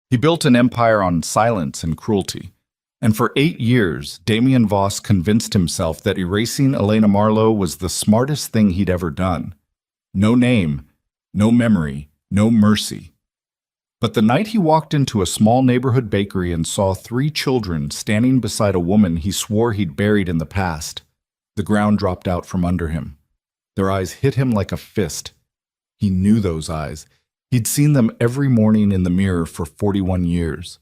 He built an empire on silence and cruelty. And for 8 years, Damien Voss convinced himself that erasing Elena Marlowe was the smartest thing he'd ever done. No name, no memory, no mercy. But the night he walked into a small neighborhood bakery and saw 3 children standing beside a woman he swore he'd buried in the past, the ground dropped out from under him. Their eyes hit him like a fist. He knew those eyes. He'd seen them every morning in the mirror for 41 years.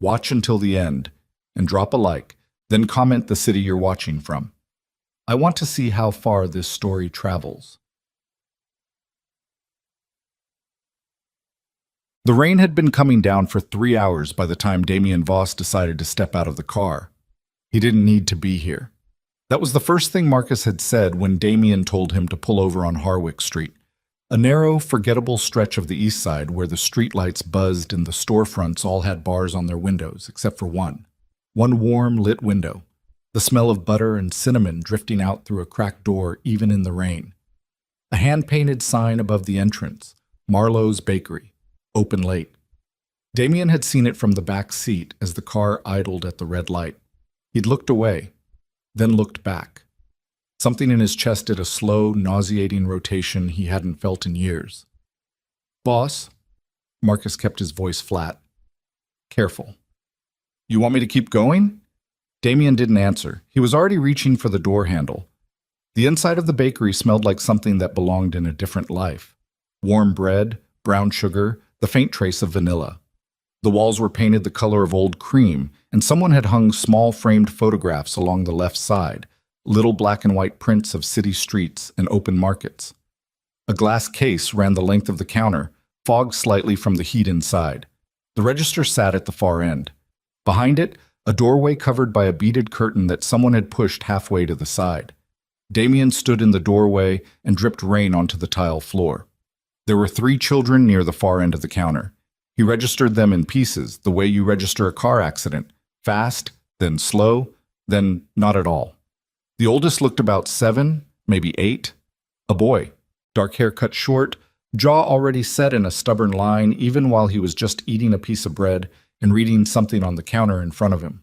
Watch until the end, and drop a like, then comment the city you're watching from. I want to see how far this story travels. The rain had been coming down for 3 hours by the time Damien Voss decided to step out of the car. He didn't need to be here. That was the first thing Marcus had said when Damien told him to pull over on Harwick Street, a narrow, forgettable stretch of the east side where the streetlights buzzed and the storefronts all had bars on their windows, except for one. One warm, lit window, the smell of butter and cinnamon drifting out through a cracked door even in the rain. A hand-painted sign above the entrance, Marlowe's Bakery, open late. Damien had seen it from the back seat as the car idled at the red light. He'd looked away, then looked back. Something in his chest did a slow, nauseating rotation he hadn't felt in years. "Boss?" Marcus kept his voice flat. "Careful. You want me to keep going?" Damien didn't answer. He was already reaching for the door handle. The inside of the bakery smelled like something that belonged in a different life. Warm bread, brown sugar, the faint trace of vanilla. The walls were painted the color of old cream, and someone had hung small framed photographs along the left side, little black and white prints of city streets and open markets. A glass case ran the length of the counter, fogged slightly from the heat inside. The register sat at the far end. Behind it, a doorway covered by a beaded curtain that someone had pushed halfway to the side. Damien stood in the doorway and dripped rain onto the tile floor. There were 3 children near the far end of the counter. He registered them in pieces, the way you register a car accident, fast, then slow, then not at all. The oldest looked about 7, maybe 8. A boy, dark hair cut short, jaw already set in a stubborn line even while he was just eating a piece of bread and reading something on the counter in front of him.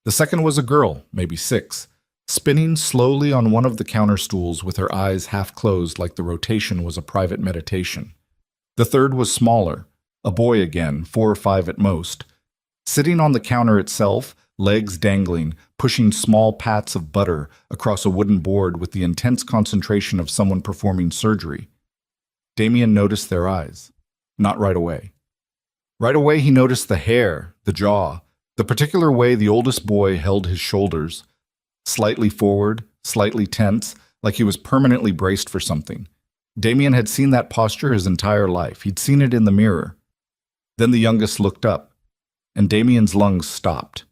The second was a girl, maybe 6, spinning slowly on one of the counter stools with her eyes half closed like the rotation was a private meditation. The third was smaller, a boy again, 4 or 5 at most. Sitting on the counter itself, legs dangling, pushing small pats of butter across a wooden board with the intense concentration of someone performing surgery. Damien noticed their eyes. Not right away. Right away he noticed the hair, the jaw, the particular way the oldest boy held his shoulders, slightly forward, slightly tense, like he was permanently braced for something. Damien had seen that posture his entire life. He'd seen it in the mirror. Then the youngest looked up, and Damien's lungs stopped.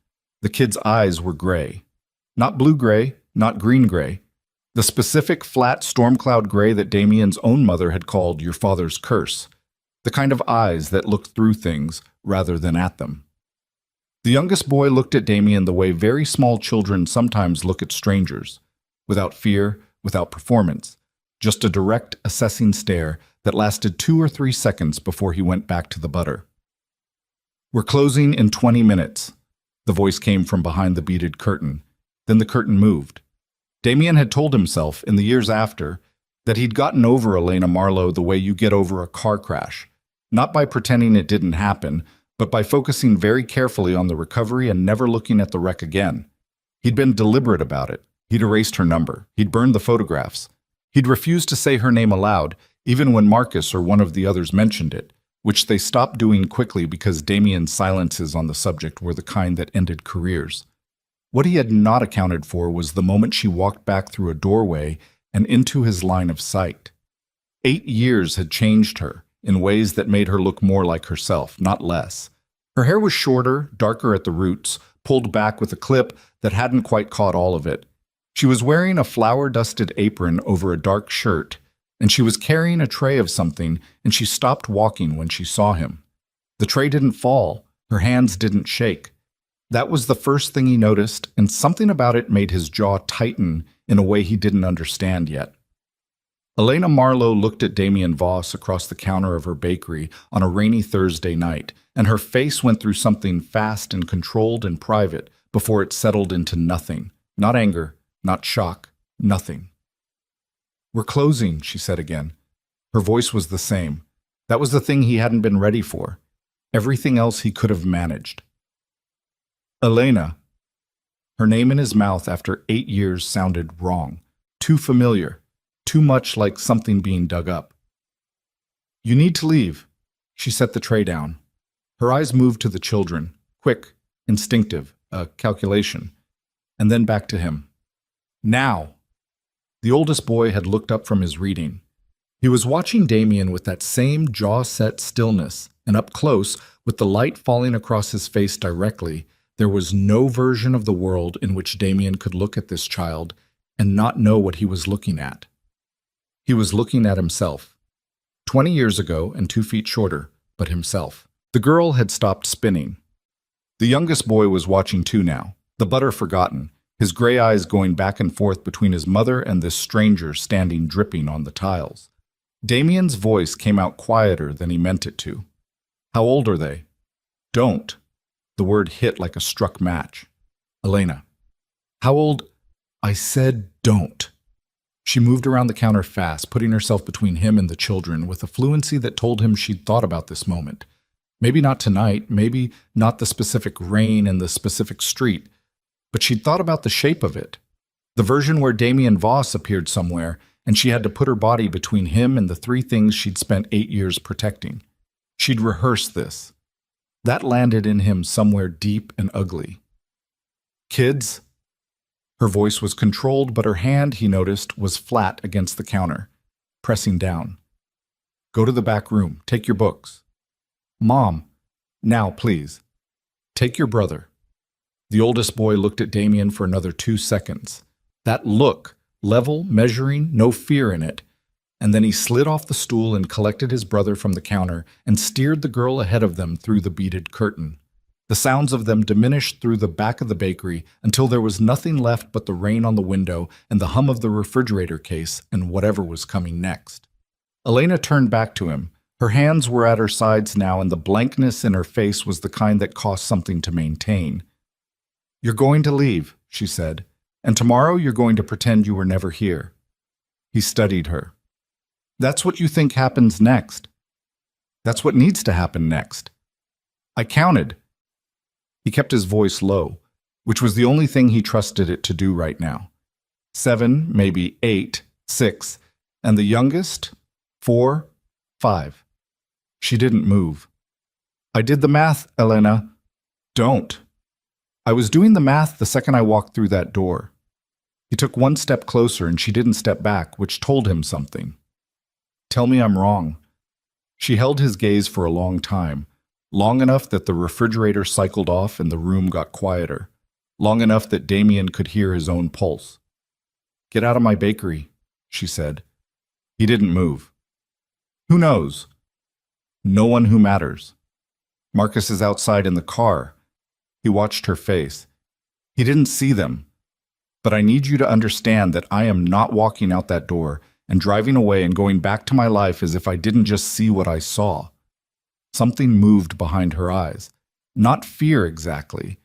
The kid's eyes were gray. Not blue-gray, not green-gray. The specific flat storm cloud gray that Damien's own mother had called your father's curse. The kind of eyes that looked through things rather than at them. The youngest boy looked at Damien the way very small children sometimes look at strangers, without fear, without performance, just a direct, assessing stare that lasted 2 or 3 seconds before he went back to the butter. "We're closing in 20 minutes. The voice came from behind the beaded curtain. Then the curtain moved. Damien had told himself, in the years after, that he'd gotten over Elena Marlowe the way you get over a car crash, not by pretending it didn't happen, but by focusing very carefully on the recovery and never looking at the wreck again. He'd been deliberate about it. He'd erased her number. He'd burned the photographs. He'd refused to say her name aloud, even when Marcus or one of the others mentioned it, which they stopped doing quickly because Damien's silences on the subject were the kind that ended careers. What he had not accounted for was the moment she walked back through a doorway and into his line of sight. 8 years had changed her in ways that made her look more like herself, not less. Her hair was shorter, darker at the roots, pulled back with a clip that hadn't quite caught all of it. She was wearing a flour-dusted apron over a dark shirt, and she was carrying a tray of something, and she stopped walking when she saw him. The tray didn't fall. Her hands didn't shake. That was the first thing he noticed, and something about it made his jaw tighten in a way he didn't understand yet. Elena Marlowe looked at Damien Voss across the counter of her bakery on a rainy Thursday night, and her face went through something fast and controlled and private before it settled into nothing. Not anger, not shock, nothing. "We're closing," she said again. Her voice was the same. That was the thing he hadn't been ready for. Everything else he could have managed. Elena. Her name in his mouth after 8 years sounded wrong, too familiar, too much like something being dug up. "You need to leave." She set the tray down. Her eyes moved to the children, quick, instinctive, a calculation, and then back to him. "Now." The oldest boy had looked up from his reading. He was watching Damien with that same jaw-set stillness, and up close, with the light falling across his face directly, there was no version of the world in which Damien could look at this child and not know what he was looking at. He was looking at himself. 20 years ago and 2 feet shorter, but himself. The girl had stopped spinning. The youngest boy was watching too now, the butter forgotten, his gray eyes going back and forth between his mother and this stranger standing dripping on the tiles. Damien's voice came out quieter than he meant it to. "How old are they?" "Don't." The word hit like a struck match. "Elena." "How old?" "I said don't." She moved around the counter fast, putting herself between him and the children with a fluency that told him she'd thought about this moment. Maybe not tonight, maybe not the specific rain and the specific street, but she'd thought about the shape of it. The version where Damien Voss appeared somewhere, and she had to put her body between him and the 3 things she'd spent 8 years protecting. She'd rehearsed this. That landed in him somewhere deep and ugly. "Kids?" Her voice was controlled, but her hand, he noticed, was flat against the counter, pressing down. "Go to the back room. Take your books." "Mom." "Now, please. Take your brother." The oldest boy looked at Damien for another 2 seconds. That look, level, measuring, no fear in it. And then he slid off the stool and collected his brother from the counter and steered the girl ahead of them through the beaded curtain. The sounds of them diminished through the back of the bakery until there was nothing left but the rain on the window and the hum of the refrigerator case and whatever was coming next. Elena turned back to him. Her hands were at her sides now, and the blankness in her face was the kind that cost something to maintain. "You're going to leave," she said, "and tomorrow you're going to pretend you were never here." He studied her. "That's what you think happens next." "That's what needs to happen next." "I counted." He kept his voice low, which was the only thing he trusted it to do right now. 7, maybe 8, 6, and the youngest, 4, 5. She didn't move. "I did the math, Elena." "Don't." "I was doing the math the second I walked through that door." He took 1 step closer and she didn't step back, which told him something. "Tell me I'm wrong." She held his gaze for a long time, long enough that the refrigerator cycled off and the room got quieter, long enough that Damien could hear his own pulse. "Get out of my bakery," she said. He didn't move. "Who knows?" "No one who matters." "Marcus is outside in the car." He watched her face. He didn't see them. "But I need you to understand that I am not walking out that door and driving away and going back to my life as if I didn't just see what I saw." Something moved behind her eyes. Not fear exactly.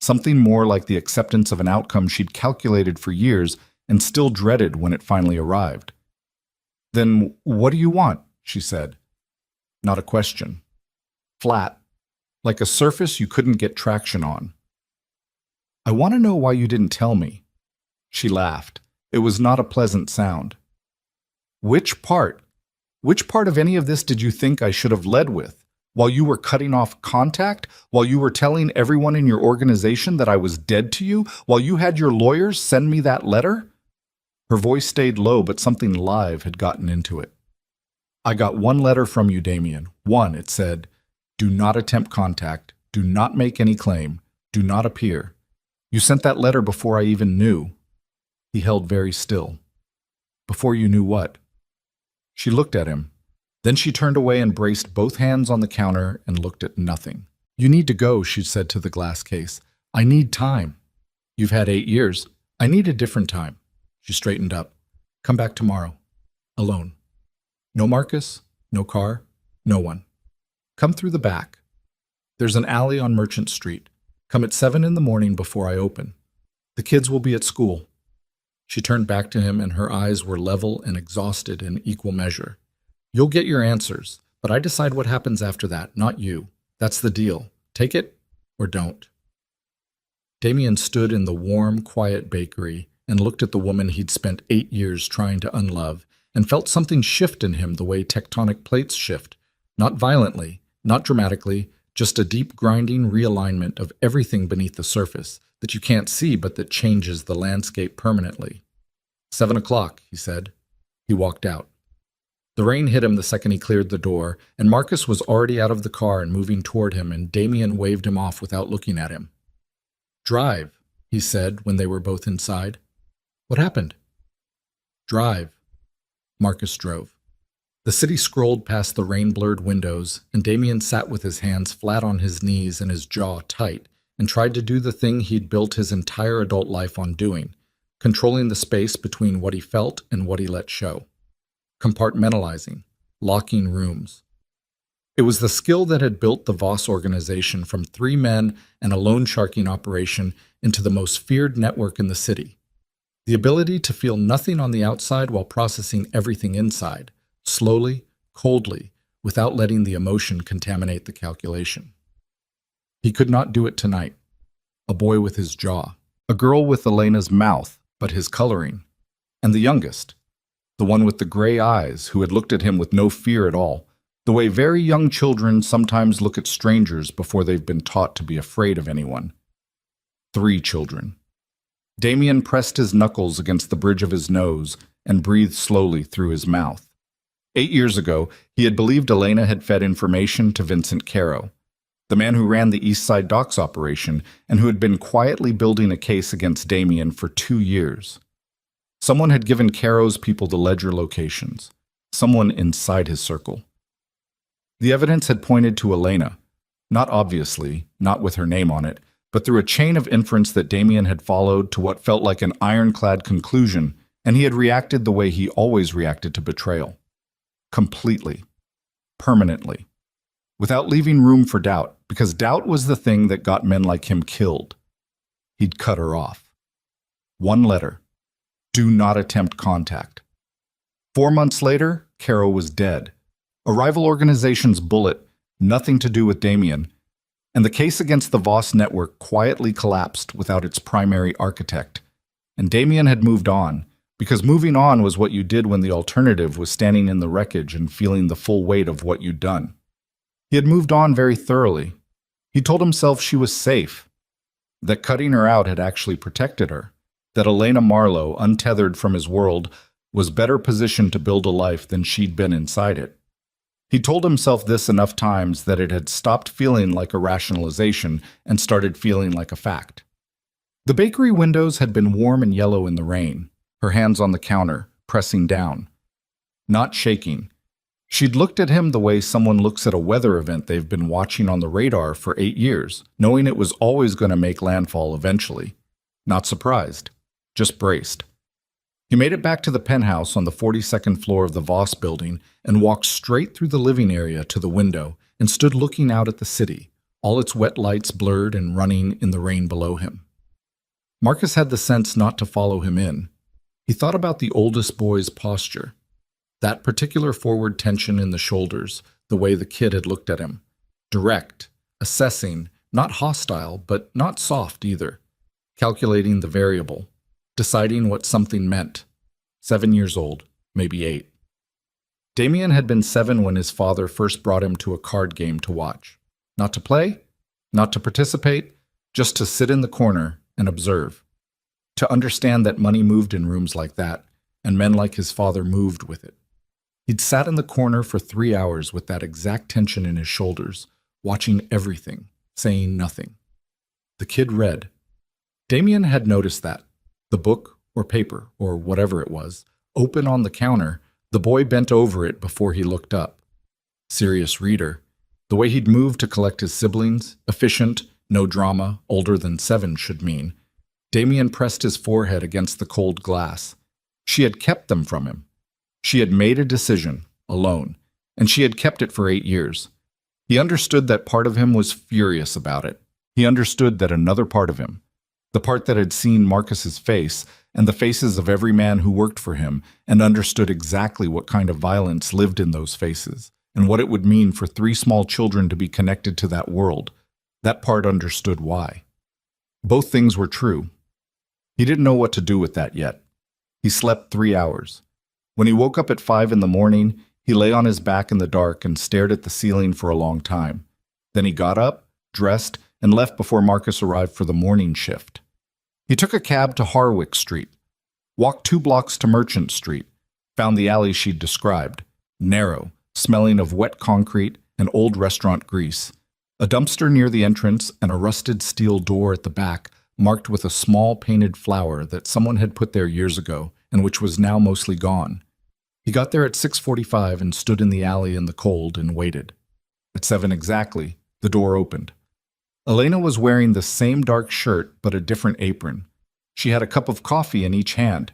Something more like the acceptance of an outcome she'd calculated for years and still dreaded when it finally arrived. "Then what do you want?" she said. Not a question. Flat. Like a surface you couldn't get traction on. "I want to know why you didn't tell me." She laughed. It was not a pleasant sound. "Which part? Which part of any of this did you think I should have led with? While you were cutting off contact? While you were telling everyone in your organization that I was dead to you? While you had your lawyers send me that letter?" Her voice stayed low, but something live had gotten into it. "I got 1 letter from you, Damien. 1, it said, 'Do not attempt contact. Do not make any claim. Do not appear.' You sent that letter before I even knew." He held very still. "Before you knew what?" She looked at him. Then she turned away and braced both hands on the counter and looked at nothing. "You need to go," she said to the glass case. "I need time." "You've had 8 years. I need a different time." She straightened up. "Come back tomorrow." Alone. No Marcus, no car, no one. Come through the back. There's an alley on Merchant Street. Come at 7 in the morning before I open. The kids will be at school. She turned back to him and her eyes were level and exhausted in equal measure. You'll get your answers, but I decide what happens after that, not you. That's the deal. Take it or don't. Damien stood in the warm, quiet bakery and looked at the woman he'd spent 8 years trying to unlove and felt something shift in him the way tectonic plates shift. Not violently, not dramatically, just a deep grinding realignment of everything beneath the surface that you can't see but that changes the landscape permanently. 7 o'clock, he said. He walked out. The rain hit him the second he cleared the door, and Marcus was already out of the car and moving toward him, and Damien waved him off without looking at him. Drive, he said when they were both inside. What happened? Drive. Marcus drove. The city scrolled past the rain-blurred windows, and Damien sat with his hands flat on his knees and his jaw tight, and tried to do the thing he'd built his entire adult life on doing, controlling the space between what he felt and what he let show. Compartmentalizing, locking rooms. It was the skill that had built the Voss organization from 3 men and a loan sharking operation into the most feared network in the city. The ability to feel nothing on the outside while processing everything inside, slowly, coldly, without letting the emotion contaminate the calculation. He could not do it tonight. A boy with his jaw. A girl with Elena's mouth, but his coloring. And the youngest. The one with the gray eyes who had looked at him with no fear at all, the way very young children sometimes look at strangers before they've been taught to be afraid of anyone. 3 children. Damien pressed his knuckles against the bridge of his nose and breathed slowly through his mouth. 8 years ago, he had believed Elena had fed information to Vincent Caro, the man who ran the East Side Docks operation and who had been quietly building a case against Damien for 2 years. Someone had given Caro's people the ledger locations, someone inside his circle. The evidence had pointed to Elena, not obviously, not with her name on it, but through a chain of inference that Damien had followed to what felt like an ironclad conclusion, and he had reacted the way he always reacted to betrayal. Completely. Permanently. Without leaving room for doubt, because doubt was the thing that got men like him killed. He'd cut her off. 1 letter. Do not attempt contact. 4 months later, Caro was dead. A rival organization's bullet, nothing to do with Damien, and the case against the Voss network quietly collapsed without its primary architect. And Damien had moved on, because moving on was what you did when the alternative was standing in the wreckage and feeling the full weight of what you'd done. He had moved on very thoroughly. He told himself she was safe, that cutting her out had actually protected her, that Elena Marlowe, untethered from his world, was better positioned to build a life than she'd been inside it. He told himself this enough times that it had stopped feeling like a rationalization and started feeling like a fact. The bakery windows had been warm and yellow in the rain, her hands on the counter, pressing down. Not shaking. She'd looked at him the way someone looks at a weather event they've been watching on the radar for 8 years, knowing it was always going to make landfall eventually. Not surprised. Just braced. He made it back to the penthouse on the 42nd floor of the Voss building and walked straight through the living area to the window and stood looking out at the city, all its wet lights blurred and running in the rain below him. Marcus had the sense not to follow him in. He thought about the oldest boy's posture, that particular forward tension in the shoulders, the way the kid had looked at him. Direct, assessing, not hostile, but not soft either, calculating the variable. Deciding what something meant. 7 years old, maybe 8. Damien had been 7 when his father first brought him to a card game to watch. Not to play, not to participate, just to sit in the corner and observe. To understand that money moved in rooms like that, and men like his father moved with it. He'd sat in the corner for 3 hours with that exact tension in his shoulders, watching everything, saying nothing. The kid read. Damien had noticed that. The book, or paper, or whatever it was, open on the counter, the boy bent over it before he looked up. Serious reader. The way he'd moved to collect his siblings, efficient, no drama, older than 7 should mean. Damien pressed his forehead against the cold glass. She had kept them from him. She had made a decision, alone, and she had kept it for 8 years. He understood that part of him was furious about it. He understood that another part of him, the part that had seen Marcus's face and the faces of every man who worked for him, and understood exactly what kind of violence lived in those faces, and what it would mean for 3 small children to be connected to that world, that part understood why. Both things were true. He didn't know what to do with that yet. He slept 3 hours. When he woke up at 5 in the morning, he lay on his back in the dark and stared at the ceiling for a long time. Then he got up, dressed, and left before Marcus arrived for the morning shift. He took a cab to Harwick Street, walked 2 blocks to Merchant Street, found the alley she'd described, narrow, smelling of wet concrete and old restaurant grease, a dumpster near the entrance and a rusted steel door at the back marked with a small painted flower that someone had put there years ago and which was now mostly gone. He got there at 6:45 and stood in the alley in the cold and waited. At 7 exactly, the door opened. Elena was wearing the same dark shirt but a different apron. She had a cup of coffee in each hand.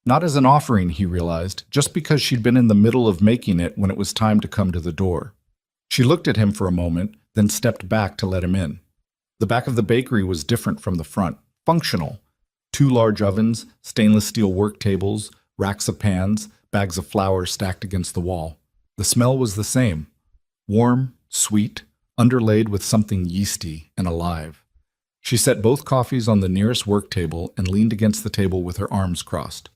Not as an offering, he realized, just because she'd been in the middle of making it when it was time to come to the door. She looked at him for a moment, then stepped back to let him in. The back of the bakery was different from the front, functional. 2 large ovens, stainless steel work tables, racks of pans, bags of flour stacked against the wall. The smell was the same, warm, sweet, underlaid with something yeasty and alive. She set both coffees on the nearest work table and leaned against the table with her arms crossed.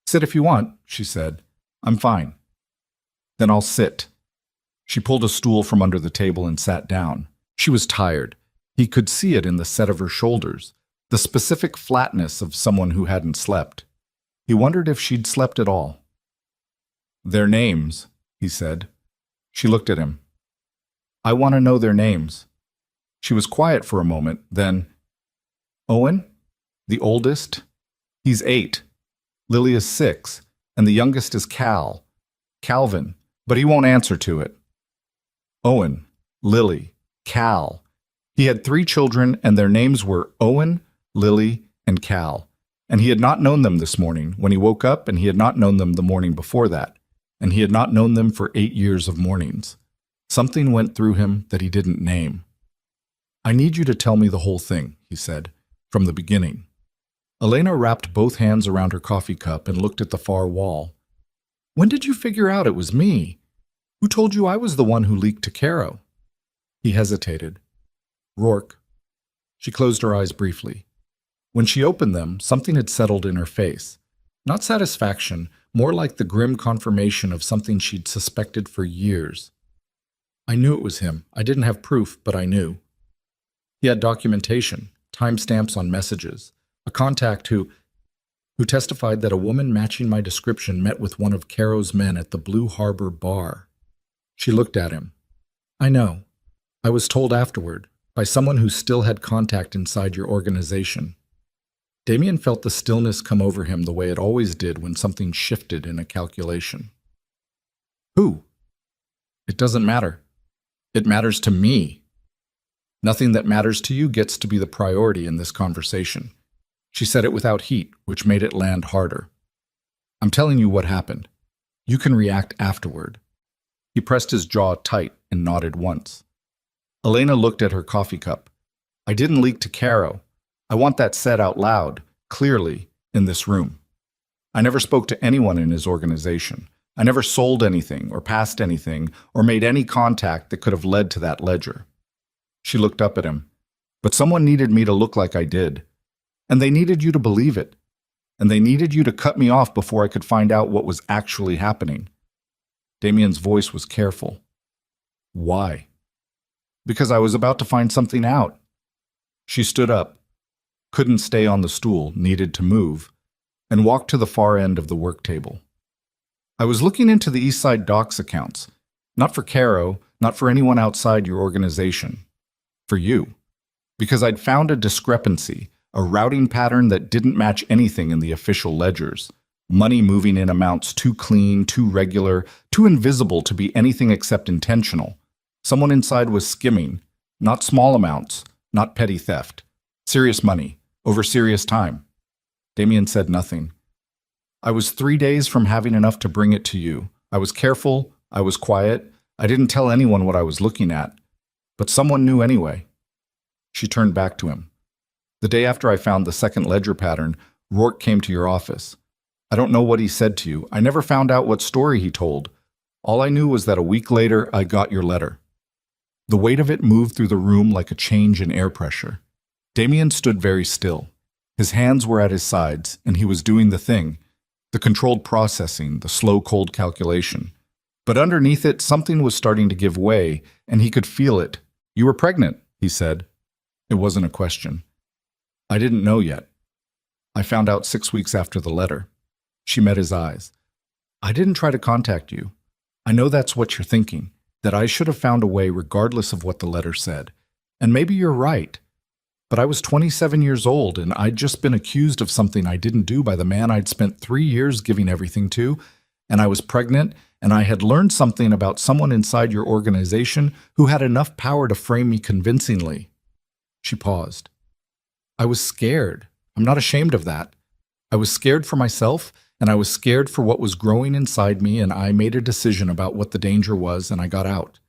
"Sit if you want," she said. "I'm fine." "Then I'll sit." She pulled a stool from under the table and sat down. She was tired. He could see it in the set of her shoulders, the specific flatness of someone who hadn't slept. He wondered if she'd slept at all. "Their names," he said. She looked at him. "I want to know their names." She was quiet for a moment, then, "Owen, the oldest, he's 8. Lily is 6, and the youngest is Calvin, but he won't answer to it." Owen, Lily, Cal. He had 3 children, and their names were Owen, Lily, and Cal. And he had not known them this morning when he woke up, and he had not known them the morning before that, and he had not known them for 8 years of mornings. Something went through him that he didn't name. "I need you to tell me the whole thing," he said, "from the beginning." Elena wrapped both hands around her coffee cup and looked at the far wall. "When did you figure out it was me? Who told you I was the one who leaked to Caro?" He hesitated. "Rourke." She closed her eyes briefly. When she opened them, something had settled in her face. Not satisfaction, more like the grim confirmation of something she'd suspected for years. "I knew it was him. I didn't have proof, but I knew." He had documentation, timestamps on messages, a contact who testified that a woman matching my description met with one of Caro's men at the Blue Harbor bar. She looked at him. "I know. I was told afterward, by someone who still had contact inside your organization." Damien felt the stillness come over him the way it always did when something shifted in a calculation. "Who?" "It doesn't matter. It matters to me. Nothing that matters to you gets to be the priority in this conversation." She said it without heat, which made it land harder. "I'm telling you what happened. You can react afterward." He pressed his jaw tight and nodded once. Elena looked at her coffee cup. "I didn't leak to Caro. I want that said out loud, clearly, in this room. I never spoke to anyone in his organization. I never sold anything or passed anything or made any contact that could have led to that ledger." She looked up at him. "But someone needed me to look like I did. And they needed you to believe it. And they needed you to cut me off before I could find out what was actually happening." Damien's voice was careful. "Why?" "Because I was about to find something out." She stood up, couldn't stay on the stool, needed to move, and walked to the far end of the work table. "I was looking into the East Side Docks accounts. Not for Caro, not for anyone outside your organization. For you. Because I'd found a discrepancy, a routing pattern that didn't match anything in the official ledgers. Money moving in amounts too clean, too regular, too invisible to be anything except intentional. Someone inside was skimming, not small amounts, not petty theft. Serious money, over serious time." Damien said nothing. I was 3 days from having enough to bring it to you. I was careful. I was quiet. I didn't tell anyone what I was looking at. But someone knew anyway. She turned back to him. The day after I found the second ledger pattern, Rourke came to your office. I don't know what he said to you. I never found out what story he told. All I knew was that a week later, I got your letter. The weight of it moved through the room like a change in air pressure. Damien stood very still. His hands were at his sides, and he was doing the thing, the controlled processing, the slow, cold calculation. But underneath it, something was starting to give way, and he could feel it. You were pregnant, he said. It wasn't a question. I didn't know yet. I found out 6 weeks after the letter. She met his eyes. I didn't try to contact you. I know that's what you're thinking, that I should have found a way regardless of what the letter said. And maybe you're right. But I was 27 years old, and I'd just been accused of something I didn't do by the man I'd spent 3 years giving everything to, and I was pregnant, and I had learned something about someone inside your organization who had enough power to frame me convincingly. She paused. I was scared. I'm not ashamed of that. I was scared for myself, and I was scared for what was growing inside me, and I made a decision about what the danger was, and I got out.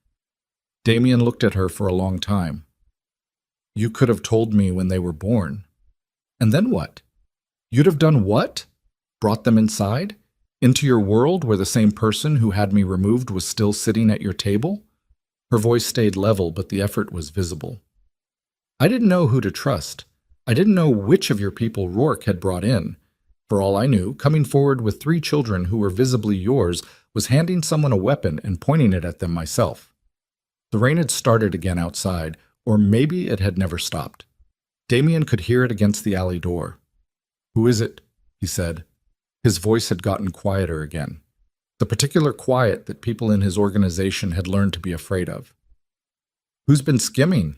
Damien looked at her for a long time. You could have told me when they were born. And then what? You'd have done what? Brought them inside? Into your world where the same person who had me removed was still sitting at your table? Her voice stayed level, but the effort was visible. I didn't know who to trust. I didn't know which of your people Rourke had brought in. For all I knew, coming forward with 3 children who were visibly yours was handing someone a weapon and pointing it at them myself. The rain had started again outside, or maybe it had never stopped. Damien could hear it against the alley door. Who is it? He said. His voice had gotten quieter again. The particular quiet that people in his organization had learned to be afraid of. Who's been skimming?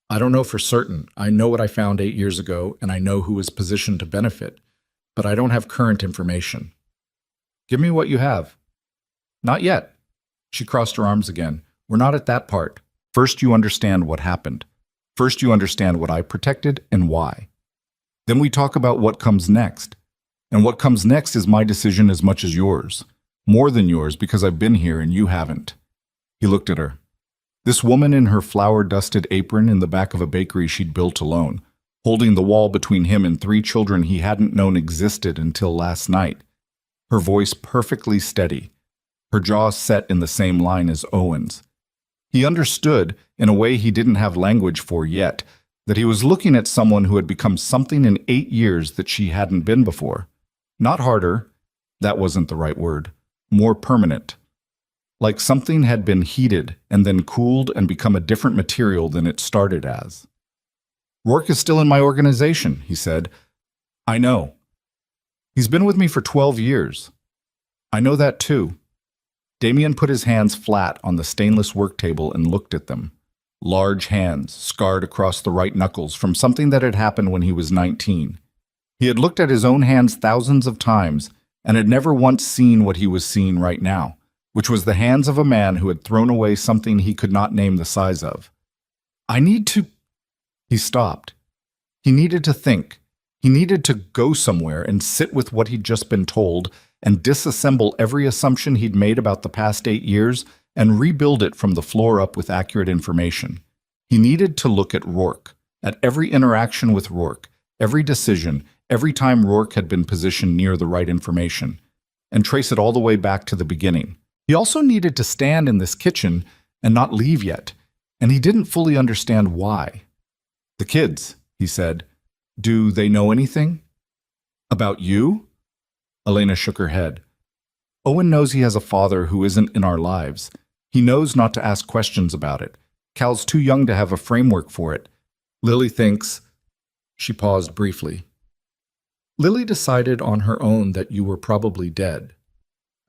I don't know for certain. I know what I found 8 years ago, and I know who is positioned to benefit, but I don't have current information. Give me what you have. Not yet. She crossed her arms again. We're not at that part. First, you understand what happened. First, you understand what I protected and why. Then we talk about what comes next. And what comes next is my decision as much as yours. More than yours because I've been here and you haven't. He looked at her. This woman in her flour-dusted apron in the back of a bakery she'd built alone, holding the wall between him and 3 children he hadn't known existed until last night. Her voice perfectly steady. Her jaw set in the same line as Owen's. He understood, in a way he didn't have language for yet, that he was looking at someone who had become something in 8 years that she hadn't been before. Not harder, that wasn't the right word, more permanent. Like something had been heated and then cooled and become a different material than it started as. Rourke is still in my organization, he said. I know. He's been with me for 12 years. I know that too. Damien put his hands flat on the stainless work table and looked at them. Large hands, scarred across the right knuckles from something that had happened when he was 19. He had looked at his own hands thousands of times and had never once seen what he was seeing right now, which was the hands of a man who had thrown away something he could not name the size of. I need to... He stopped. He needed to think. He needed to go somewhere and sit with what he'd just been told and disassemble every assumption he'd made about the past 8 years and rebuild it from the floor up with accurate information. He needed to look at Rourke, at every interaction with Rourke, every decision, every time Rourke had been positioned near the right information, and trace it all the way back to the beginning. He also needed to stand in this kitchen and not leave yet, and he didn't fully understand why. The kids, he said, do they know anything? About you? Elena shook her head. Owen knows he has a father who isn't in our lives. He knows not to ask questions about it. Cal's too young to have a framework for it. Lily thinks... She paused briefly. Lily decided on her own that you were probably dead.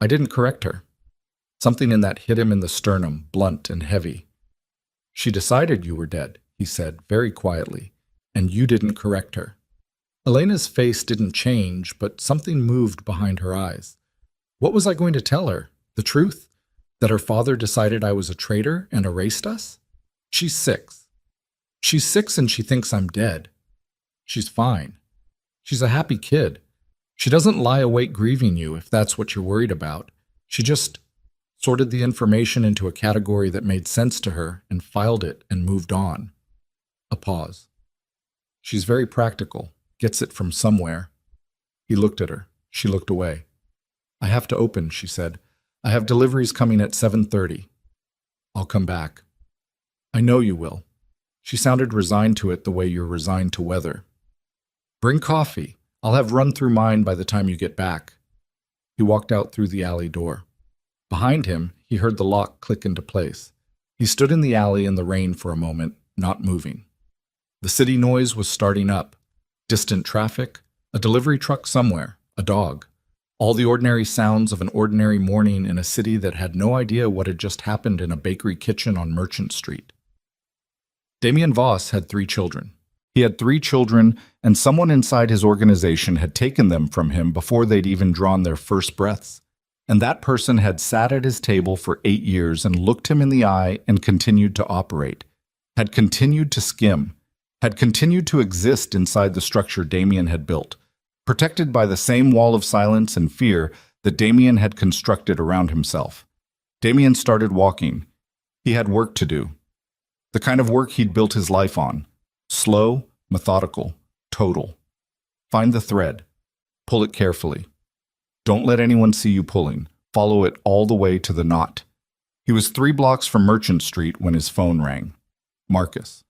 I didn't correct her. Something in that hit him in the sternum, blunt and heavy. She decided you were dead, he said very quietly, and you didn't correct her. Elena's face didn't change, but something moved behind her eyes. What was I going to tell her? The truth? That her father decided I was a traitor and erased us? She's 6. She's 6 and she thinks I'm dead. She's fine. She's a happy kid. She doesn't lie awake grieving you if that's what you're worried about. She just sorted the information into a category that made sense to her and filed it and moved on. A pause. She's very practical, gets it from somewhere. He looked at her. She looked away. I have to open, she said. I have deliveries coming at 7:30. I'll come back. I know you will. She sounded resigned to it the way you're resigned to weather. Bring coffee. I'll have run through mine by the time you get back. He walked out through the alley door. Behind him, he heard the lock click into place. He stood in the alley in the rain for a moment, not moving. The city noise was starting up. Distant traffic, a delivery truck somewhere, a dog. All the ordinary sounds of an ordinary morning in a city that had no idea what had just happened in a bakery kitchen on Merchant Street. Damien Voss had 3 children. He had 3 children, and someone inside his organization had taken them from him before they'd even drawn their first breaths. And that person had sat at his table for 8 years and looked him in the eye and continued to operate, had continued to skim, had continued to exist inside the structure Damien had built, protected by the same wall of silence and fear that Damien had constructed around himself. Damien started walking. He had work to do. The kind of work he'd built his life on. Slow, methodical, total. Find the thread. Pull it carefully. Don't let anyone see you pulling. Follow it all the way to the knot. He was 3 blocks from Merchant Street when his phone rang. Marcus.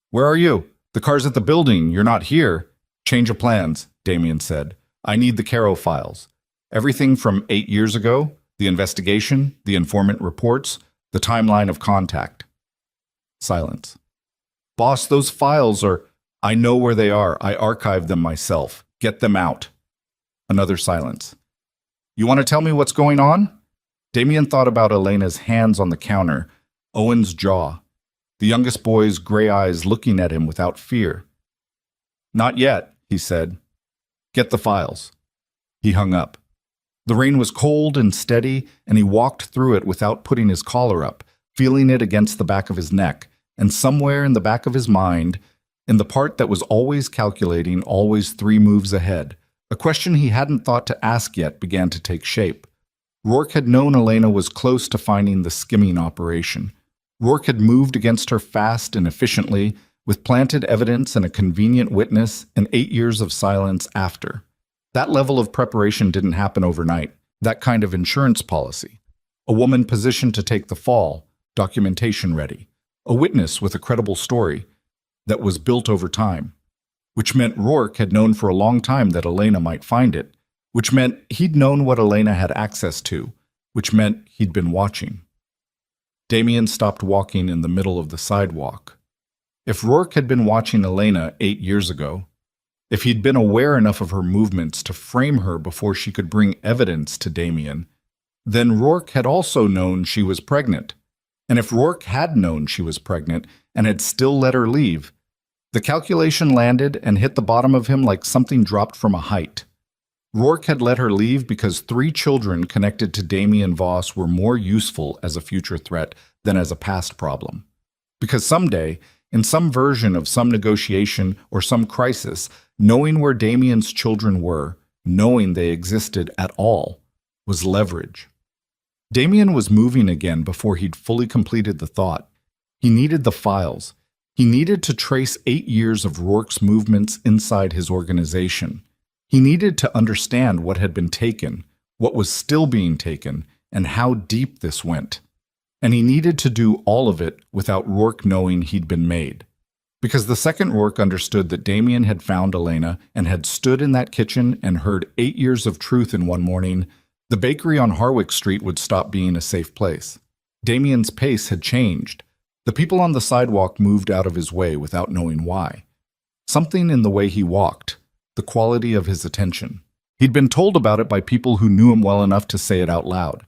Where are you? The car's at the building. You're not here. Change of plans, Damien said. I need the Caro files. Everything from 8 years ago, the investigation, the informant reports, the timeline of contact. Silence. Boss, those files are... I know where they are. I archived them myself. Get them out. Another silence. You want to tell me what's going on? Damien thought about Elena's hands on the counter, Owen's jaw, the youngest boy's gray eyes looking at him without fear. Not yet, he said. Get the files. He hung up. The rain was cold and steady, and he walked through it without putting his collar up, feeling it against the back of his neck, and somewhere in the back of his mind, in the part that was always calculating, always 3 moves ahead, a question he hadn't thought to ask yet began to take shape. Rourke had known Elena was close to finding the skimming operation. Rourke had moved against her fast and efficiently, with planted evidence and a convenient witness and 8 years of silence after. That level of preparation didn't happen overnight, that kind of insurance policy. A woman positioned to take the fall, documentation ready. A witness with a credible story that was built over time. Which meant Rourke had known for a long time that Elena might find it, which meant he'd known what Elena had access to, which meant he'd been watching. Damien stopped walking in the middle of the sidewalk. If Rourke had been watching Elena 8 years ago, if he'd been aware enough of her movements to frame her before she could bring evidence to Damien, then Rourke had also known she was pregnant. And if Rourke had known she was pregnant and had still let her leave, the calculation landed and hit the bottom of him like something dropped from a height. Rourke had let her leave because 3 children connected to Damien Voss were more useful as a future threat than as a past problem. Because someday, in some version of some negotiation or some crisis, knowing where Damien's children were, knowing they existed at all, was leverage. Damien was moving again before he'd fully completed the thought. He needed the files. He needed to trace 8 years of Rourke's movements inside his organization. He needed to understand what had been taken, what was still being taken, and how deep this went. And he needed to do all of it without Rourke knowing he'd been made. Because the second Rourke understood that Damien had found Elena and had stood in that kitchen and heard 8 years of truth in one morning, the bakery on Harwick Street would stop being a safe place. Damien's pace had changed. The people on the sidewalk moved out of his way without knowing why. Something in the way he walked, the quality of his attention. He'd been told about it by people who knew him well enough to say it out loud.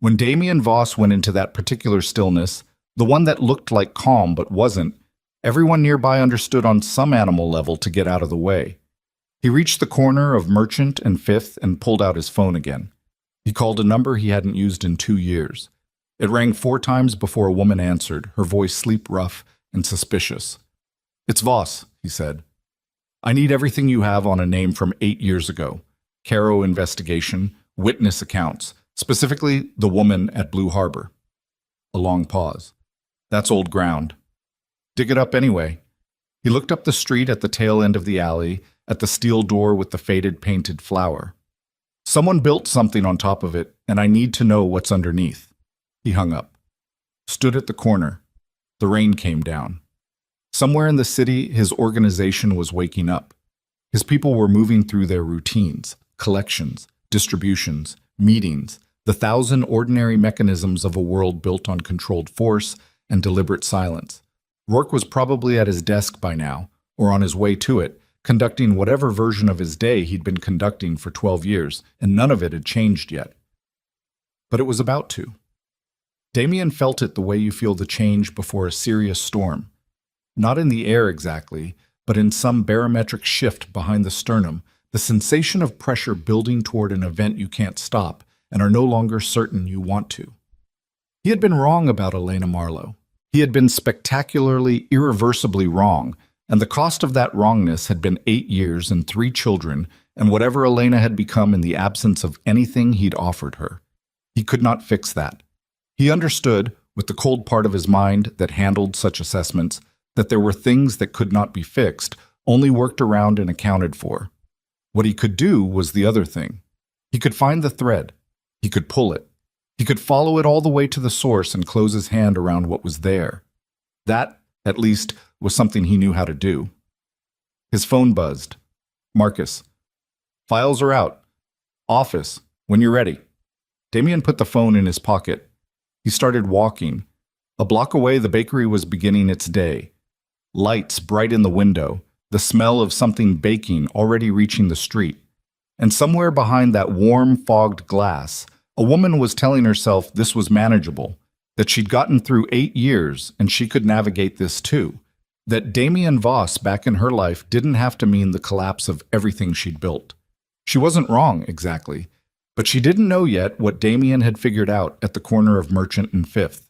When Damien Voss went into that particular stillness, the one that looked like calm but wasn't, everyone nearby understood on some animal level to get out of the way. He reached the corner of Merchant and 5th and pulled out his phone again. He called a number he hadn't used in 2 years. It rang 4 times before a woman answered, her voice sleep-rough and suspicious. It's Voss, he said. I need everything you have on a name from 8 years ago. Caro investigation, witness accounts, specifically the woman at Blue Harbor. A long pause. That's old ground. Dig it up anyway. He looked up the street at the tail end of the alley, at the steel door with the faded painted flower. Someone built something on top of it, and I need to know what's underneath. He hung up. Stood at the corner. The rain came down. Somewhere in the city, his organization was waking up. His people were moving through their routines, collections, distributions, meetings, the 1,000 ordinary mechanisms of a world built on controlled force and deliberate silence. Rourke was probably at his desk by now, or on his way to it, conducting whatever version of his day he'd been conducting for 12 years, and none of it had changed yet. But it was about to. Damien felt it the way you feel the change before a serious storm. Not in the air exactly, but in some barometric shift behind the sternum, the sensation of pressure building toward an event you can't stop and are no longer certain you want to. He had been wrong about Elena Marlowe. He had been spectacularly, irreversibly wrong, and the cost of that wrongness had been 8 years and 3 children, and whatever Elena had become in the absence of anything he'd offered her. He could not fix that. He understood, with the cold part of his mind that handled such assessments, that there were things that could not be fixed, only worked around and accounted for. What he could do was the other thing. He could find the thread. He could pull it. He could follow it all the way to the source and close his hand around what was there. That, at least, was something he knew how to do. His phone buzzed. Marcus. Files are out. Office. When you're ready. Damien put the phone in his pocket. He started walking. A block away, the bakery was beginning its day. Lights bright in the window, the smell of something baking already reaching the street. And somewhere behind that warm, fogged glass, a woman was telling herself this was manageable, that she'd gotten through 8 years and she could navigate this too, that Damien Voss back in her life didn't have to mean the collapse of everything she'd built. She wasn't wrong, exactly, but she didn't know yet what Damien had figured out at the corner of Merchant and Fifth.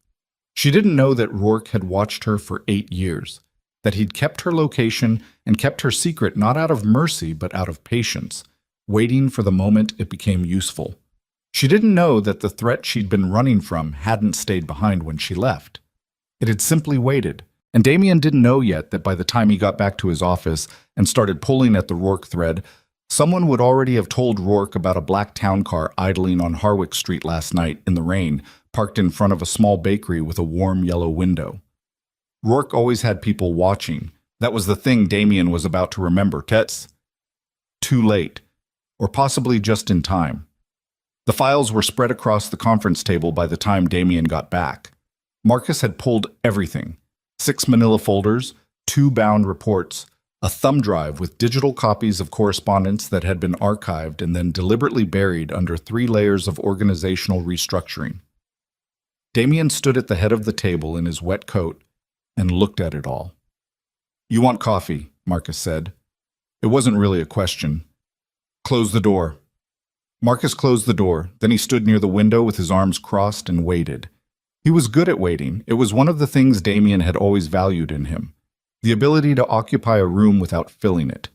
She didn't know that Rourke had watched her for 8 years, that he'd kept her location and kept her secret not out of mercy but out of patience, waiting for the moment it became useful. She didn't know that the threat she'd been running from hadn't stayed behind when she left. It had simply waited, and Damien didn't know yet that by the time he got back to his office and started pulling at the Rourke thread, someone would already have told Rourke about a black town car idling on Harwick Street last night in the rain, parked in front of a small bakery with a warm yellow window. Rourke always had people watching. That was the thing Damien was about to remember. Too late, or possibly just in time. The files were spread across the conference table by the time Damien got back. Marcus had pulled everything. 6 manila folders, 2 bound reports, a thumb drive with digital copies of correspondence that had been archived and then deliberately buried under 3 layers of organizational restructuring. Damien stood at the head of the table in his wet coat and looked at it all. "You want coffee," Marcus said. It wasn't really a question. "Close the door." Marcus closed the door, then he stood near the window with his arms crossed and waited. He was good at waiting. It was one of the things Damien had always valued in him, the ability to occupy a room without filling it.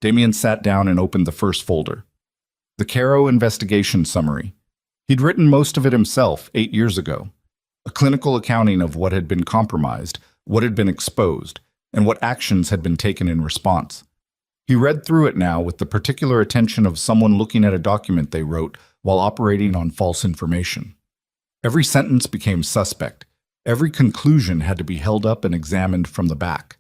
Damien sat down and opened the first folder. The Caro investigation summary. He'd written most of it himself 8 years ago. A clinical accounting of what had been compromised, what had been exposed, and what actions had been taken in response. He read through it now with the particular attention of someone looking at a document they wrote while operating on false information. Every sentence became suspect. Every conclusion had to be held up and examined from the back.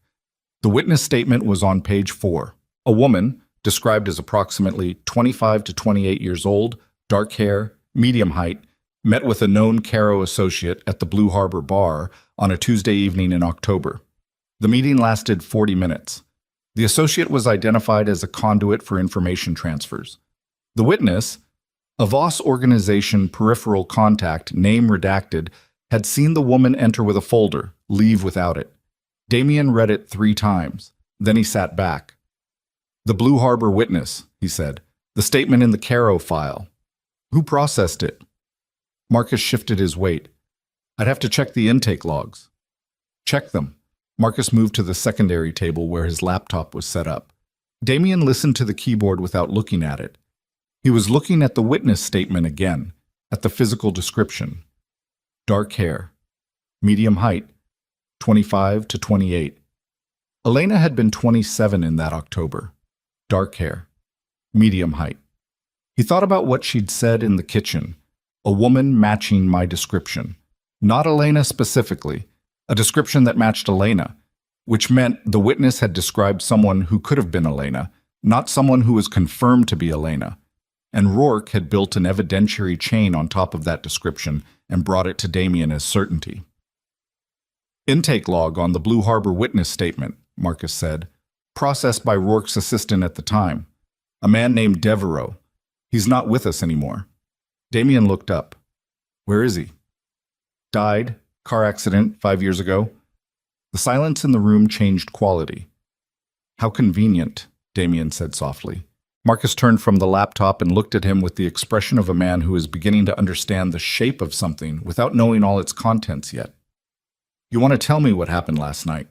The witness statement was on page 4. A woman, described as approximately 25 to 28 years old, dark hair, medium height, met with a known Caro associate at the Blue Harbor bar on a Tuesday evening in October. The meeting lasted 40 minutes. The associate was identified as a conduit for information transfers. The witness, a Voss organization peripheral contact, name redacted, had seen the woman enter with a folder, leave without it. Damien read it 3 times. Then he sat back. "The Blue Harbor witness," he said. "The statement in the Caro file. Who processed it?" Marcus shifted his weight. "I'd have to check the intake logs." "Check them." Marcus moved to the secondary table where his laptop was set up. Damien listened to the keyboard without looking at it. He was looking at the witness statement again, at the physical description. Dark hair, medium height, 25 to 28. Elena had been 27 in that October. Dark hair, medium height. He thought about what she'd said in the kitchen, a woman matching my description. Not Elena specifically, a description that matched Elena, which meant the witness had described someone who could have been Elena, not someone who was confirmed to be Elena. And Rourke had built an evidentiary chain on top of that description and brought it to Damien as certainty. Intake log on the Blue Harbor witness statement, Marcus said, processed by Rourke's assistant at the time, a man named Devereaux. He's not with us anymore. Damien looked up. Where is he? Died, car accident 5 years ago. The silence in the room changed quality. How convenient, Damien said softly. Marcus turned from the laptop and looked at him with the expression of a man who is beginning to understand the shape of something without knowing all its contents yet. You want to tell me what happened last night?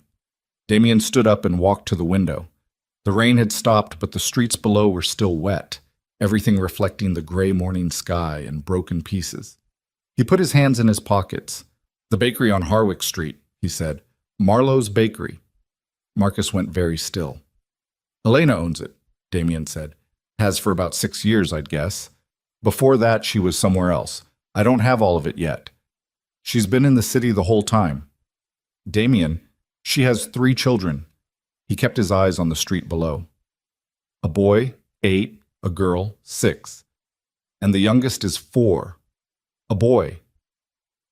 Damien stood up and walked to the window. The rain had stopped, but the streets below were still wet, everything reflecting the gray morning sky in broken pieces. He put his hands in his pockets. The bakery on Harwick Street, he said. Marlowe's Bakery. Marcus went very still. Elena owns it, Damien said. Has for about 6 years, I'd guess. Before that, she was somewhere else. I don't have all of it yet. She's been in the city the whole time. Damien, she has 3 children. He kept his eyes on the street below. A boy, 8, a girl, 6. And the youngest is 4. A boy.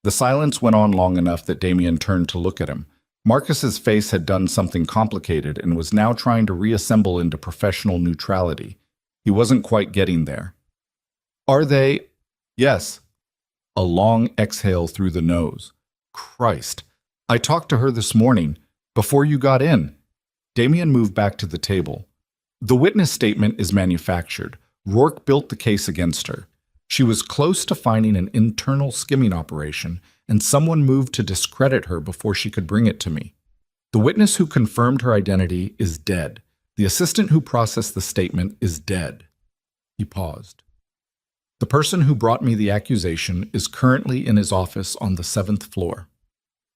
The silence went on long enough that Damien turned to look at him. Marcus's face had done something complicated and was now trying to reassemble into professional neutrality. He wasn't quite getting there. Are they? Yes. A long exhale through the nose. Christ. I talked to her this morning, before you got in. Damien moved back to the table. The witness statement is manufactured. Rourke built the case against her. She was close to finding an internal skimming operation, and someone moved to discredit her before she could bring it to me. The witness who confirmed her identity is dead. The assistant who processed the statement is dead. He paused. The person who brought me the accusation is currently in his office on the 7th floor.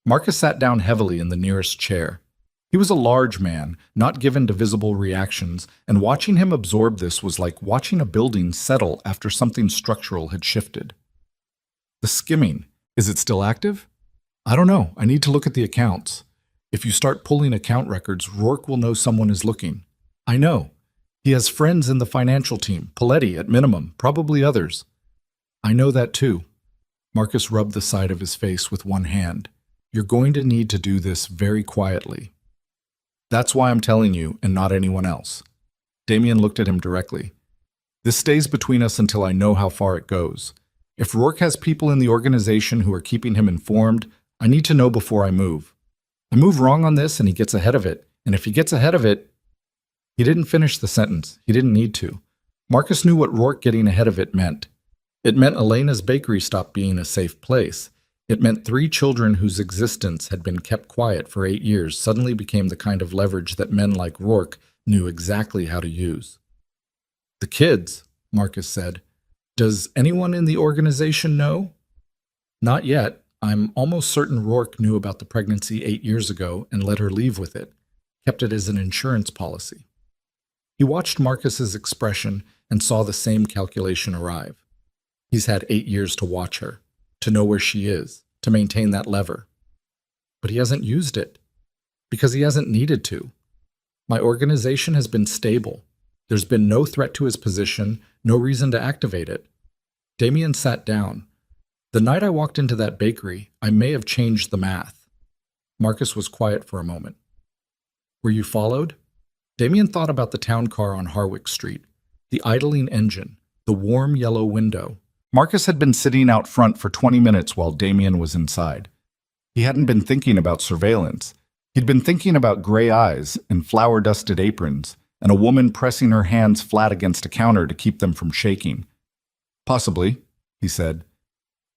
Marcus sat down heavily in the nearest chair. He was a large man, not given to visible reactions, and watching him absorb this was like watching a building settle after something structural had shifted. The skimming, is it still active? I don't know. I need to look at the accounts. If you start pulling account records, Rourke will know someone is looking. I know. He has friends in the financial team, Paletti at minimum, probably others. I know that too. Marcus rubbed the side of his face with one hand. You're going to need to do this very quietly. That's why I'm telling you, and not anyone else. Damien looked at him directly. This stays between us until I know how far it goes. If Rourke has people in the organization who are keeping him informed, I need to know before I move. I move wrong on this and he gets ahead of it, and if he gets ahead of it... He didn't finish the sentence. He didn't need to. Marcus knew what Rourke getting ahead of it meant. It meant Elena's bakery stopped being a safe place. It meant 3 children whose existence had been kept quiet for 8 years suddenly became the kind of leverage that men like Rourke knew exactly how to use. The kids, Marcus said. Does anyone in the organization know? Not yet. I'm almost certain Rourke knew about the pregnancy 8 years ago and let her leave with it, kept it as an insurance policy. He watched Marcus's expression and saw the same calculation arrive. He's had 8 years to watch her, to know where she is, to maintain that lever. But he hasn't used it, because he hasn't needed to. My organization has been stable. There's been no threat to his position, no reason to activate it. Damien sat down. The night I walked into that bakery, I may have changed the math. Marcus was quiet for a moment. Were you followed? Damien thought about the town car on Harwick Street, the idling engine, the warm yellow window. Marcus had been sitting out front for 20 minutes while Damien was inside. He hadn't been thinking about surveillance. He'd been thinking about gray eyes and flour-dusted aprons, and a woman pressing her hands flat against a counter to keep them from shaking. Possibly, he said.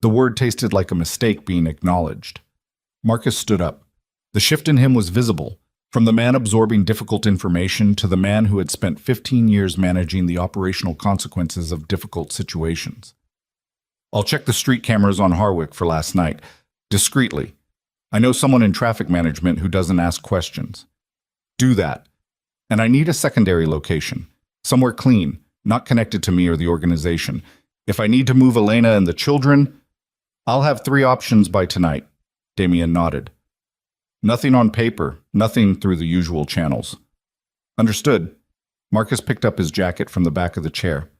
The word tasted like a mistake being acknowledged. Marcus stood up. The shift in him was visible. From the man absorbing difficult information to the man who had spent 15 years managing the operational consequences of difficult situations. I'll check the street cameras on Harwick for last night, discreetly. I know someone in traffic management who doesn't ask questions. Do that. And I need a secondary location, somewhere clean, not connected to me or the organization. If I need to move Elena and the children, I'll have 3 options by tonight. Damien nodded. Nothing on paper, nothing through the usual channels. Understood. Marcus picked up his jacket from the back of the chair.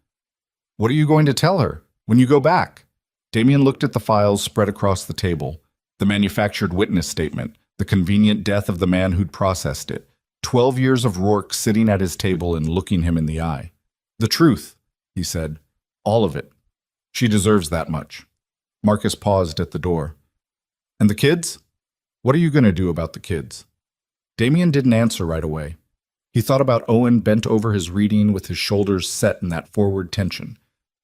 What are you going to tell her when you go back? Damien looked at the files spread across the table. The manufactured witness statement, the convenient death of the man who'd processed it, 12 years of Rourke sitting at his table and looking him in the eye. The truth, he said. All of it. She deserves that much. Marcus paused at the door. And the kids? What are you going to do about the kids? Damien didn't answer right away. He thought about Owen bent over his reading with his shoulders set in that forward tension.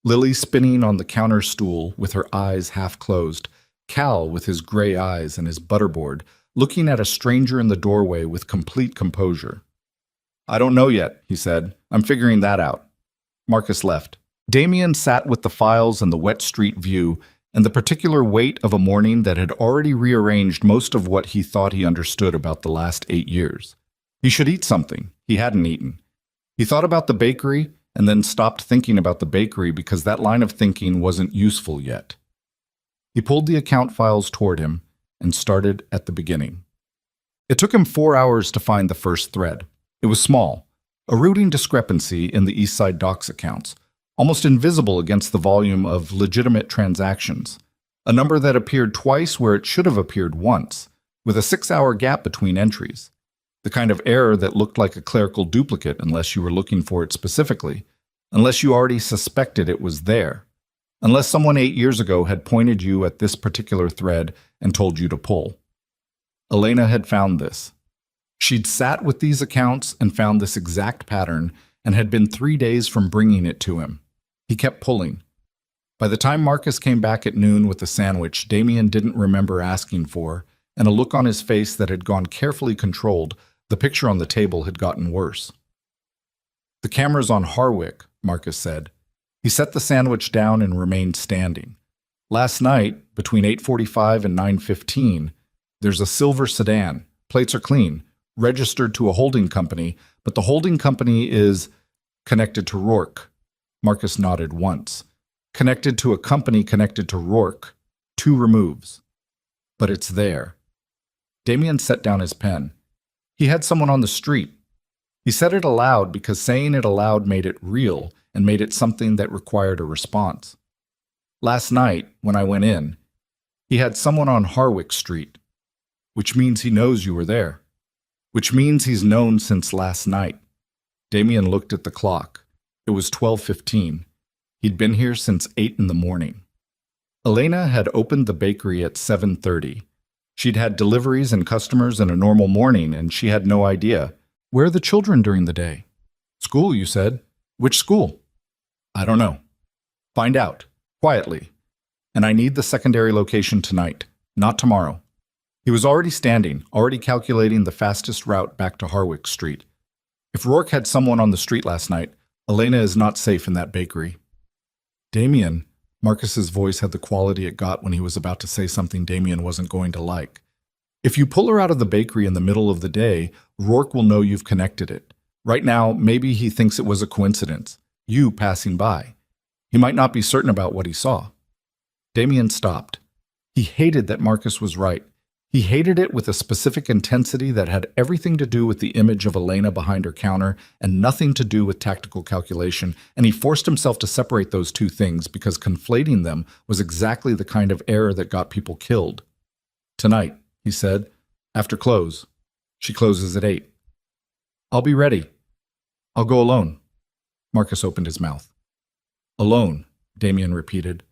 Lily spinning on the counter stool with her eyes half closed. Cal with his gray eyes and his butterboard, looking at a stranger in the doorway with complete composure. I don't know yet, he said. I'm figuring that out. Marcus left. Damien sat with the files and the wet street view and the particular weight of a morning that had already rearranged most of what he thought he understood about the last 8 years. He should eat something. He hadn't eaten. He thought about the bakery and then stopped thinking about the bakery because that line of thinking wasn't useful yet. He pulled the account files toward him and started at the beginning. It took him 4 hours to find the first thread. It was small, a routing discrepancy in the Eastside Docks accounts, almost invisible against the volume of legitimate transactions, a number that appeared twice where it should have appeared once, with a 6-hour gap between entries, the kind of error that looked like a clerical duplicate unless you were looking for it specifically, unless you already suspected it was there, unless someone 8 years ago had pointed you at this particular thread and told you to pull. Elena had found this. She'd sat with these accounts and found this exact pattern and had been 3 days from bringing it to him. He kept pulling. By the time Marcus came back at noon with a sandwich Damien didn't remember asking for, and a look on his face that had gone carefully controlled, the picture on the table had gotten worse. The camera's on Harwick, Marcus said. He set the sandwich down and remained standing. Last night, between 8:45 and 9:15, there's a silver sedan. Plates are clean, registered to a holding company, but the holding company is connected to Rourke. Marcus nodded once. Connected to a company connected to Rourke. 2 removes. But it's there. Damien set down his pen. He had someone on the street. He said it aloud because saying it aloud made it real and made it something that required a response. Last night, when I went in, he had someone on Harwick Street, which means he knows you were there, which means he's known since last night. Damien looked at the clock. It was 12:15. He'd been here since 8 in the morning. Elena had opened the bakery at 7:30. She'd had deliveries and customers in a normal morning, and she had no idea. Where are the children during the day? School, you said. Which school? I don't know. Find out. Quietly. And I need the secondary location tonight, not tomorrow. He was already standing, already calculating the fastest route back to Harwick Street. If Rourke had someone on the street last night, Elena is not safe in that bakery. Damien, Marcus's voice had the quality it got when he was about to say something Damien wasn't going to like. If you pull her out of the bakery in the middle of the day, Rourke will know you've connected it. Right now, maybe he thinks it was a coincidence, you passing by. He might not be certain about what he saw. Damien stopped. He hated that Marcus was right. He hated it with a specific intensity that had everything to do with the image of Elena behind her counter and nothing to do with tactical calculation, and he forced himself to separate those two things because conflating them was exactly the kind of error that got people killed. Tonight, he said, after close. She closes at 8. I'll be ready. I'll go alone. Marcus opened his mouth. Alone, Damien repeated.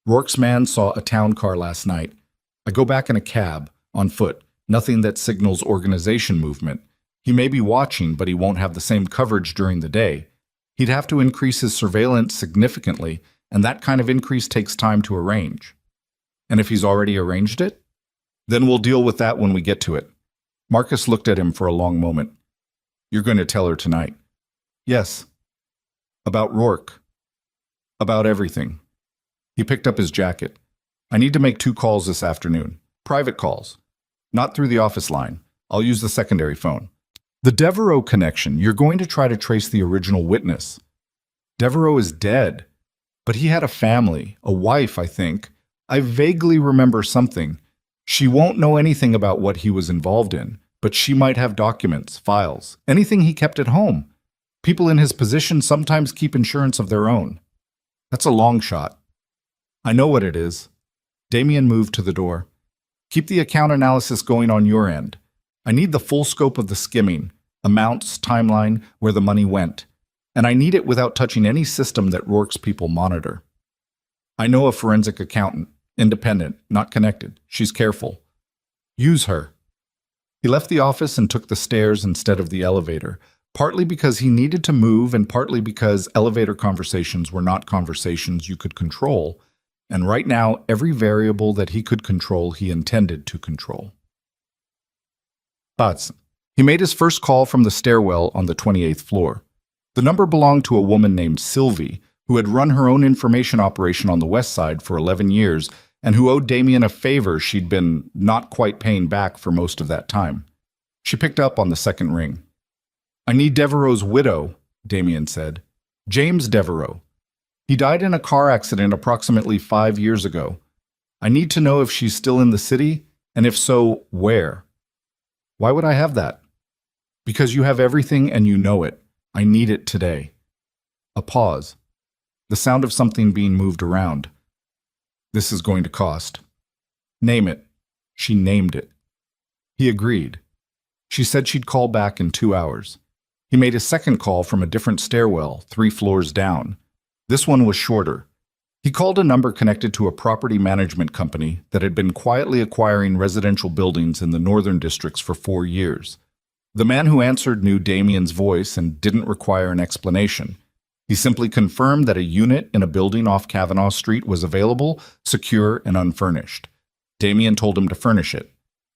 Rourke's man saw a town car last night. I go back in a cab, on foot, nothing that signals organization movement. He may be watching, but he won't have the same coverage during the day. He'd have to increase his surveillance significantly, and that kind of increase takes time to arrange. And if he's already arranged it? Then we'll deal with that when we get to it. Marcus looked at him for a long moment. You're going to tell her tonight. Yes. About Rourke. About everything. He picked up his jacket. I need to make 2 calls this afternoon. Private calls. Not through the office line. I'll use the secondary phone. The Devereaux connection. You're going to try to trace the original witness. Devereaux is dead. But he had a family, a wife, I think. I vaguely remember something. She won't know anything about what he was involved in, but she might have documents, files, anything he kept at home. People in his position sometimes keep insurance of their own. That's a long shot. I know what it is. Damien moved to the door. Keep the account analysis going on your end. I need the full scope of the skimming, amounts, timeline, where the money went. And I need it without touching any system that Rourke's people monitor. I know a forensic accountant, independent, not connected. She's careful. Use her. He left the office and took the stairs instead of the elevator, partly because he needed to move and partly because elevator conversations were not conversations you could control, and right now every variable that he could control he intended to control. But he made his first call from the stairwell on the 28th floor. The number belonged to a woman named Sylvie, who had run her own information operation on the west side for 11 years and who owed Damien a favor she'd been not quite paying back for most of that time. She picked up on the second ring. I need Devereaux's widow, Damien said. James Devereaux. He died in a car accident approximately 5 years ago. I need to know if she's still in the city, and if so, where. Why would I have that? Because you have everything and you know it. I need it today. A pause. The sound of something being moved around. This is going to cost. Name it. She named it. He agreed. She said she'd call back in 2 hours. He made a second call from a different stairwell, 3 floors down. This one was shorter. He called a number connected to a property management company that had been quietly acquiring residential buildings in the northern districts for 4 years. The man who answered knew Damien's voice and didn't require an explanation. He simply confirmed that a unit in a building off Kavanaugh Street was available, secure, and unfurnished. Damien told him to furnish it.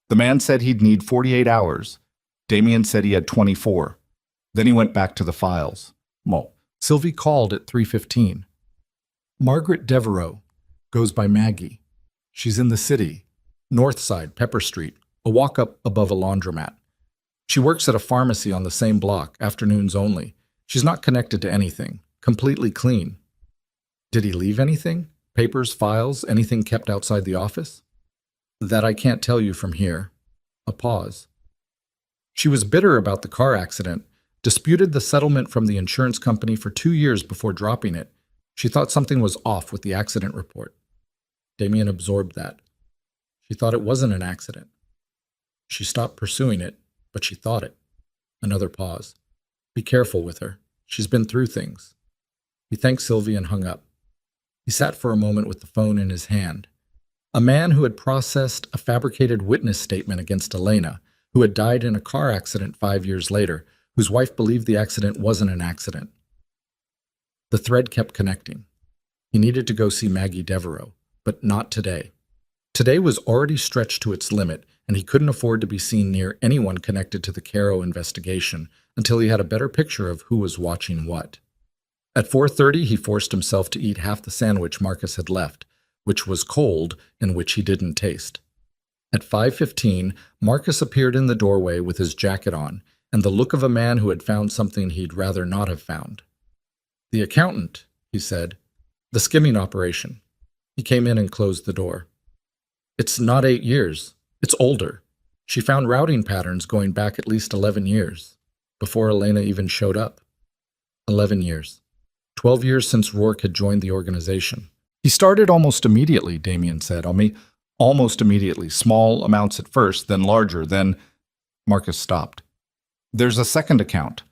The man said he'd need 48 hours. Damien said he had 24. Then he went back to the files. Sylvie called at 3:15. Margaret Devereaux. Goes by Maggie. She's in the city. North side, Pepper Street. A walk up above a laundromat. She works at a pharmacy on the same block, afternoons only. She's not connected to anything. Completely clean. Did he leave anything? Papers, files, anything kept outside the office? That I can't tell you from here. A pause. She was bitter about the car accident, disputed the settlement from the insurance company for 2 years before dropping it. She thought something was off with the accident report. Damien absorbed that. She thought it wasn't an accident. She stopped pursuing it, but she thought it. Another pause. Be careful with her. She's been through things. He thanked Sylvie and hung up. He sat for a moment with the phone in his hand. A man who had processed a fabricated witness statement against Elena, who had died in a car accident 5 years later, whose wife believed the accident wasn't an accident. The thread kept connecting. He needed to go see Maggie Devereaux, but not today. Today was already stretched to its limit, and he couldn't afford to be seen near anyone connected to the Caro investigation until he had a better picture of who was watching what. At 4:30, he forced himself to eat half the sandwich Marcus had left, which was cold and which he didn't taste. At 5:15, Marcus appeared in the doorway with his jacket on and the look of a man who had found something he'd rather not have found. The accountant, he said. The skimming operation. He came in and closed the door. It's not 8 years. It's older. She found routing patterns going back at least 11 years, before Elena even showed up. 11 years. 12 years since Rourke had joined the organization. He started almost immediately, Damien said. Almost immediately. Small amounts at first, then larger, then... Marcus stopped. There's a second account.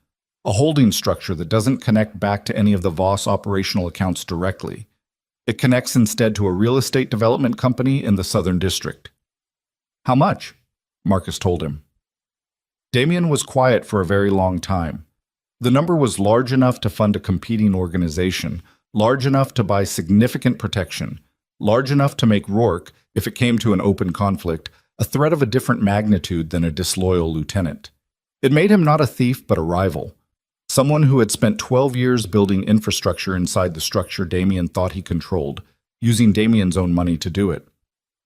A holding structure that doesn't connect back to any of the Voss operational accounts directly. It connects instead to a real estate development company in the Southern District. How much? Marcus told him. Damien was quiet for a very long time. The number was large enough to fund a competing organization, large enough to buy significant protection, large enough to make Rourke, if it came to an open conflict, a threat of a different magnitude than a disloyal lieutenant. It made him not a thief but a rival, someone who had spent 12 years building infrastructure inside the structure Damien thought he controlled, using Damien's own money to do it.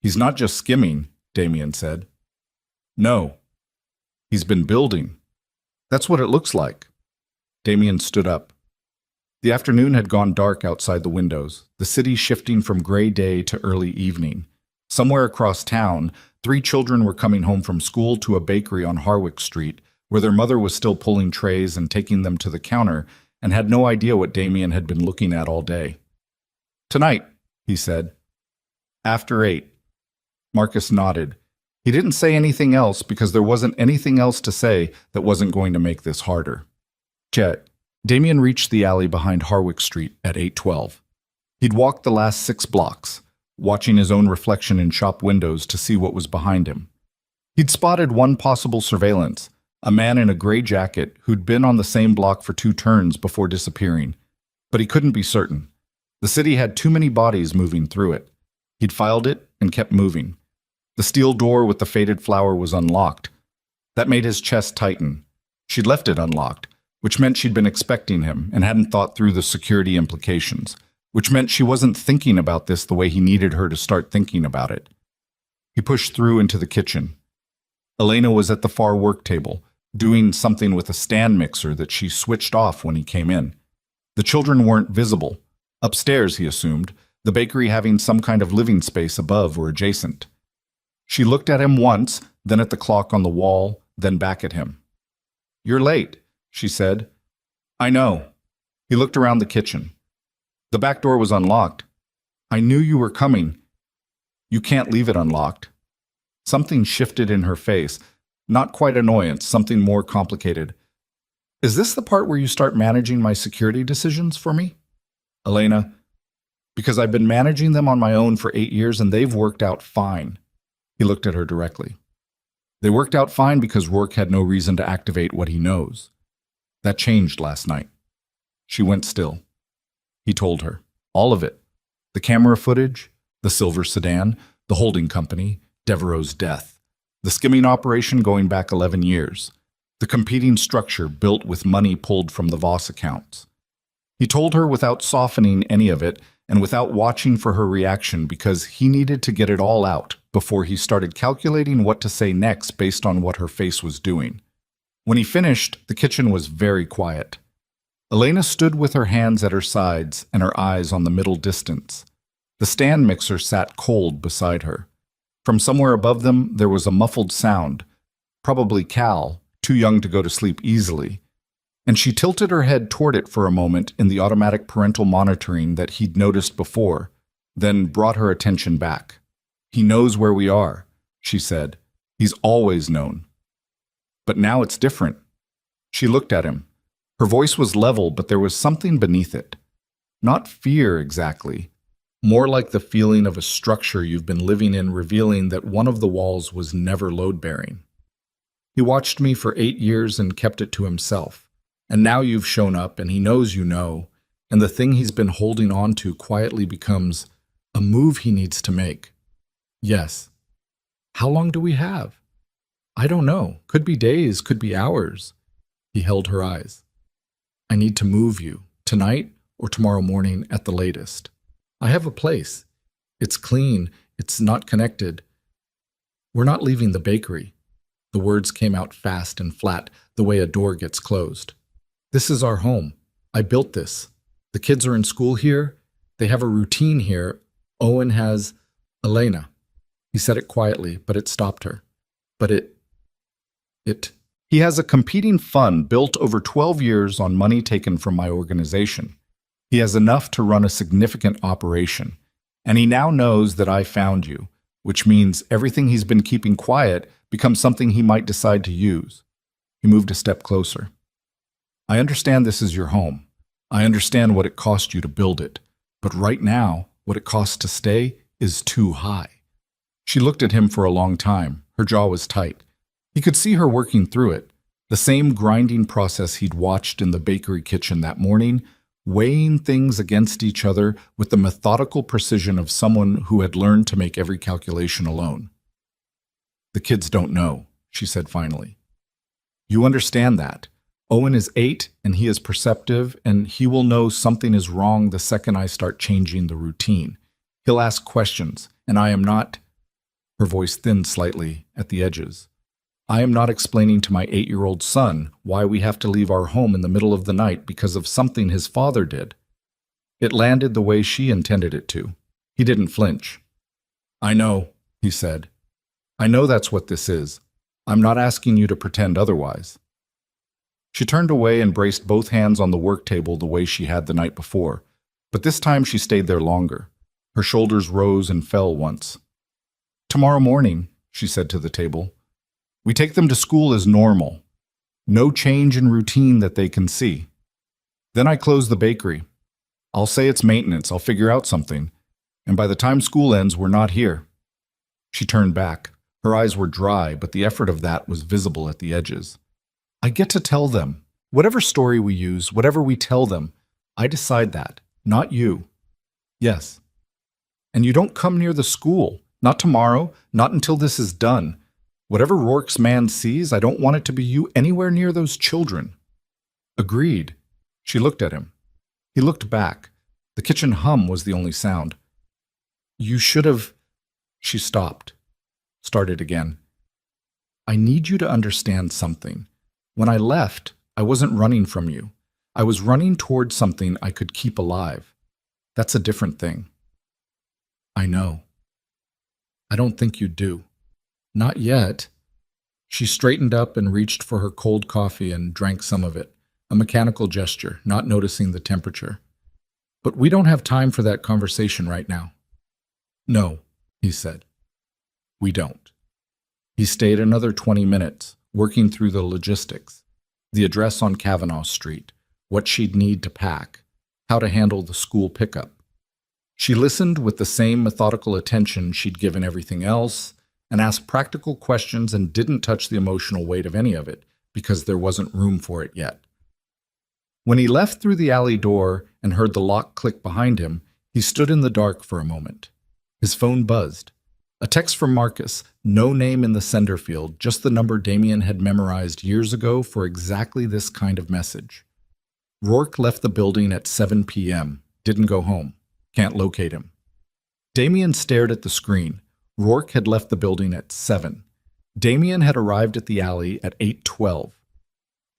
He's not just skimming, Damien said. No, he's been building. That's what it looks like. Damien stood up. The afternoon had gone dark outside the windows, the city shifting from gray day to early evening. Somewhere across town, 3 children were coming home from school to a bakery on Harwick Street, where their mother was still pulling trays and taking them to the counter and had no idea what Damien had been looking at all day. Tonight, he said. After 8. Marcus nodded. He didn't say anything else because there wasn't anything else to say that wasn't going to make this harder. Jet. Damien reached the alley behind Harwick Street at 8:12. He'd walked the last 6 blocks, watching his own reflection in shop windows to see what was behind him. He'd spotted one possible surveillance, a man in a gray jacket who'd been on the same block for 2 turns before disappearing. But he couldn't be certain. The city had too many bodies moving through it. He'd filed it and kept moving. The steel door with the faded flower was unlocked. That made his chest tighten. She'd left it unlocked, which meant she'd been expecting him and hadn't thought through the security implications, which meant she wasn't thinking about this the way he needed her to start thinking about it. He pushed through into the kitchen. Elena was at the far work table, doing something with a stand mixer that she switched off when he came in. The children weren't visible. Upstairs, he assumed, the bakery having some kind of living space above or adjacent. She looked at him once, then at the clock on the wall, then back at him. "You're late," she said. "I know." He looked around the kitchen. The back door was unlocked. "I knew you were coming. You can't leave it unlocked." Something shifted in her face. Not quite annoyance, something more complicated. "Is this the part where you start managing my security decisions for me?" "Elena, because I've been managing them on my own for 8 years and they've worked out fine." He looked at her directly. "They worked out fine because Rourke had no reason to activate what he knows. That changed last night." She went still. He told her. All of it. The camera footage, the silver sedan, the holding company, Devereaux's death, the skimming operation going back 11 years, the competing structure built with money pulled from the Voss accounts. He told her without softening any of it and without watching for her reaction because he needed to get it all out before he started calculating what to say next based on what her face was doing. When he finished, the kitchen was very quiet. Elena stood with her hands at her sides and her eyes on the middle distance. The stand mixer sat cold beside her. From somewhere above them, there was a muffled sound, probably Cal, too young to go to sleep easily, and she tilted her head toward it for a moment in the automatic parental monitoring that he'd noticed before, then brought her attention back. "He knows where we are," she said. "He's always known. But now it's different." She looked at him. Her voice was level, but there was something beneath it. Not fear exactly, more like the feeling of a structure you've been living in revealing that one of the walls was never load-bearing. "He watched me for 8 years and kept it to himself. And now you've shown up and he knows you know, and the thing he's been holding on to quietly becomes a move he needs to make." "Yes." "How long do we have?" "I don't know. Could be days, could be hours." He held her eyes. "I need to move you, tonight or tomorrow morning at the latest. I have a place. It's clean, it's not connected. We're not leaving the bakery." The words came out fast and flat, the way a door gets closed. "This is our home. I built this. The kids are in school here. They have a routine here. Owen has Elena." He said it quietly, but it stopped her. "But it. He has a competing fund built over 12 years on money taken from my organization. He has enough to run a significant operation. And he now knows that I found you, which means everything he's been keeping quiet becomes something he might decide to use." He moved a step closer. "I understand this is your home. I understand what it cost you to build it. But right now, what it costs to stay is too high." She looked at him for a long time. Her jaw was tight. He could see her working through it, the same grinding process he'd watched in the bakery kitchen that morning, weighing things against each other with the methodical precision of someone who had learned to make every calculation alone. The kids don't know, she said finally. You understand that. Owen is 8 and he is perceptive and he will know something is wrong the second I start changing the routine. He'll ask questions and I am not— Her voice thinned slightly at the edges. I am not explaining to my 8-year-old son why we have to leave our home in the middle of the night because of something his father did. It landed the way she intended it to. He didn't flinch. I know, he said. I know that's what this is. I'm not asking you to pretend otherwise. She turned away and braced both hands on the work table the way she had the night before, but this time she stayed there longer. Her shoulders rose and fell once. Tomorrow morning, she said to the table, we take them to school as normal. No change in routine that they can see. Then I close the bakery. I'll say it's maintenance, I'll figure out something. And by the time school ends, we're not here. She turned back. Her eyes were dry, but the effort of that was visible at the edges. I get to tell them. Whatever story we use, whatever we tell them, I decide that, not you. Yes. And you don't come near the school. Not tomorrow, not until this is done. Whatever Rourke's man sees, I don't want it to be you anywhere near those children. Agreed. She looked at him. He looked back. The kitchen hum was the only sound. You should have— She stopped. Started again. I need you to understand something. When I left, I wasn't running from you. I was running towards something I could keep alive. That's a different thing. I know. I don't think you do. Not yet. She straightened up and reached for her cold coffee and drank some of it, a mechanical gesture, not noticing the temperature. But we don't have time for that conversation right now. No, he said. We don't. He stayed another 20 minutes, working through the logistics, the address on Kavanaugh Street, what she'd need to pack, how to handle the school pickup. She listened with the same methodical attention she'd given everything else, and asked practical questions and didn't touch the emotional weight of any of it, because there wasn't room for it yet. When he left through the alley door and heard the lock click behind him, he stood in the dark for a moment. His phone buzzed. A text from Marcus, no name in the sender field, just the number Damien had memorized years ago for exactly this kind of message. Rourke left the building at 7 p.m., didn't go home, can't locate him. Damien stared at the screen. Rourke had left the building at 7. Damien had arrived at the alley at 8:12.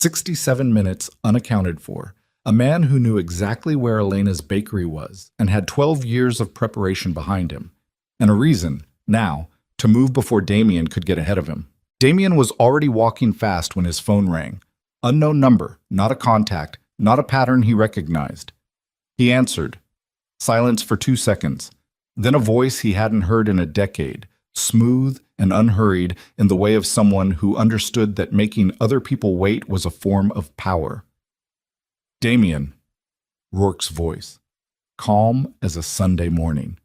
67 minutes unaccounted for. A man who knew exactly where Elena's bakery was and had 12 years of preparation behind him. And a reason, now, to move before Damien could get ahead of him. Damien was already walking fast when his phone rang. Unknown number, not a contact, not a pattern he recognized. He answered. Silence for 2 seconds. Then a voice he hadn't heard in a decade, smooth and unhurried in the way of someone who understood that making other people wait was a form of power. Damien, Rourke's voice, calm as a Sunday morning.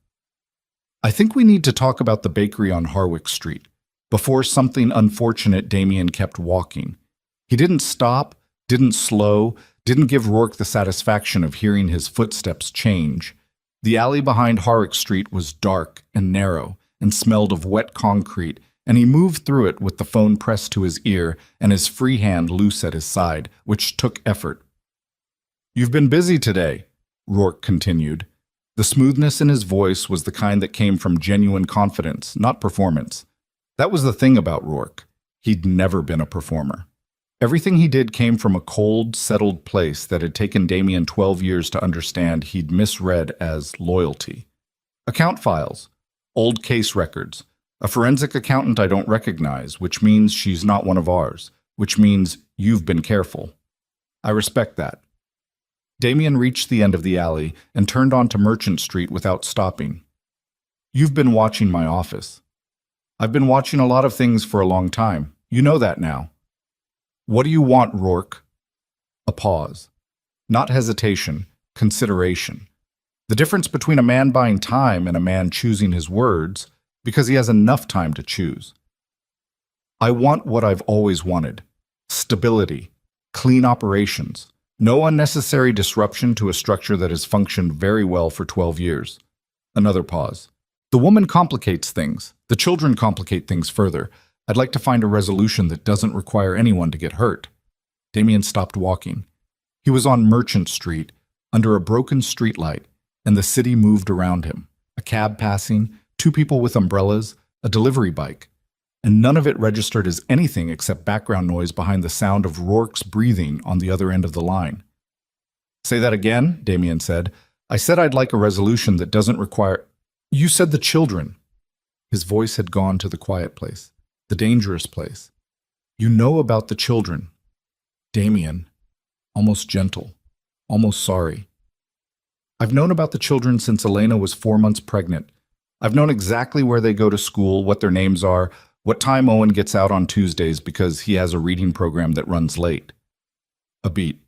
I think we need to talk about the bakery on Harwick Street. Before something unfortunate, Damien kept walking. He didn't stop, didn't slow, didn't give Rourke the satisfaction of hearing his footsteps change. The alley behind Harwick Street was dark and narrow and smelled of wet concrete, and he moved through it with the phone pressed to his ear and his free hand loose at his side, which took effort. You've been busy today, Rourke continued. The smoothness in his voice was the kind that came from genuine confidence, not performance. That was the thing about Rourke. He'd never been a performer. Everything he did came from a cold, settled place that had taken Damien 12 years to understand he'd misread as loyalty. Account files, old case records, a forensic accountant I don't recognize, which means she's not one of ours, which means you've been careful. I respect that. Damien reached the end of the alley and turned onto Merchant Street without stopping. You've been watching my office. I've been watching a lot of things for a long time. You know that now. What do you want, Rourke? A pause. Not hesitation, consideration. The difference between a man buying time and a man choosing his words, because he has enough time to choose. I want what I've always wanted. Stability, clean operations, no unnecessary disruption to a structure that has functioned very well for 12 years. Another pause. The woman complicates things. The children complicate things further. I'd like to find a resolution that doesn't require anyone to get hurt. Damien stopped walking. He was on Merchant Street, under a broken streetlight, and the city moved around him. A cab passing, two people with umbrellas, a delivery bike. And none of it registered as anything except background noise behind the sound of Rourke's breathing on the other end of the line. "Say that again," Damien said. "I said I'd like a resolution that doesn't require—" "You said the children." His voice had gone to the quiet place, the dangerous place. "You know about the children." Damien, almost gentle, almost sorry. "I've known about the children since Elena was 4 months pregnant. I've known exactly where they go to school, what their names are, what time Owen gets out on Tuesdays because he has a reading program that runs late." A beat.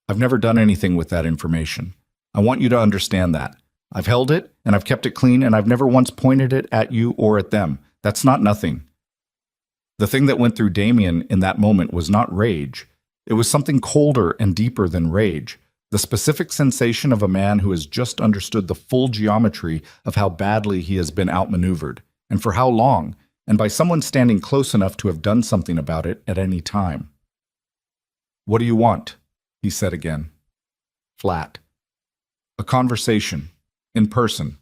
"I've never done anything with that information. I want you to understand that. I've held it, and I've kept it clean, and I've never once pointed it at you or at them. That's not nothing." The thing that went through Damien in that moment was not rage. It was something colder and deeper than rage. The specific sensation of a man who has just understood the full geometry of how badly he has been outmaneuvered, and for how long, and by someone standing close enough to have done something about it at any time. "What do you want?" he said again. Flat. "A conversation. In person.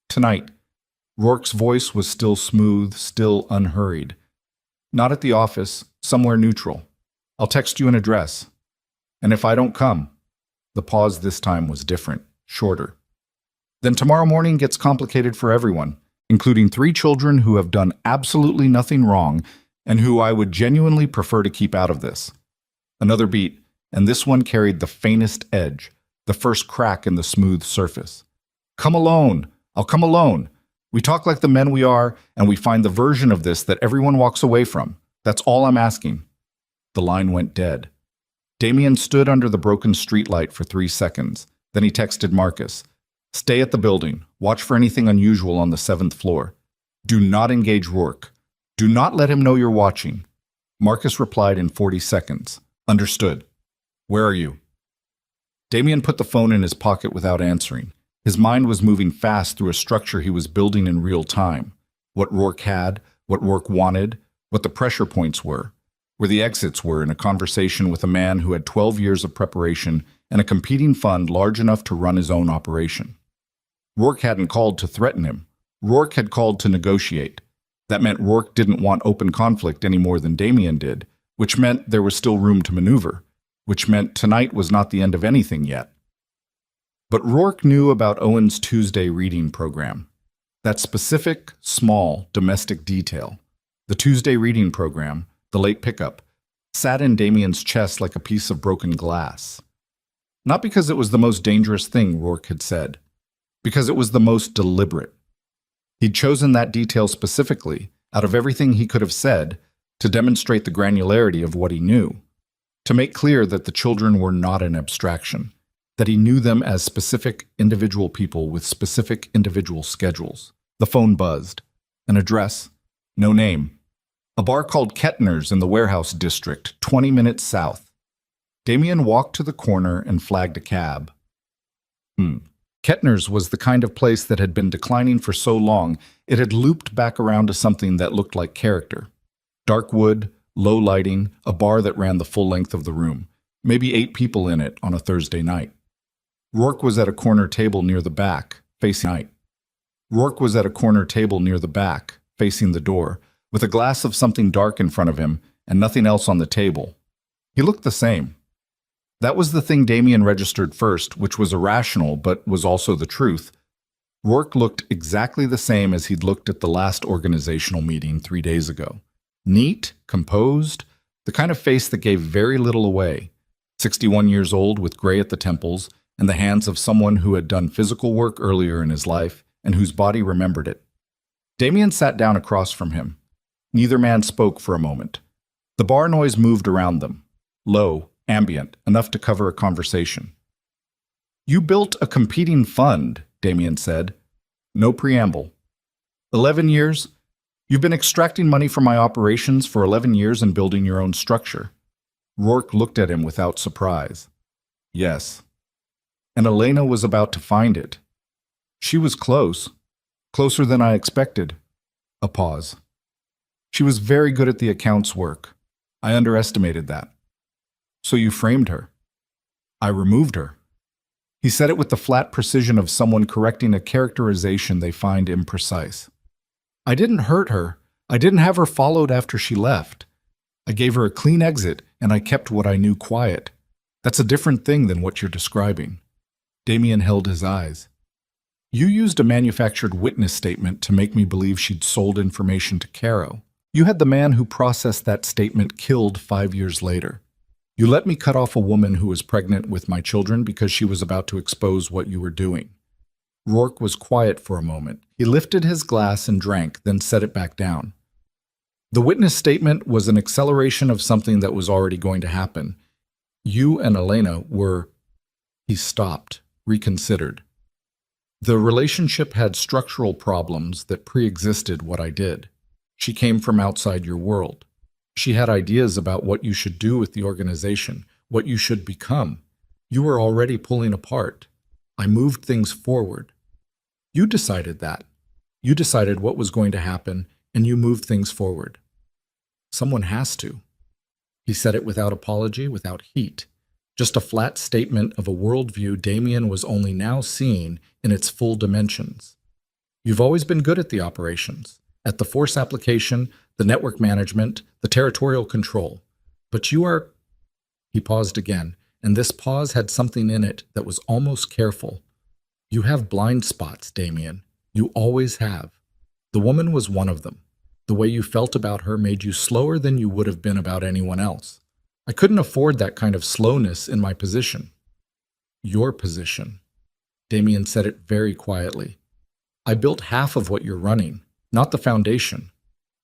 Tonight." Rourke's voice was still smooth, still unhurried. "Not at the office, somewhere neutral. I'll text you an address. And if I don't come—" The pause this time was different, shorter. "Then tomorrow morning gets complicated for everyone, including 3 children who have done absolutely nothing wrong and who I would genuinely prefer to keep out of this." Another beat, and this one carried the faintest edge, the first crack in the smooth surface. "Come alone. I'll come alone. We talk like the men we are, and we find the version of this that everyone walks away from. That's all I'm asking." The line went dead. Damien stood under the broken streetlight for 3 seconds. Then he texted Marcus. "Stay at the building. Watch for anything unusual on the 7th floor. Do not engage Rourke. Do not let him know you're watching." Marcus replied in 40 seconds. "Understood. Where are you?" Damien put the phone in his pocket without answering. His mind was moving fast through a structure he was building in real time. What Rourke had, what Rourke wanted, what the pressure points were, where the exits were in a conversation with a man who had 12 years of preparation and a competing fund large enough to run his own operation. Rourke hadn't called to threaten him. Rourke had called to negotiate. That meant Rourke didn't want open conflict any more than Damien did, which meant there was still room to maneuver, which meant tonight was not the end of anything yet. But Rourke knew about Owen's Tuesday reading program. That specific, small, domestic detail. The Tuesday reading program, the late pickup, sat in Damien's chest like a piece of broken glass. Not because it was the most dangerous thing Rourke had said, because it was the most deliberate. He'd chosen that detail specifically, out of everything he could have said, to demonstrate the granularity of what he knew, to make clear that the children were not an abstraction, that he knew them as specific individual people with specific individual schedules. The phone buzzed. An address. No name. A bar called Kettner's in the warehouse district, 20 minutes south. Damien walked to the corner and flagged a cab. Kettner's was the kind of place that had been declining for so long it had looped back around to something that looked like character. Dark wood, low lighting, a bar that ran the full length of the room. Maybe 8 people in it on a Thursday night. Rourke was at a corner table near the back, facing night. Rourke was at a corner table near the back, facing the door, with a glass of something dark in front of him and nothing else on the table. He looked the same. That was the thing Damien registered first, which was irrational but was also the truth. Rourke looked exactly the same as he'd looked at the last organizational meeting 3 days ago. Neat, composed, the kind of face that gave very little away. 61 years old with gray at the temples and the hands of someone who had done physical work earlier in his life and whose body remembered it. Damien sat down across from him. Neither man spoke for a moment. The bar noise moved around them, low, ambient, enough to cover a conversation. "You built a competing fund," Damien said. No preamble. 11 years? You've been extracting money from my operations for 11 years and building your own structure. Rourke looked at him without surprise. Yes. And Elena was about to find it. She was close. Closer than I expected. A pause. She was very good at the accounts work. I underestimated that. So you framed her. I removed her. He said it with the flat precision of someone correcting a characterization they find imprecise. I didn't hurt her. I didn't have her followed after she left. I gave her a clean exit, and I kept what I knew quiet. That's a different thing than what you're describing. Damien held his eyes. You used a manufactured witness statement to make me believe she'd sold information to Caro. You had the man who processed that statement killed 5 years later. You let me cut off a woman who was pregnant with my children because she was about to expose what you were doing. Rourke was quiet for a moment. He lifted his glass and drank, then set it back down. The witness statement was an acceleration of something that was already going to happen. You and Elena were... He stopped, reconsidered. The relationship had structural problems that pre-existed what I did. She came from outside your world. She had ideas about what you should do with the organization, what you should become. You were already pulling apart. I moved things forward. You decided that. You decided what was going to happen, and you moved things forward. Someone has to. He said it without apology, without heat. Just a flat statement of a worldview Damien was only now seeing in its full dimensions. You've always been good at the operations, at the force application, the network management, the territorial control. But you are... He paused again, and this pause had something in it that was almost careful. You have blind spots, Damien. You always have. The woman was one of them. The way you felt about her made you slower than you would have been about anyone else. I couldn't afford that kind of slowness in my position. Your position. Damien said it very quietly. I built half of what you're running, not the foundation.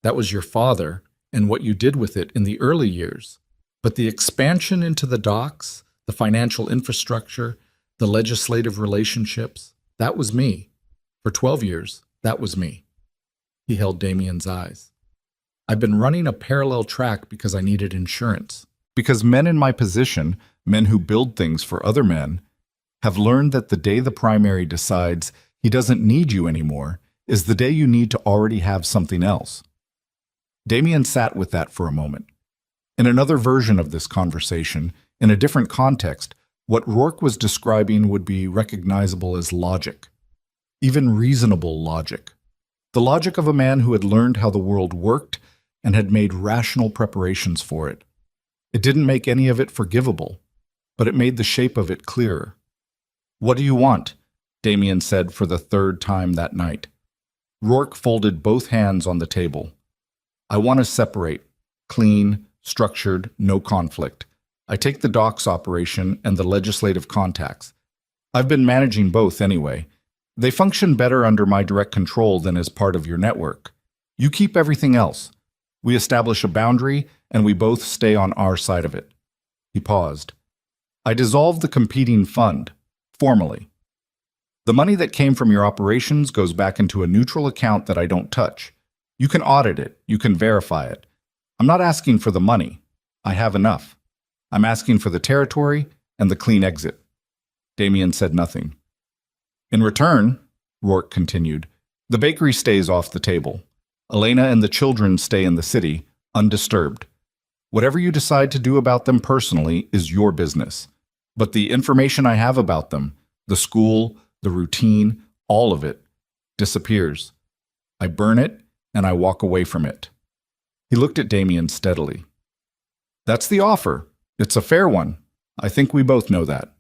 That was your father and what you did with it in the early years. But the expansion into the docks, the financial infrastructure, the legislative relationships, that was me. For 12 years, that was me. He held Damien's eyes. I've been running a parallel track because I needed insurance. Because men in my position, men who build things for other men, have learned that the day the primary decides he doesn't need you anymore is the day you need to already have something else. Damien sat with that for a moment. In another version of this conversation, in a different context, what Rourke was describing would be recognizable as logic, even reasonable logic. The logic of a man who had learned how the world worked and had made rational preparations for it. It didn't make any of it forgivable, but it made the shape of it clearer. What do you want? Damien said for the third time that night. Rourke folded both hands on the table. I want to separate, clean, structured, no conflict. I take the docks operation and the legislative contacts. I've been managing both anyway. They function better under my direct control than as part of your network. You keep everything else. We establish a boundary, and we both stay on our side of it. He paused. I dissolved the competing fund, formally. The money that came from your operations goes back into a neutral account that I don't touch. You can audit it. You can verify it. I'm not asking for the money. I have enough. I'm asking for the territory and the clean exit. Damien said nothing. In return, Rourke continued, the bakery stays off the table. Elena and the children stay in the city, undisturbed. Whatever you decide to do about them personally is your business. But the information I have about them, the school, the routine, all of it, disappears. I burn it, and I walk away from it. He looked at Damien steadily. That's the offer. It's a fair one. I think we both know that.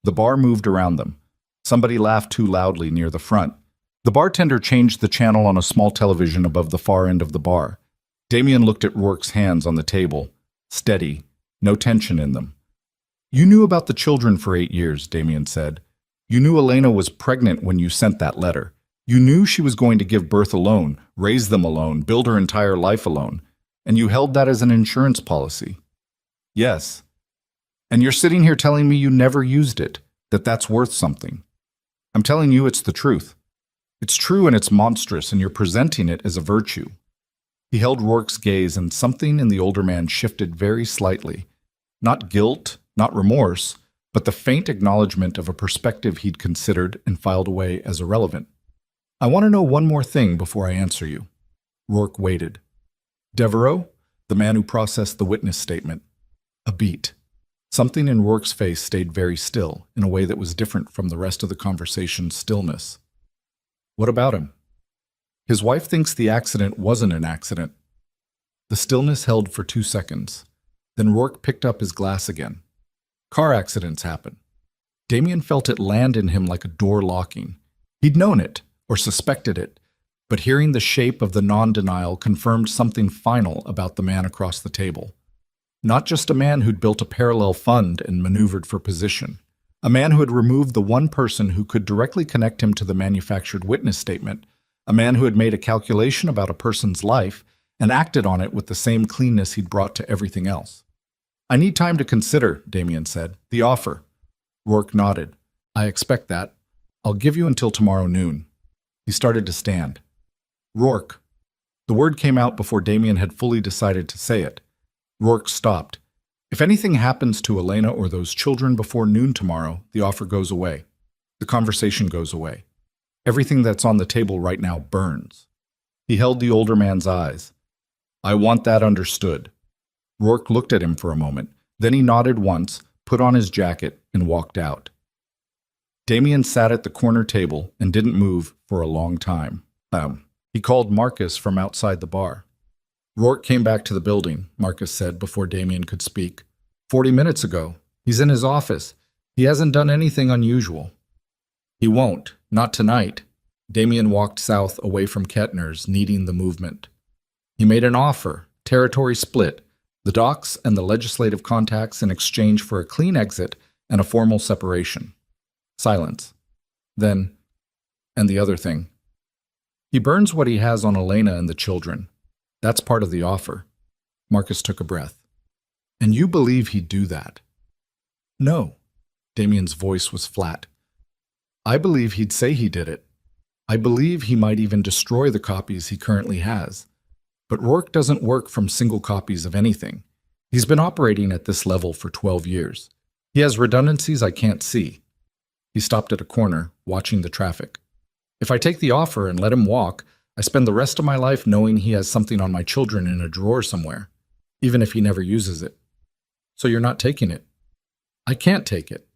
The bar moved around them. Somebody laughed too loudly near the front. The bartender changed the channel on a small television above the far end of the bar. Damien looked at Rourke's hands on the table. Steady, no tension in them. You knew about the children for 8 years, Damien said. You knew Elena was pregnant when you sent that letter. You knew she was going to give birth alone, raise them alone, build her entire life alone. And you held that as an insurance policy. Yes. And you're sitting here telling me you never used it, that that's worth something. I'm telling you it's the truth. It's true and it's monstrous, and you're presenting it as a virtue. He held Rourke's gaze, and something in the older man shifted very slightly. Not guilt, not remorse, but the faint acknowledgement of a perspective he'd considered and filed away as irrelevant. I want to know one more thing before I answer you. Rourke waited. Devereaux, the man who processed the witness statement. A beat. Something in Rourke's face stayed very still, in a way that was different from the rest of the conversation's stillness. What about him? His wife thinks the accident wasn't an accident. The stillness held for 2 seconds. Then Rourke picked up his glass again. Car accidents happen. Damien felt it land in him like a door locking. He'd known it, or suspected it, but hearing the shape of the non-denial confirmed something final about the man across the table. Not just a man who'd built a parallel fund and maneuvered for position. A man who had removed the one person who could directly connect him to the manufactured witness statement. A man who had made a calculation about a person's life and acted on it with the same cleanness he'd brought to everything else. I need time to consider, Damien said. The offer. Rourke nodded. I expect that. I'll give you until tomorrow noon. He started to stand. Rourke. The word came out before Damien had fully decided to say it. Rourke stopped. If anything happens to Elena or those children before noon tomorrow, the offer goes away. The conversation goes away. Everything that's on the table right now burns. He held the older man's eyes. I want that understood. Rourke looked at him for a moment. Then he nodded once, put on his jacket, and walked out. Damien sat at the corner table and didn't move for a long time. He called Marcus from outside the bar. Rourke came back to the building, Marcus said before Damien could speak. 40 minutes ago. He's in his office. He hasn't done anything unusual. He won't. Not tonight. Damien walked south away from Kettner's, needing the movement. He made an offer, territory split, the docks and the legislative contacts in exchange for a clean exit and a formal separation. Silence. Then, and the other thing. He burns what he has on Elena and the children. That's part of the offer. Marcus took a breath. And you believe he'd do that? No. Damien's voice was flat. I believe he'd say he did it. I believe he might even destroy the copies he currently has. But Rourke doesn't work from single copies of anything. He's been operating at this level for 12 years. He has redundancies I can't see. He stopped at a corner, watching the traffic. If I take the offer and let him walk, I spend the rest of my life knowing he has something on my children in a drawer somewhere, even if he never uses it. So you're not taking it? I can't take it.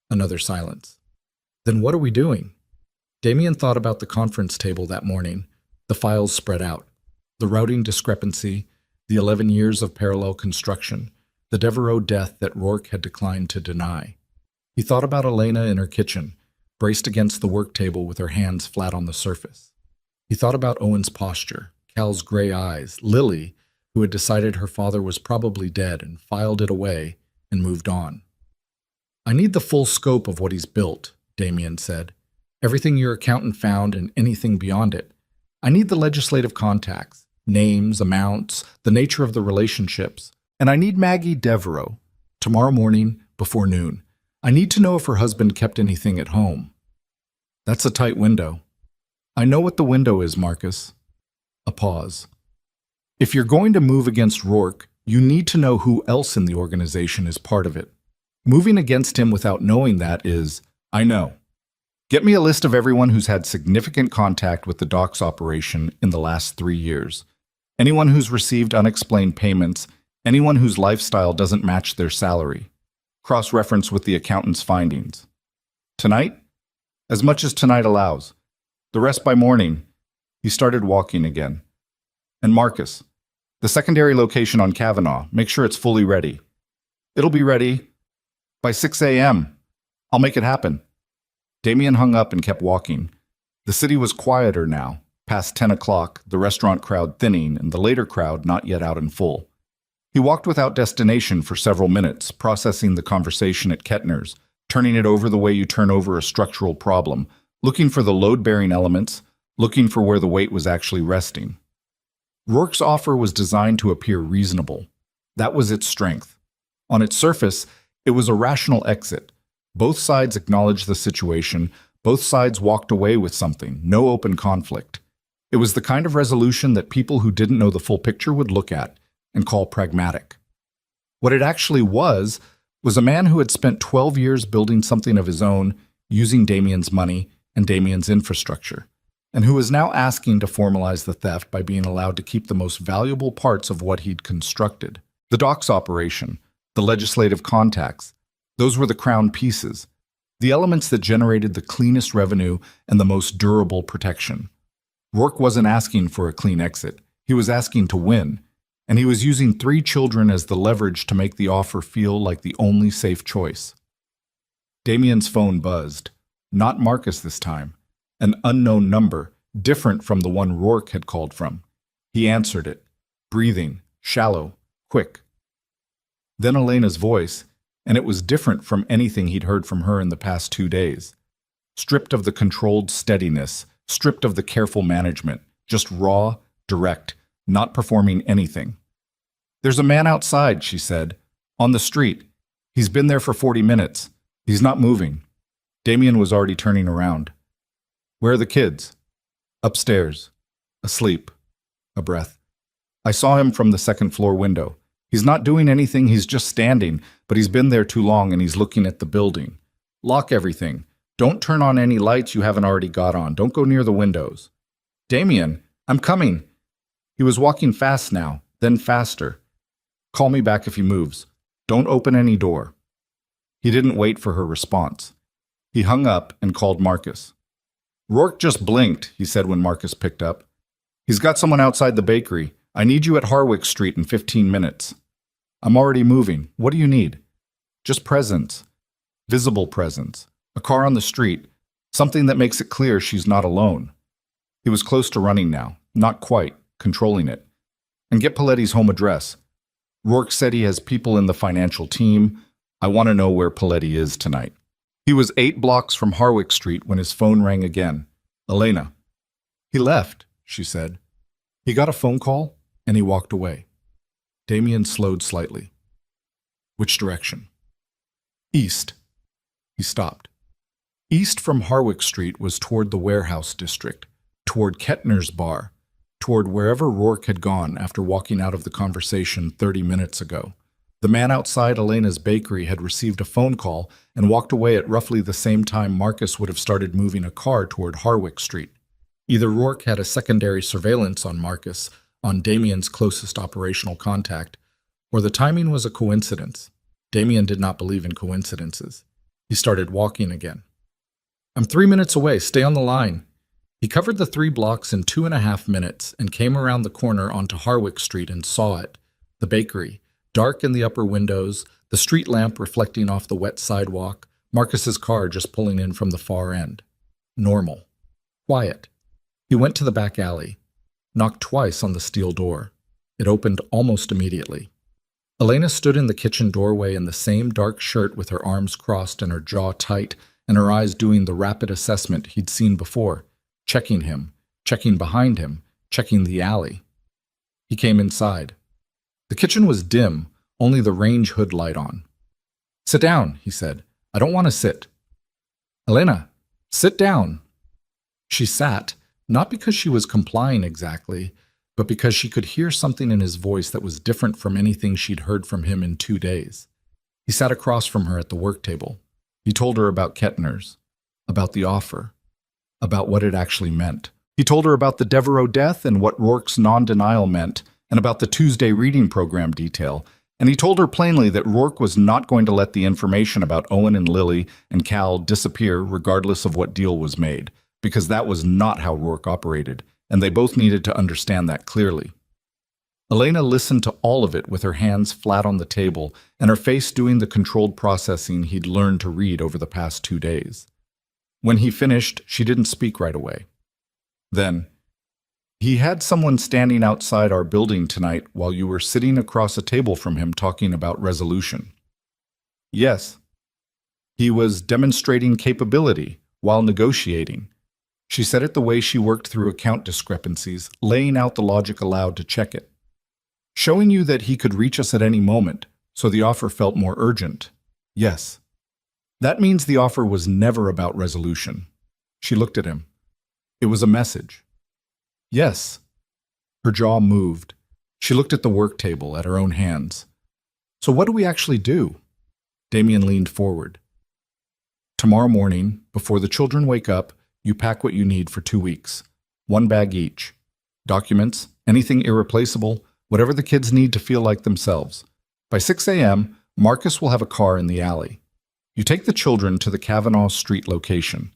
Another silence. Then what are we doing? Damien thought about the conference table that morning, the files spread out, the routing discrepancy, the 11 years of parallel construction, the Devereaux death that Rourke had declined to deny. He thought about Elena in her kitchen, braced against the work table with her hands flat on the surface. He thought about Owen's posture, Cal's gray eyes, Lily, who had decided her father was probably dead and filed it away and moved on. I need the full scope of what he's built, Damien said. Everything your accountant found and anything beyond it. I need the legislative contacts, names, amounts, the nature of the relationships. And I need Maggie Devereaux, tomorrow morning before noon. I need to know if her husband kept anything at home. That's a tight window. I know what the window is, Marcus. A pause. If you're going to move against Rourke, you need to know who else in the organization is part of it. Moving against him without knowing that is, I know. Get me a list of everyone who's had significant contact with the docks operation in the last 3 years. Anyone who's received unexplained payments, anyone whose lifestyle doesn't match their salary. Cross-reference with the accountant's findings. Tonight? As much as tonight allows. The rest by morning. He started walking again. And Marcus, the secondary location on Kavanaugh, make sure it's fully ready. It'll be ready by 6 a.m. I'll make it happen. Damien hung up and kept walking. The city was quieter now, past 10 o'clock, the restaurant crowd thinning and the later crowd not yet out in full. He walked without destination for several minutes, processing the conversation at Kettner's, turning it over the way you turn over a structural problem, looking for the load-bearing elements, looking for where the weight was actually resting. Rourke's offer was designed to appear reasonable. That was its strength. On its surface, it was a rational exit. Both sides acknowledged the situation. Both sides walked away with something, no open conflict. It was the kind of resolution that people who didn't know the full picture would look at and call pragmatic. What it actually was a man who had spent 12 years building something of his own, using Damien's money and Damien's infrastructure. and who was now asking to formalize the theft by being allowed to keep the most valuable parts of what he'd constructed. The docks operation, the legislative contacts, those were the crown pieces, the elements that generated the cleanest revenue and the most durable protection. Rourke wasn't asking for a clean exit. He was asking to win, and he was using 3 children as the leverage to make the offer feel like the only safe choice. Damien's phone buzzed. Not Marcus this time. An unknown number, different from the one Rourke had called from. He answered it, breathing, shallow, quick. Then Elena's voice, and it was different from anything he'd heard from her in the past 2 days. Stripped of the controlled steadiness, stripped of the careful management, just raw, direct, not performing anything. "There's a man outside," she said, "on the street. He's been there for 40 minutes. He's not moving." Damien was already turning around. "Where are the kids?" "Upstairs. Asleep." A breath. "I saw him from the second-floor window. He's not doing anything, he's just standing, but he's been there too long and he's looking at the building. Lock everything. Don't turn on any lights you haven't already got on. Don't go near the windows." "Damien, I'm coming." He was walking fast now, then faster. "Call me back if he moves. Don't open any door." He didn't wait for her response. He hung up and called Marcus. "Rourke just blinked," he said when Marcus picked up. "He's got someone outside the bakery. I need you at Harwick Street in 15 minutes. I'm already moving. What do you need?" "Just presence. Visible presence. A car on the street. Something that makes it clear she's not alone." He was close to running now. Not quite. Controlling it. "And get Paletti's home address. Rourke said he has people in the financial team. I want to know where Paletti is tonight." He was 8 blocks from Harwick Street when his phone rang again. "Elena." "He left," she said. "He got a phone call, and he walked away." Damien slowed slightly. "Which direction?" "East." He stopped. East from Harwick Street was toward the warehouse district, toward Kettner's bar, toward wherever Rourke had gone after walking out of the conversation 30 minutes ago. The man outside Elena's bakery had received a phone call and walked away at roughly the same time Marcus would have started moving a car toward Harwick Street. Either Rourke had a secondary surveillance on Marcus, on Damien's closest operational contact, or the timing was a coincidence. Damien did not believe in coincidences. He started walking again. "I'm 3 minutes away. Stay on the line." He covered the 3 blocks in 2.5 minutes and came around the corner onto Harwick Street and saw it. The bakery, dark in the upper windows, the street lamp reflecting off the wet sidewalk, Marcus's car just pulling in from the far end. Normal. Quiet. He went to the back alley, knocked twice on the steel door. It opened almost immediately. Elena stood in the kitchen doorway in the same dark shirt with her arms crossed and her jaw tight and her eyes doing the rapid assessment he'd seen before, checking him, checking behind him, checking the alley. He came inside. The kitchen was dim, only the range hood light on. "Sit down," he said. "I don't want to sit." "Elena, sit down." She sat, not because she was complying exactly, but because she could hear something in his voice that was different from anything she'd heard from him in 2 days. He sat across from her at the work table. He told her about Kettner's, about the offer, about what it actually meant. He told her about the Devereaux death and what Rourke's non-denial meant, and about the Tuesday reading program detail, and he told her plainly that Rourke was not going to let the information about Owen and Lily and Cal disappear regardless of what deal was made, because that was not how Rourke operated, and they both needed to understand that clearly. Elena listened to all of it with her hands flat on the table and her face doing the controlled processing he'd learned to read over the past 2 days. When he finished, she didn't speak right away. Then, "He had someone standing outside our building tonight while you were sitting across a table from him talking about resolution." "Yes." "He was demonstrating capability while negotiating." She said it the way she worked through account discrepancies, laying out the logic aloud to check it. "Showing you that he could reach us at any moment, so the offer felt more urgent." "Yes." "That means the offer was never about resolution." She looked at him. "It was a message." "Yes." Her jaw moved. She looked at the work table, at her own hands. "So what do we actually do?" Damien leaned forward. "Tomorrow morning, before the children wake up, you pack what you need for 2 weeks. 1 bag each. Documents, anything irreplaceable, whatever the kids need to feel like themselves. By 6 a.m., Marcus will have a car in the alley. You take the children to the Kavanaugh Street location.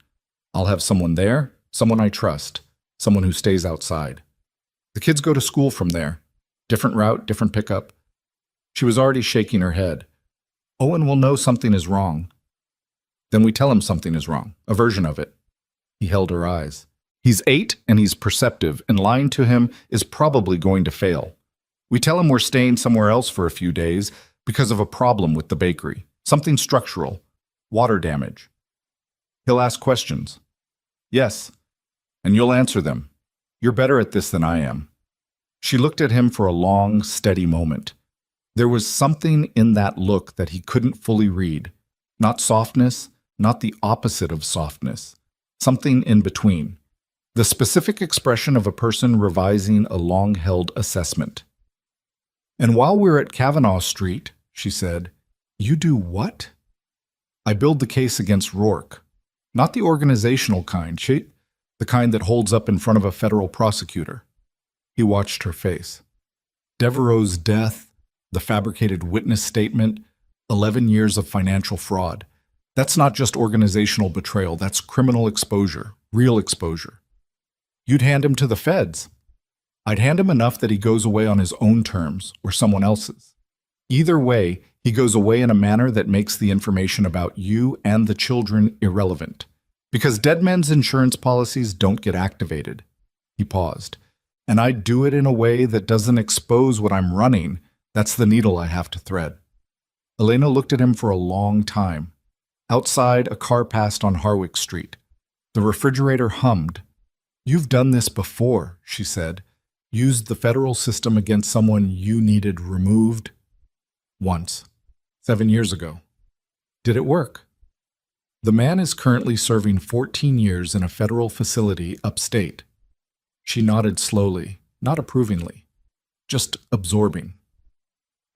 I'll have someone there, someone I trust, someone who stays outside. The kids go to school from there. Different route, different pickup. She was already shaking her head. Owen will know something is wrong. Then we tell him something is wrong, a version of it. He held her eyes. He's 8 and he's perceptive, and lying to him is probably going to fail. We tell him we're staying somewhere else for a few days because of a problem with the bakery, something structural, water damage. He'll ask questions. Yes, and you'll answer them. You're better at this than I am. She looked at him for a long, steady moment. There was something in that look that he couldn't fully read. Not softness, not the opposite of softness. Something in between. The specific expression of a person revising a long-held assessment. And while we're at Kavanaugh Street, she said, you do what? I build the case against Rourke. Not the organizational kind, the kind that holds up in front of a federal prosecutor. He watched her face. Devereaux's death, the fabricated witness statement, 11 years of financial fraud. That's not just organizational betrayal, that's criminal exposure, real exposure. You'd hand him to the feds. I'd hand him enough that he goes away on his own terms or someone else's. Either way, he goes away in a manner that makes the information about you and the children irrelevant. Because dead men's insurance policies don't get activated. He paused. And I'd do it in a way that doesn't expose what I'm running. That's the needle I have to thread. Elena looked at him for a long time. Outside, a car passed on Harwick Street. The refrigerator hummed. You've done this before, she said. Used the federal system against someone you needed removed? Once. 7 years ago. Did it work? The man is currently serving 14 years in a federal facility upstate. She nodded slowly, not approvingly, just absorbing.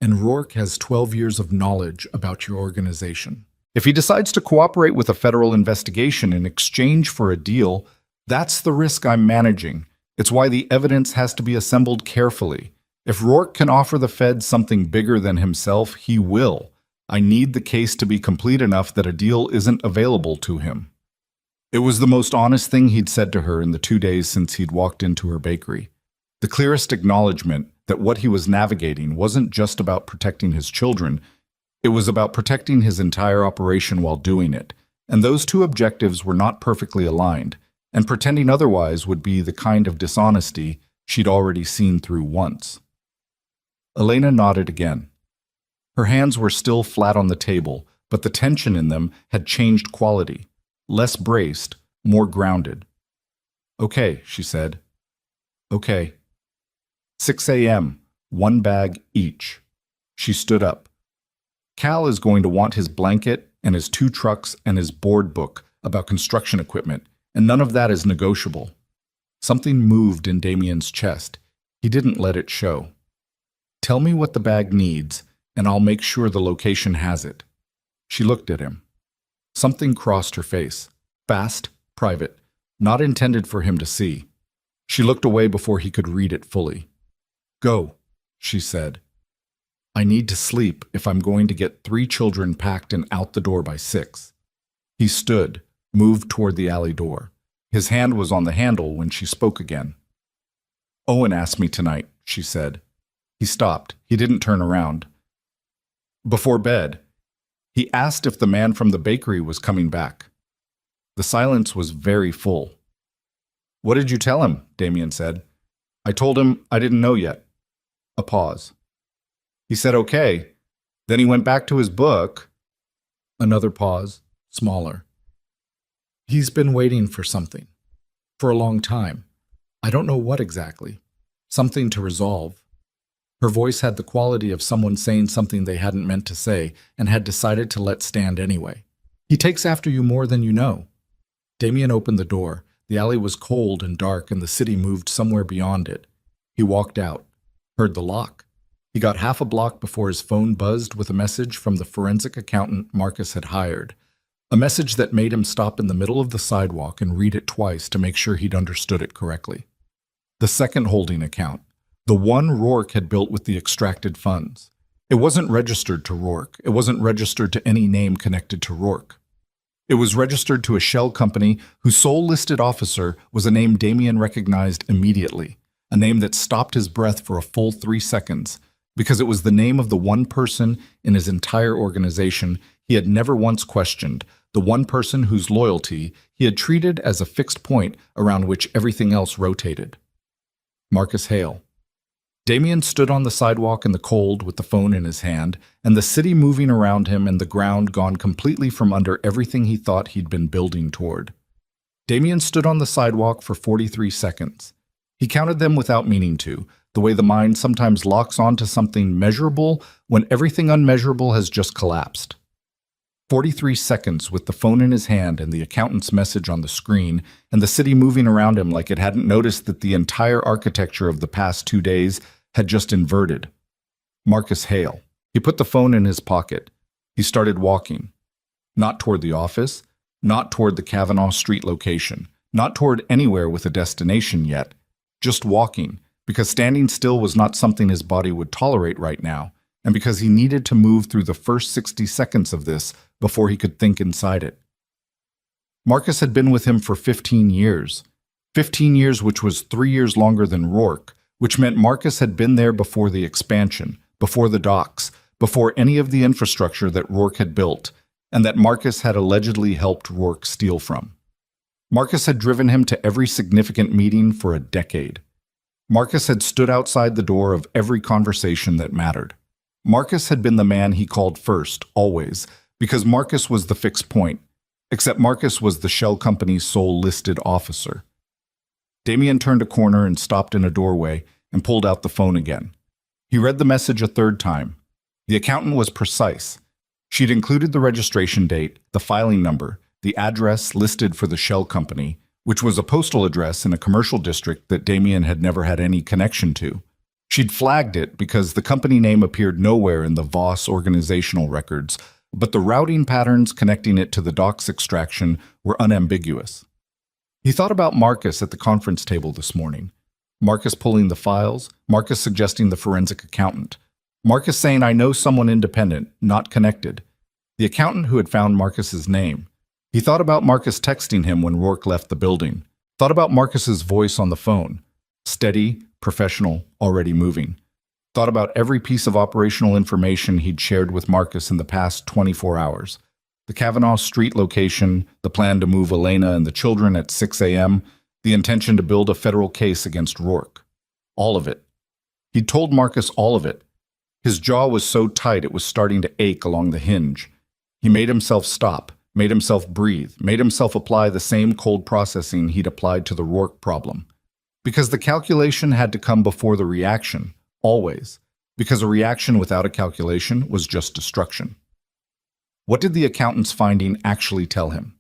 And Rourke has 12 years of knowledge about your organization. If he decides to cooperate with a federal investigation in exchange for a deal, that's the risk I'm managing. It's why the evidence has to be assembled carefully. If Rourke can offer the feds something bigger than himself, he will. I need the case to be complete enough that a deal isn't available to him. It was the most honest thing he'd said to her in the 2 days since he'd walked into her bakery. The clearest acknowledgement that what he was navigating wasn't just about protecting his children, it was about protecting his entire operation while doing it. And those two objectives were not perfectly aligned, and pretending otherwise would be the kind of dishonesty she'd already seen through once. Elena nodded again. Her hands were still flat on the table, but the tension in them had changed quality. Less braced, more grounded. Okay, she said. Okay. 6 a.m., 1 bag each. She stood up. Cal is going to want his blanket and his 2 trucks and his board book about construction equipment, and none of that is negotiable. Something moved in Damien's chest. He didn't let it show. Tell me what the bag needs, and I'll make sure the location has it. She looked at him. Something crossed her face. Fast, private, not intended for him to see. She looked away before he could read it fully. Go, she said. I need to sleep if I'm going to get 3 children packed and out the door by 6. He stood, moved toward the alley door. His hand was on the handle when she spoke again. Owen asked me tonight, she said. He stopped. He didn't turn around. Before bed, he asked if the man from the bakery was coming back. The silence was very full. What did you tell him? Damien said. I told him I didn't know yet. A pause. He said okay. Then he went back to his book. Another pause, smaller. He's been waiting for something. For a long time. I don't know what exactly. Something to resolve. Her voice had the quality of someone saying something they hadn't meant to say and had decided to let stand anyway. He takes after you more than you know. Damien opened the door. The alley was cold and dark and the city moved somewhere beyond it. He walked out, heard the lock. He got half a block before his phone buzzed with a message from the forensic accountant Marcus had hired. A message that made him stop in the middle of the sidewalk and read it twice to make sure he'd understood it correctly. The second holding account, the one Rourke had built with the extracted funds. It wasn't registered to Rourke. It wasn't registered to any name connected to Rourke. It was registered to a shell company whose sole listed officer was a name Damien recognized immediately, a name that stopped his breath for a full 3 seconds, because it was the name of the one person in his entire organization he had never once questioned, the one person whose loyalty he had treated as a fixed point around which everything else rotated. Marcus Hale. Damien stood on the sidewalk in the cold with the phone in his hand, and the city moving around him and the ground gone completely from under everything he thought he'd been building toward. Damien stood on the sidewalk for 43 seconds. He counted them without meaning to, the way the mind sometimes locks onto something measurable when everything unmeasurable has just collapsed. 43 seconds with the phone in his hand and the accountant's message on the screen, and the city moving around him like it hadn't noticed that the entire architecture of the past 2 days had just inverted. Marcus Hale. He put the phone in his pocket. He started walking. Not toward the office, not toward the Kavanaugh Street location, not toward anywhere with a destination yet. Just walking, because standing still was not something his body would tolerate right now, and because he needed to move through the first 60 seconds of this before he could think inside it. Marcus had been with him for 15 years. 15 years, which was 3 years longer than Rourke, which meant Marcus had been there before the expansion, before the docks, before any of the infrastructure that Rourke had built, and that Marcus had allegedly helped Rourke steal from. Marcus had driven him to every significant meeting for a decade. Marcus had stood outside the door of every conversation that mattered. Marcus had been the man he called first, always, because Marcus was the fixed point, except Marcus was the shell company's sole listed officer. Damien turned a corner and stopped in a doorway and pulled out the phone again. He read the message a third time. The accountant was precise. She'd included the registration date, the filing number, the address listed for the shell company, which was a postal address in a commercial district that Damien had never had any connection to. She'd flagged it because the company name appeared nowhere in the Voss organizational records, but the routing patterns connecting it to the docks extraction were unambiguous. He thought about Marcus at the conference table this morning. Marcus pulling the files, Marcus suggesting the forensic accountant. Marcus saying, "I know someone independent, not connected." The accountant who had found Marcus's name. He thought about Marcus texting him when Rourke left the building. Thought about Marcus's voice on the phone. Steady, professional, already moving. Thought about every piece of operational information he'd shared with Marcus in the past 24 hours. The Kavanaugh Street location, the plan to move Elena and the children at 6 a.m., the intention to build a federal case against Rourke. All of it. He'd told Marcus all of it. His jaw was so tight it was starting to ache along the hinge. He made himself stop, made himself breathe, made himself apply the same cold processing he'd applied to the Rourke problem. Because the calculation had to come before the reaction, always. Because a reaction without a calculation was just destruction. What did the accountant's finding actually tell him?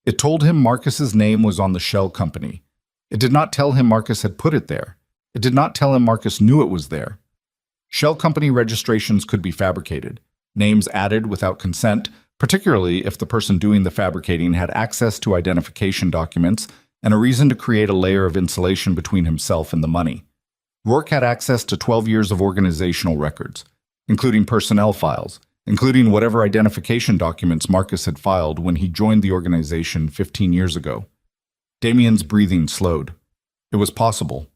It told him Marcus's name was on the shell company. It did not tell him Marcus had put it there. It did not tell him Marcus knew it was there. Shell company registrations could be fabricated, names added without consent, particularly if the person doing the fabricating had access to identification documents and a reason to create a layer of insulation between himself and the money. Rourke had access to 12 years of organizational records, including personnel files, including whatever identification documents Marcus had filed when he joined the organization 15 years ago. Damien's breathing slowed. It was possible.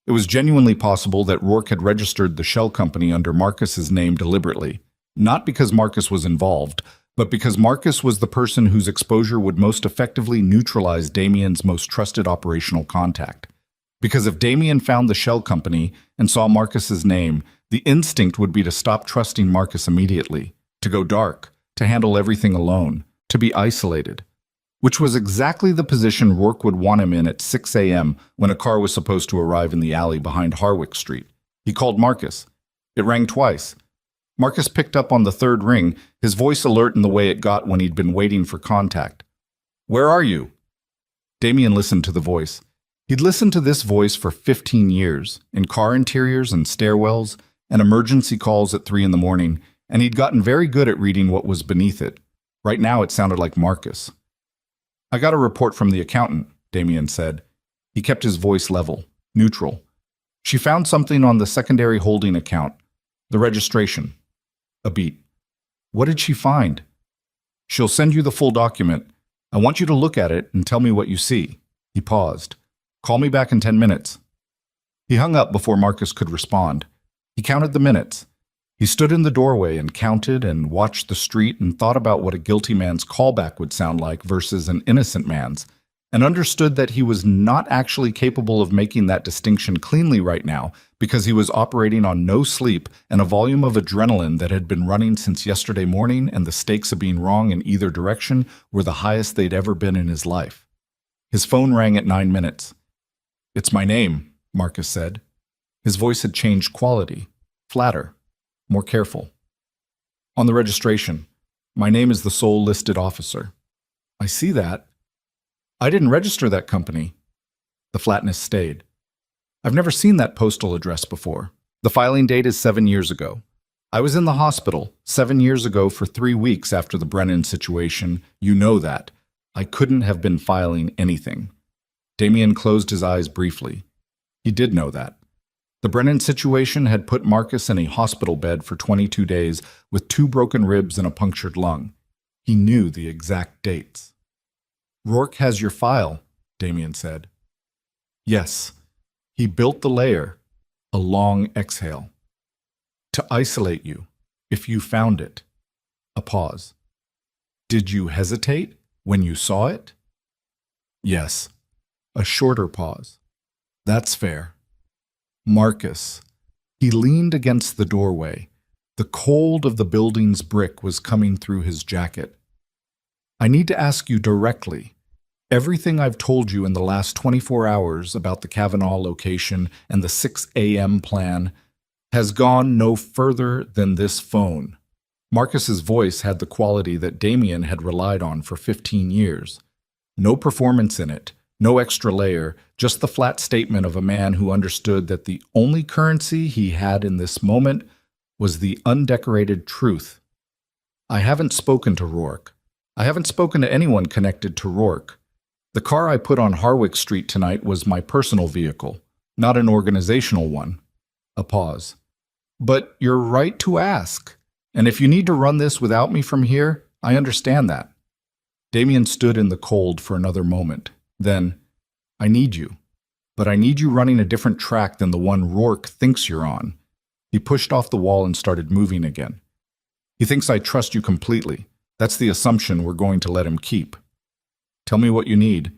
It was genuinely possible that Rourke had registered the shell company under Marcus's name deliberately, not because Marcus was involved, but because Marcus was the person whose exposure would most effectively neutralize Damien's most trusted operational contact. Because if Damien found the shell company and saw Marcus's name, the instinct would be to stop trusting Marcus immediately, to go dark, to handle everything alone, to be isolated. Which was exactly the position Rourke would want him in at 6 a.m. when a car was supposed to arrive in the alley behind Harwick Street. He called Marcus. It rang twice. Marcus picked up on the third ring, his voice alert in the way it got when he'd been waiting for contact. "Where are you?" Damien listened to the voice. He'd listened to this voice for 15 years, in car interiors and stairwells, and emergency calls at 3 in the morning, and he'd gotten very good at reading what was beneath it. Right now it sounded like Marcus. "I got a report from the accountant," Damien said. He kept his voice level. Neutral. She found something on the secondary holding account. The registration. A beat. What did she find? She'll send you the full document. I want you to look at it and tell me what you see. He paused. Call me back in 10 minutes. He hung up before Marcus could respond. He counted the minutes. He stood in the doorway and counted and watched the street and thought about what a guilty man's callback would sound like versus an innocent man's, and understood that he was not actually capable of making that distinction cleanly right now because he was operating on no sleep and a volume of adrenaline that had been running since yesterday morning, and the stakes of being wrong in either direction were the highest they'd ever been in his life. His phone rang at 9 minutes. It's my name, Marcus said. His voice had changed quality, flatter, more careful. On the registration, my name is the sole listed officer. I see that. I didn't register that company. The flatness stayed. I've never seen that postal address before. The filing date is 7 years ago. I was in the hospital 7 years ago for 3 weeks after the Brennan situation. You know that. I couldn't have been filing anything. Damien closed his eyes briefly. He did know that. The Brennan situation had put Marcus in a hospital bed for 22 days with 2 broken ribs and a punctured lung. He knew the exact dates. Rourke has your file, Damien said. Yes. He built the layer, a long exhale. To isolate you, if you found it. A pause. Did you hesitate when you saw it? Yes. A shorter pause. That's fair. Marcus. He leaned against the doorway. The cold of the building's brick was coming through his jacket. I need to ask you directly. Everything I've told you in the last 24 hours about the Kavanaugh location and the 6 a.m. plan has gone no further than this phone. Marcus's voice had the quality that Damien had relied on for 15 years. No performance in it, no extra layer, just the flat statement of a man who understood that the only currency he had in this moment was the undecorated truth. I haven't spoken to Rourke. I haven't spoken to anyone connected to Rourke. The car I put on Harwick Street tonight was my personal vehicle, not an organizational one. A pause. But you're right to ask. And if you need to run this without me from here, I understand that. Damien stood in the cold for another moment. Then, I need you. But I need you running a different track than the one Rourke thinks you're on. He pushed off the wall and started moving again. He thinks I trust you completely. That's the assumption we're going to let him keep. Tell me what you need.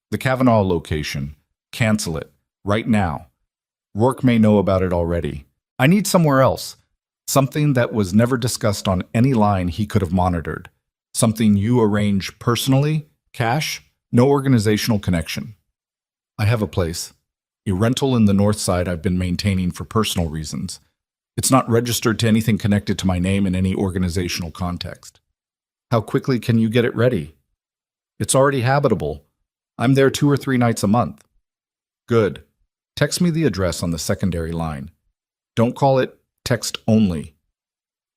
The Kavanaugh location. Cancel it. Right now. Rourke may know about it already. I need somewhere else. Something that was never discussed on any line he could have monitored. Something you arrange personally, cash, no organizational connection. I have a place. A rental in the north side I've been maintaining for personal reasons. It's not registered to anything connected to my name in any organizational context. How quickly can you get it ready? It's already habitable. I'm there 2 or 3 nights a month. Good. Text me the address on the secondary line. Don't call it text only.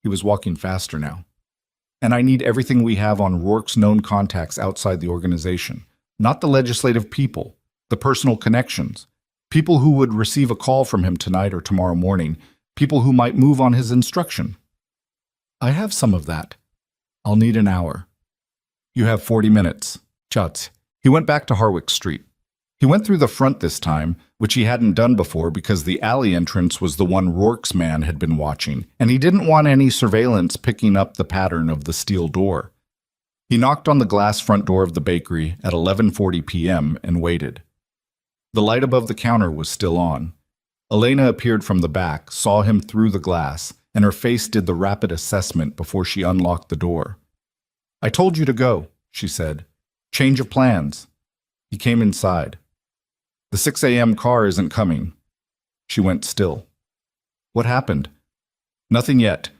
He was walking faster now. And I need everything we have on Rourke's known contacts outside the organization. Not the legislative people, the personal connections. People who would receive a call from him tonight or tomorrow morning. People who might move on his instruction. I have some of that. I'll need an hour. You have 40 minutes. Chutz. He went back to Harwick Street. He went through the front this time, which he hadn't done before because the alley entrance was the one Rourke's man had been watching, and he didn't want any surveillance picking up the pattern of the steel door. He knocked on the glass front door of the bakery at 11:40 p.m. and waited. The light above the counter was still on. Elena appeared from the back, saw him through the glass, and her face did the rapid assessment before she unlocked the door. I told you to go, she said. Change of plans. He came inside. The 6 a.m. car isn't coming. She went still. What happened? Nothing yet,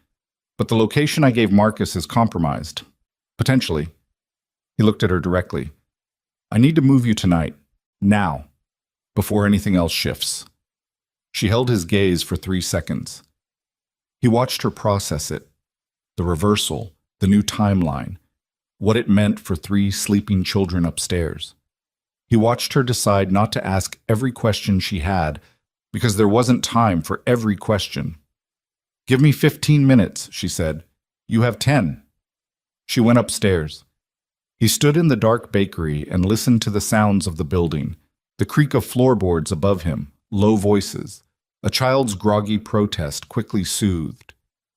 but the location I gave Marcus is compromised. Potentially. He looked at her directly. I need to move you tonight. Now. Before anything else shifts. She held his gaze for 3 seconds. He watched her process it. The reversal, the new timeline, what it meant for 3 sleeping children upstairs. He watched her decide not to ask every question she had because there wasn't time for every question. "Give me 15 minutes," she said. "You have 10." She went upstairs. He stood in the dark bakery and listened to the sounds of the building, the creak of floorboards above him, low voices. A child's groggy protest quickly soothed.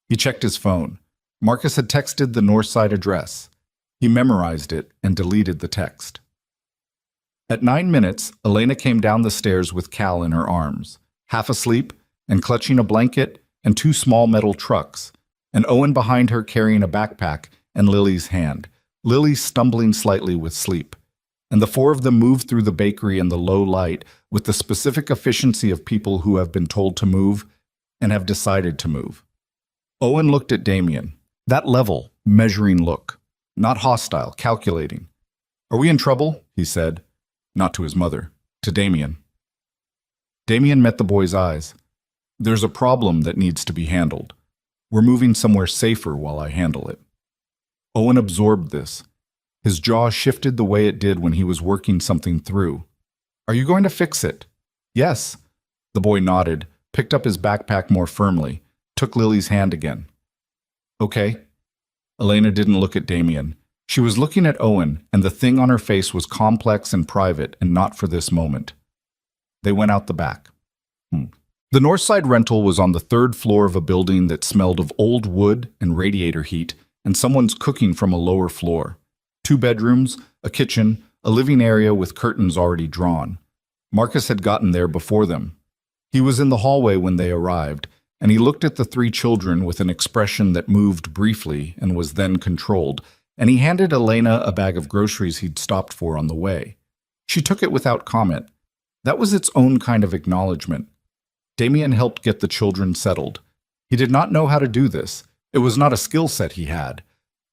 He checked his phone. Marcus had texted the Northside address. He memorized it and deleted the text. At 9 minutes, Elena came down the stairs with Cal in her arms, half asleep and clutching a blanket and two small metal trucks, and Owen behind her carrying a backpack and Lily's hand, Lily stumbling slightly with sleep. And the four of them moved through the bakery in the low light with the specific efficiency of people who have been told to move and have decided to move. Owen looked at Damien. That level, measuring look. Not hostile, calculating. "Are we in trouble?" he said. Not to his mother, to Damien. Damien met the boy's eyes. "There's a problem that needs to be handled. We're moving somewhere safer while I handle it." Owen absorbed this. His jaw shifted the way it did when he was working something through. "Are you going to fix it?" "Yes." The boy nodded, picked up his backpack more firmly, took Lily's hand again. "Okay." Elena didn't look at Damien. She was looking at Owen, and the thing on her face was complex and private and not for this moment. They went out the back. The Northside rental was on the third floor of a building that smelled of old wood and radiator heat, and someone's cooking from a lower floor. 2 bedrooms, a kitchen, a living area with curtains already drawn. Marcus had gotten there before them. He was in the hallway when they arrived, and he looked at the 3 children with an expression that moved briefly and was then controlled, and he handed Elena a bag of groceries he'd stopped for on the way. She took it without comment. That was its own kind of acknowledgement. Damien helped get the children settled. He did not know how to do this. It was not a skill set he had.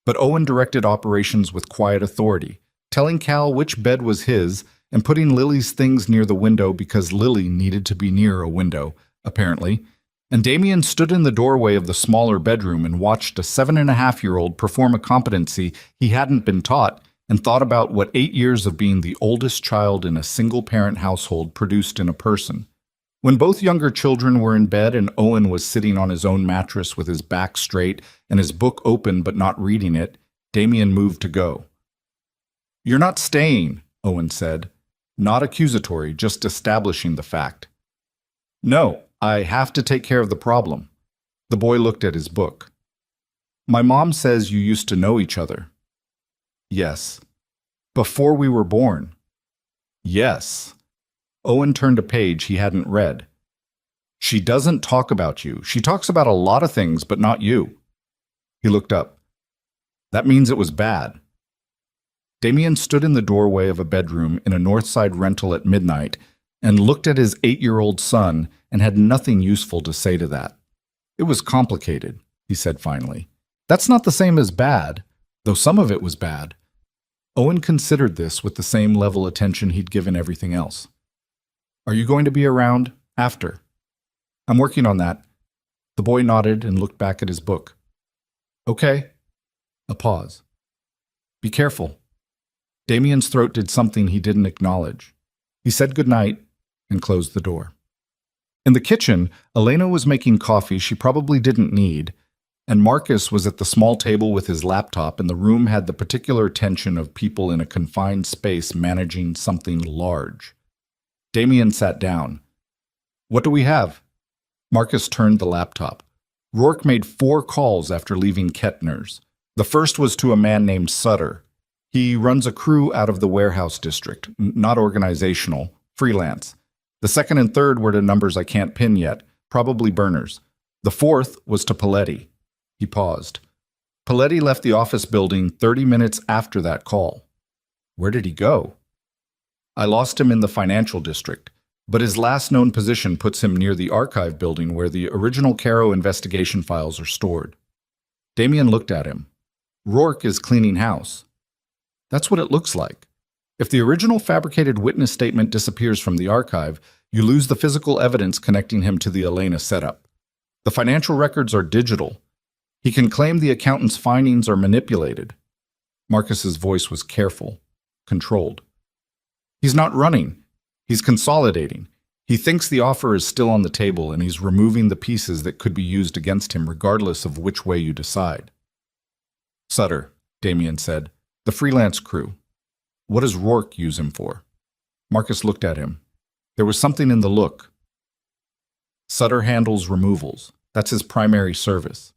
But Owen directed operations with quiet authority, telling Cal which bed was his and putting Lily's things near the window because Lily needed to be near a window, apparently. And Damien stood in the doorway of the smaller bedroom and watched a 7.5-year-old perform a competency he hadn't been taught and thought about what 8 years of being the oldest child in a single-parent household produced in a person. When both younger children were in bed and Owen was sitting on his own mattress with his back straight and his book open but not reading it, Damien moved to go. "You're not staying," Owen said. Not accusatory, just establishing the fact. "No, I have to take care of the problem." The boy looked at his book. "My mom says you used to know each other." "Yes." "Before we were born." "Yes." Owen turned a page he hadn't read. "She doesn't talk about you. She talks about a lot of things, but not you." He looked up. "That means it was bad." Damien stood in the doorway of a bedroom in a Northside rental at midnight and looked at his 8-year-old son and had nothing useful to say to that. "It was complicated," he said finally. "That's not the same as bad, though some of it was bad." Owen considered this with the same level attention he'd given everything else. "Are you going to be around after?" "I'm working on that." The boy nodded and looked back at his book. "Okay." A pause. "Be careful." Damien's throat did something he didn't acknowledge. He said goodnight and closed the door. In the kitchen, Elena was making coffee she probably didn't need, and Marcus was at the small table with his laptop, and the room had the particular tension of people in a confined space managing something large. Damien sat down. "What do we have?" Marcus turned the laptop. Rourke made 4 calls after leaving Kettner's. The first was to a man named Sutter. He runs a crew out of the warehouse district, not organizational, freelance. The second and third were to numbers I can't pin yet, probably burners. The fourth was to Paletti. He paused. Paletti left the office building 30 minutes after that call. Where did he go? I lost him in the financial district, but his last known position puts him near the archive building where the original Caro investigation files are stored. Damien looked at him. Rourke is cleaning house. That's what it looks like. If the original fabricated witness statement disappears from the archive, you lose the physical evidence connecting him to the Elena setup. The financial records are digital. He can claim the accountant's findings are manipulated. Marcus's voice was careful, controlled. He's not running. He's consolidating. He thinks the offer is still on the table and he's removing the pieces that could be used against him regardless of which way you decide. Sutter, Damien said, the freelance crew. What does Rourke use him for? Marcus looked at him. There was something in the look. Sutter handles removals. That's his primary service.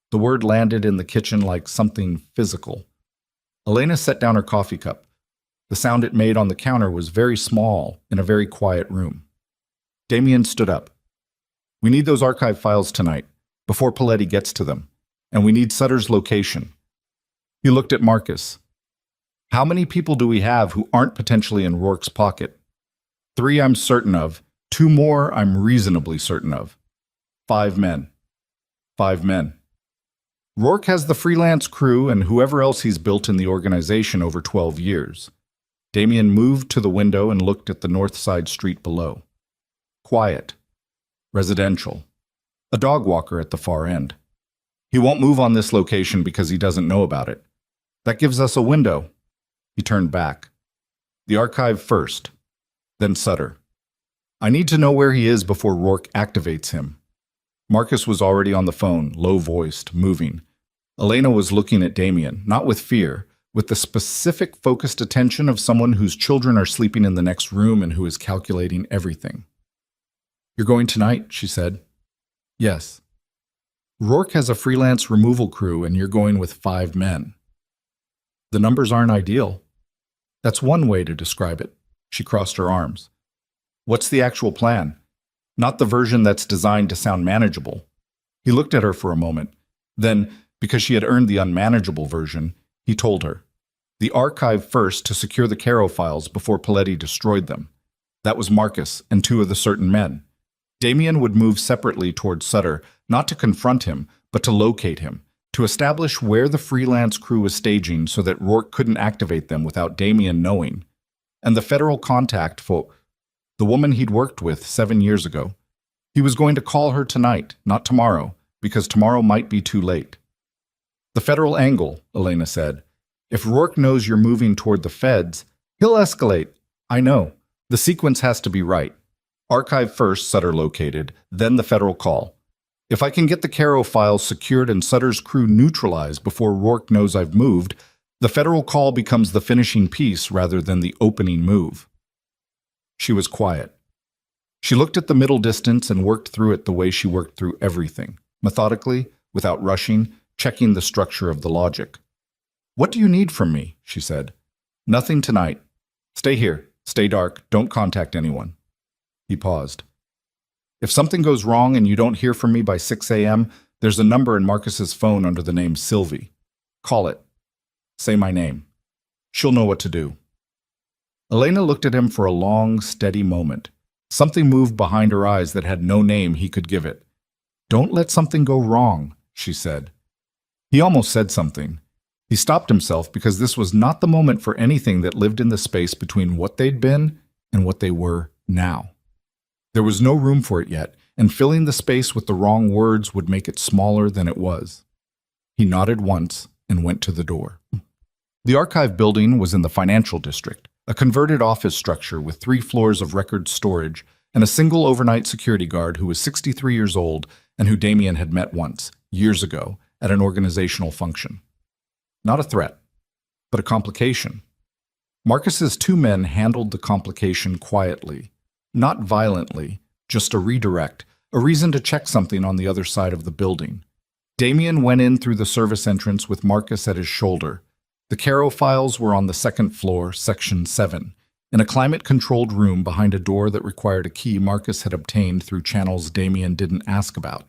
The word landed in the kitchen like something physical. Elena set down her coffee cup. The sound it made on the counter was very small in a very quiet room. Damien stood up. We need those archive files tonight, before Paletti gets to them, and we need Sutter's location. He looked at Marcus. How many people do we have who aren't potentially in Rourke's pocket? 3 I'm certain of. 2 more I'm reasonably certain of. 5 men. 5 men. Rourke has the freelance crew and whoever else he's built in the organization over 12 years. Damien moved to the window and looked at the north side street below. Quiet. Residential. A dog walker at the far end. He won't move on this location because he doesn't know about it. That gives us a window. He turned back. The archive first, then Sutter. I need to know where he is before Rourke activates him. Marcus was already on the phone, low-voiced, moving. Elena was looking at Damien, not with fear, with the specific focused attention of someone whose children are sleeping in the next room and who is calculating everything. You're going tonight, she said. Yes. Rourke has a freelance removal crew and you're going with 5 men. The numbers aren't ideal. That's one way to describe it. She crossed her arms. What's the actual plan? Not the version that's designed to sound manageable. He looked at her for a moment. Then, because she had earned the unmanageable version, he told her. The archive first to secure the Caro files before Paletti destroyed them. That was Marcus and 2 of the certain men. Damien would move separately towards Sutter, not to confront him, but to locate him, to establish where the freelance crew was staging so that Rourke couldn't activate them without Damien knowing. And the federal contact for the woman he'd worked with 7 years ago. He was going to call her tonight, not tomorrow, because tomorrow might be too late. The federal angle, Elena said. If Rourke knows you're moving toward the feds, he'll escalate. I know. The sequence has to be right. Archive first, Sutter located, then the federal call. If I can get the Caro files secured and Sutter's crew neutralized before Rourke knows I've moved, the federal call becomes the finishing piece rather than the opening move. She was quiet. She looked at the middle distance and worked through it the way she worked through everything, methodically, without rushing, checking the structure of the logic. What do you need from me? She said. Nothing tonight. Stay here. Stay dark. Don't contact anyone. He paused. If something goes wrong and you don't hear from me by 6 a.m., there's a number in Marcus's phone under the name Sylvie. Call it. Say my name. She'll know what to do. Elena looked at him for a long, steady moment. Something moved behind her eyes that had no name he could give it. Don't let something go wrong, she said. He almost said something. He stopped himself because this was not the moment for anything that lived in the space between what they'd been and what they were now. There was no room for it yet, and filling the space with the wrong words would make it smaller than it was. He nodded once and went to the door. The archive building was in the financial district, a converted office structure with 3 floors of record storage and a single overnight security guard who was 63 years old and who Damien had met once, years ago, at an organizational function. Not a threat, but a complication. Marcus's 2 men handled the complication quietly, not violently, just a redirect, a reason to check something on the other side of the building. Damien went in through the service entrance with Marcus at his shoulder. The Caro files were on the 2nd floor, section 7, in a climate-controlled room behind a door that required a key Marcus had obtained through channels Damien didn't ask about.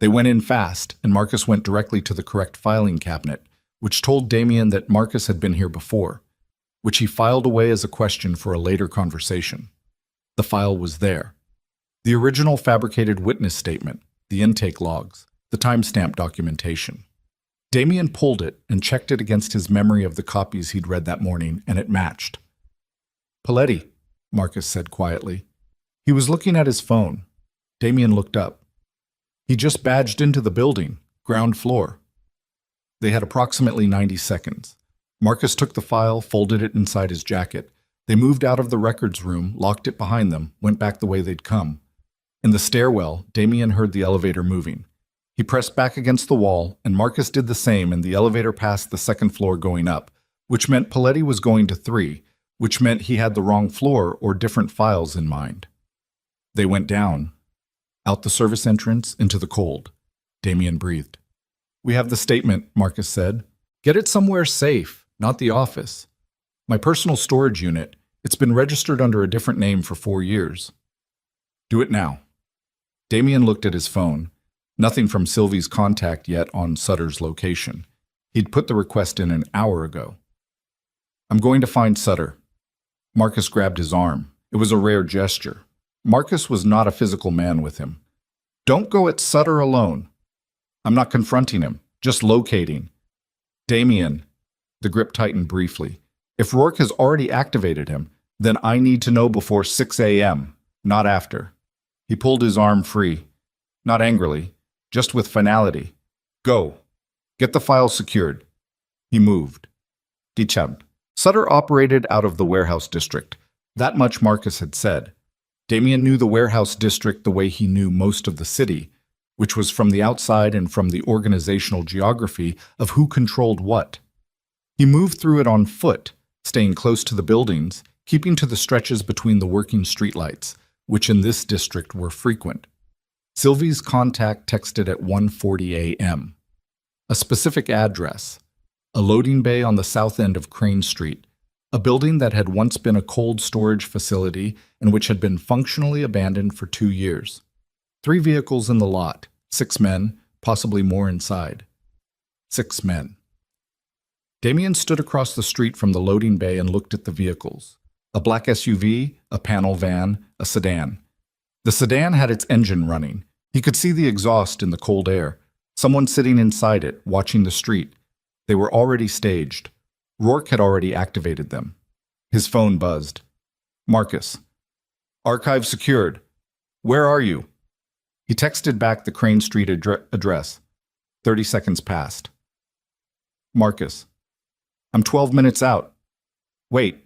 They went in fast, and Marcus went directly to the correct filing cabinet, which told Damien that Marcus had been here before, which he filed away as a question for a later conversation. The file was there. The original fabricated witness statement, the intake logs, the timestamp documentation. Damien pulled it and checked it against his memory of the copies he'd read that morning, and it matched. Paletti, Marcus said quietly. He was looking at his phone. Damien looked up. He just badged into the building, ground floor. They had approximately 90 seconds. Marcus took the file, folded it inside his jacket, They moved out of the records room, locked it behind them, went back the way they'd come. In the stairwell, Damien heard the elevator moving. He pressed back against the wall, and Marcus did the same, and the elevator passed the second floor going up, which meant Paletti was going to 3, which meant he had the wrong floor or different files in mind. They went down, out the service entrance, into the cold. Damien breathed. "We have the statement," Marcus said. "Get it somewhere safe, not the office. My personal storage unit. It's been registered under a different name for 4 years. Do it now." Damien looked at his phone. Nothing from Sylvie's contact yet on Sutter's location. He'd put the request in an hour ago. "I'm going to find Sutter." Marcus grabbed his arm. It was a rare gesture. Marcus was not a physical man with him. "Don't go at Sutter alone." "I'm not confronting him, just locating." "Damien," the grip tightened briefly. "If Rourke has already activated him, then I need to know before 6 a.m., not after." He pulled his arm free. Not angrily, just with finality. "Go. Get the file secured." He moved. Dichab. Sutter operated out of the warehouse district. That much Marcus had said. Damien knew the warehouse district the way he knew most of the city, which was from the outside and from the organizational geography of who controlled what. He moved through it on foot, staying close to the buildings, keeping to the stretches between the working streetlights, which in this district were frequent. Sylvie's contact texted at 1:40 a.m. A specific address, a loading bay on the south end of Crane Street, a building that had once been a cold storage facility and which had been functionally abandoned for 2 years. 3 vehicles in the lot, 6 men, possibly more inside. 6 men. Damien stood across the street from the loading bay and looked at the vehicles. A black SUV, a panel van, a sedan. The sedan had its engine running. He could see the exhaust in the cold air. Someone sitting inside it, watching the street. They were already staged. Rourke had already activated them. His phone buzzed. "Marcus. Archive secured. Where are you?" He texted back the Crane Street address. 30 seconds passed. "Marcus. I'm 12 minutes out." "Wait."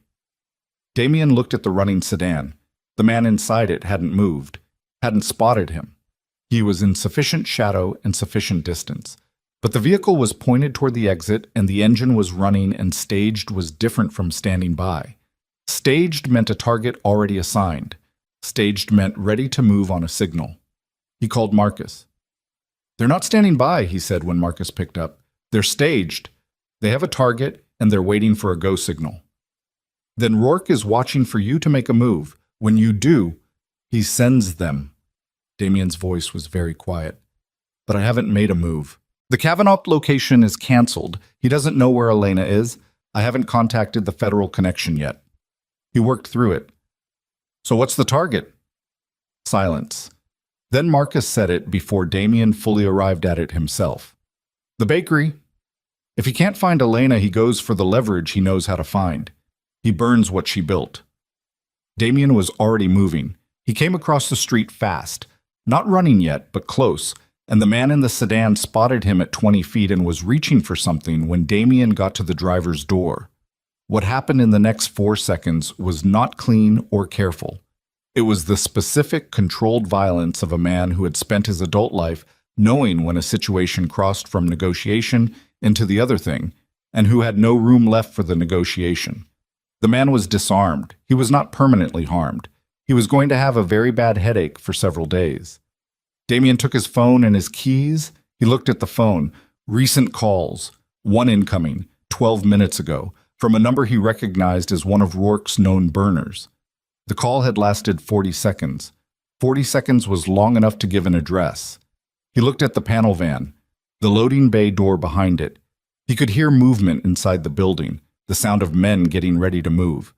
Damien looked at the running sedan. The man inside it hadn't moved, hadn't spotted him. He was in sufficient shadow and sufficient distance. But the vehicle was pointed toward the exit, and the engine was running, and staged was different from standing by. Staged meant a target already assigned. Staged meant ready to move on a signal. He called Marcus. "They're not standing by," he said when Marcus picked up. "They're staged. They have a target, and they're waiting for a go signal." "Then Rourke is watching for you to make a move. When you do, he sends them." Damien's voice was very quiet. "But I haven't made a move. The Kavanaugh location is canceled. He doesn't know where Elena is. I haven't contacted the federal connection yet." He worked through it. "So what's the target?" Silence. Then Marcus said it before Damien fully arrived at it himself. "The bakery. If he can't find Elena, he goes for the leverage he knows how to find. He burns what she built." Damien was already moving. He came across the street fast. Not running yet, but close, and the man in the sedan spotted him at 20 feet and was reaching for something when Damien got to the driver's door. What happened in the next 4 seconds was not clean or careful. It was the specific, controlled violence of a man who had spent his adult life knowing when a situation crossed from negotiation into the other thing, and who had no room left for the negotiation. The man was disarmed. He was not permanently harmed. He was going to have a very bad headache for several days. Damien took his phone and his keys. He looked at the phone. Recent calls. One incoming, 12 minutes ago, from a number he recognized as one of Rourke's known burners. The call had lasted 40 seconds. 40 seconds was long enough to give an address. He looked at the panel van, the loading bay door behind it. He could hear movement inside the building, the sound of men getting ready to move.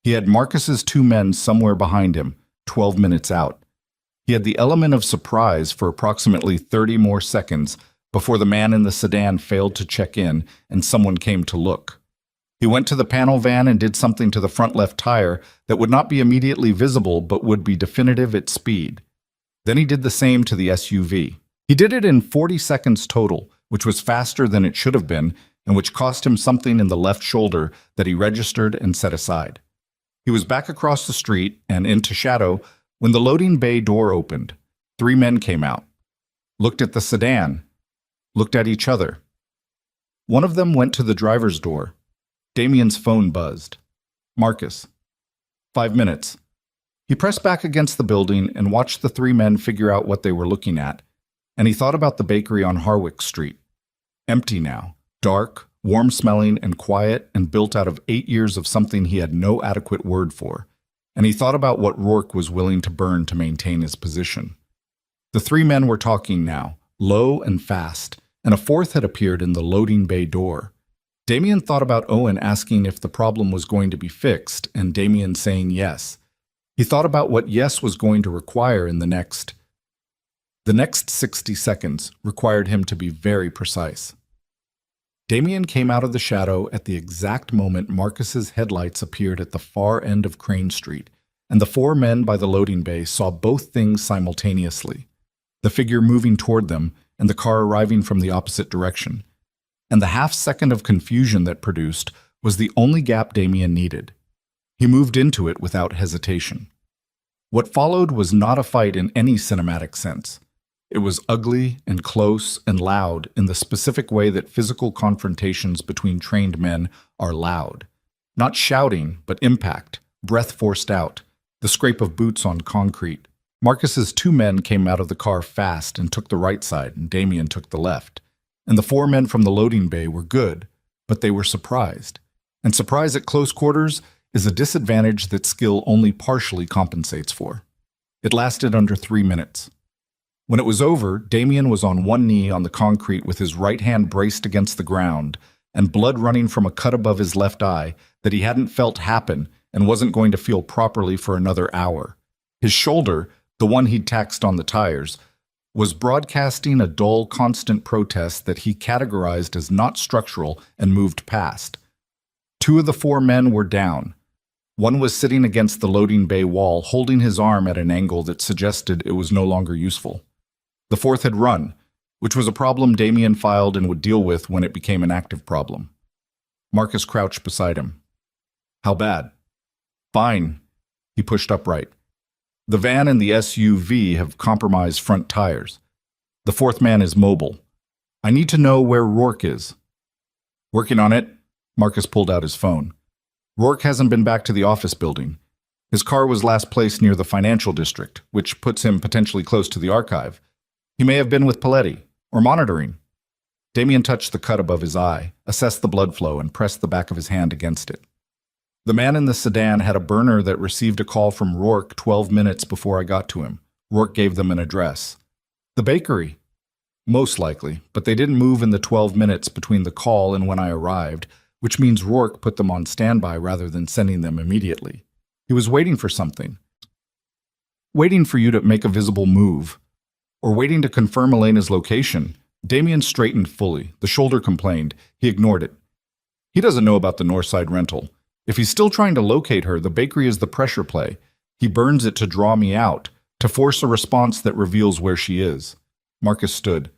He had Marcus's 2 men somewhere behind him, 12 minutes out. He had the element of surprise for approximately 30 more seconds before the man in the sedan failed to check in and someone came to look. He went to the panel van and did something to the front left tire that would not be immediately visible but would be definitive at speed. Then he did the same to the SUV. He did it in 40 seconds total, which was faster than it should have been and which cost him something in the left shoulder that he registered and set aside. He was back across the street and into shadow when the loading bay door opened. 3 men came out, looked at the sedan, looked at each other. One of them went to the driver's door. Damien's phone buzzed. Marcus. 5 minutes. He pressed back against the building and watched the 3 men figure out what they were looking at, and he thought about the bakery on Harwick Street. Empty now, dark, warm-smelling and quiet, and built out of 8 years of something he had no adequate word for, and he thought about what Rourke was willing to burn to maintain his position. The 3 men were talking now, low and fast, and a fourth had appeared in the loading bay door. Damien thought about Owen asking if the problem was going to be fixed, and Damien saying yes. He thought about what yes was going to require in the next 60 seconds required him to be very precise. Damien came out of the shadow at the exact moment Marcus's headlights appeared at the far end of Crane Street, and the 4 men by the loading bay saw both things simultaneously. The figure moving toward them, and the car arriving from the opposite direction. And the half-second of confusion that produced was the only gap Damien needed. He moved into it without hesitation. What followed was not a fight in any cinematic sense. It was ugly and close and loud in the specific way that physical confrontations between trained men are loud. Not shouting, but impact, breath forced out, the scrape of boots on concrete. Marcus's 2 men came out of the car fast and took the right side, and Damien took the left. And the 4 men from the loading bay were good, but they were surprised. And surprise at close quarters is a disadvantage that skill only partially compensates for. It lasted under 3 minutes. When it was over, Damien was on one knee on the concrete with his right hand braced against the ground and blood running from a cut above his left eye that he hadn't felt happen and wasn't going to feel properly for another hour. His shoulder, the one he'd taxed on the tires, was broadcasting a dull, constant protest that he categorized as not structural and moved past. 2 of the 4 men were down. One was sitting against the loading bay wall, holding his arm at an angle that suggested it was no longer useful. The 4th had run, which was a problem Damien filed and would deal with when it became an active problem. Marcus crouched beside him. How bad? Fine. He pushed upright. The van and the SUV have compromised front tires. The 4th man is mobile. I need to know where Rourke is. Working on it. Marcus pulled out his phone. Rourke hasn't been back to the office building. His car was last placed near the financial district, which puts him potentially close to the archive. He may have been with Paletti, or monitoring. Damien touched the cut above his eye, assessed the blood flow, and pressed the back of his hand against it. The man in the sedan had a burner that received a call from Rourke 12 minutes before I got to him. Rourke gave them an address. The bakery. Most likely, but they didn't move in the 12 minutes between the call and when I arrived, which means Rourke put them on standby rather than sending them immediately. He was waiting for something. Waiting for you to make a visible move. Or waiting to confirm Elena's location. Damien straightened fully. The shoulder complained. He ignored it. He doesn't know about the Northside rental. If he's still trying to locate her, the bakery is the pressure play. He burns it to draw me out, to force a response that reveals where she is. Marcus stood.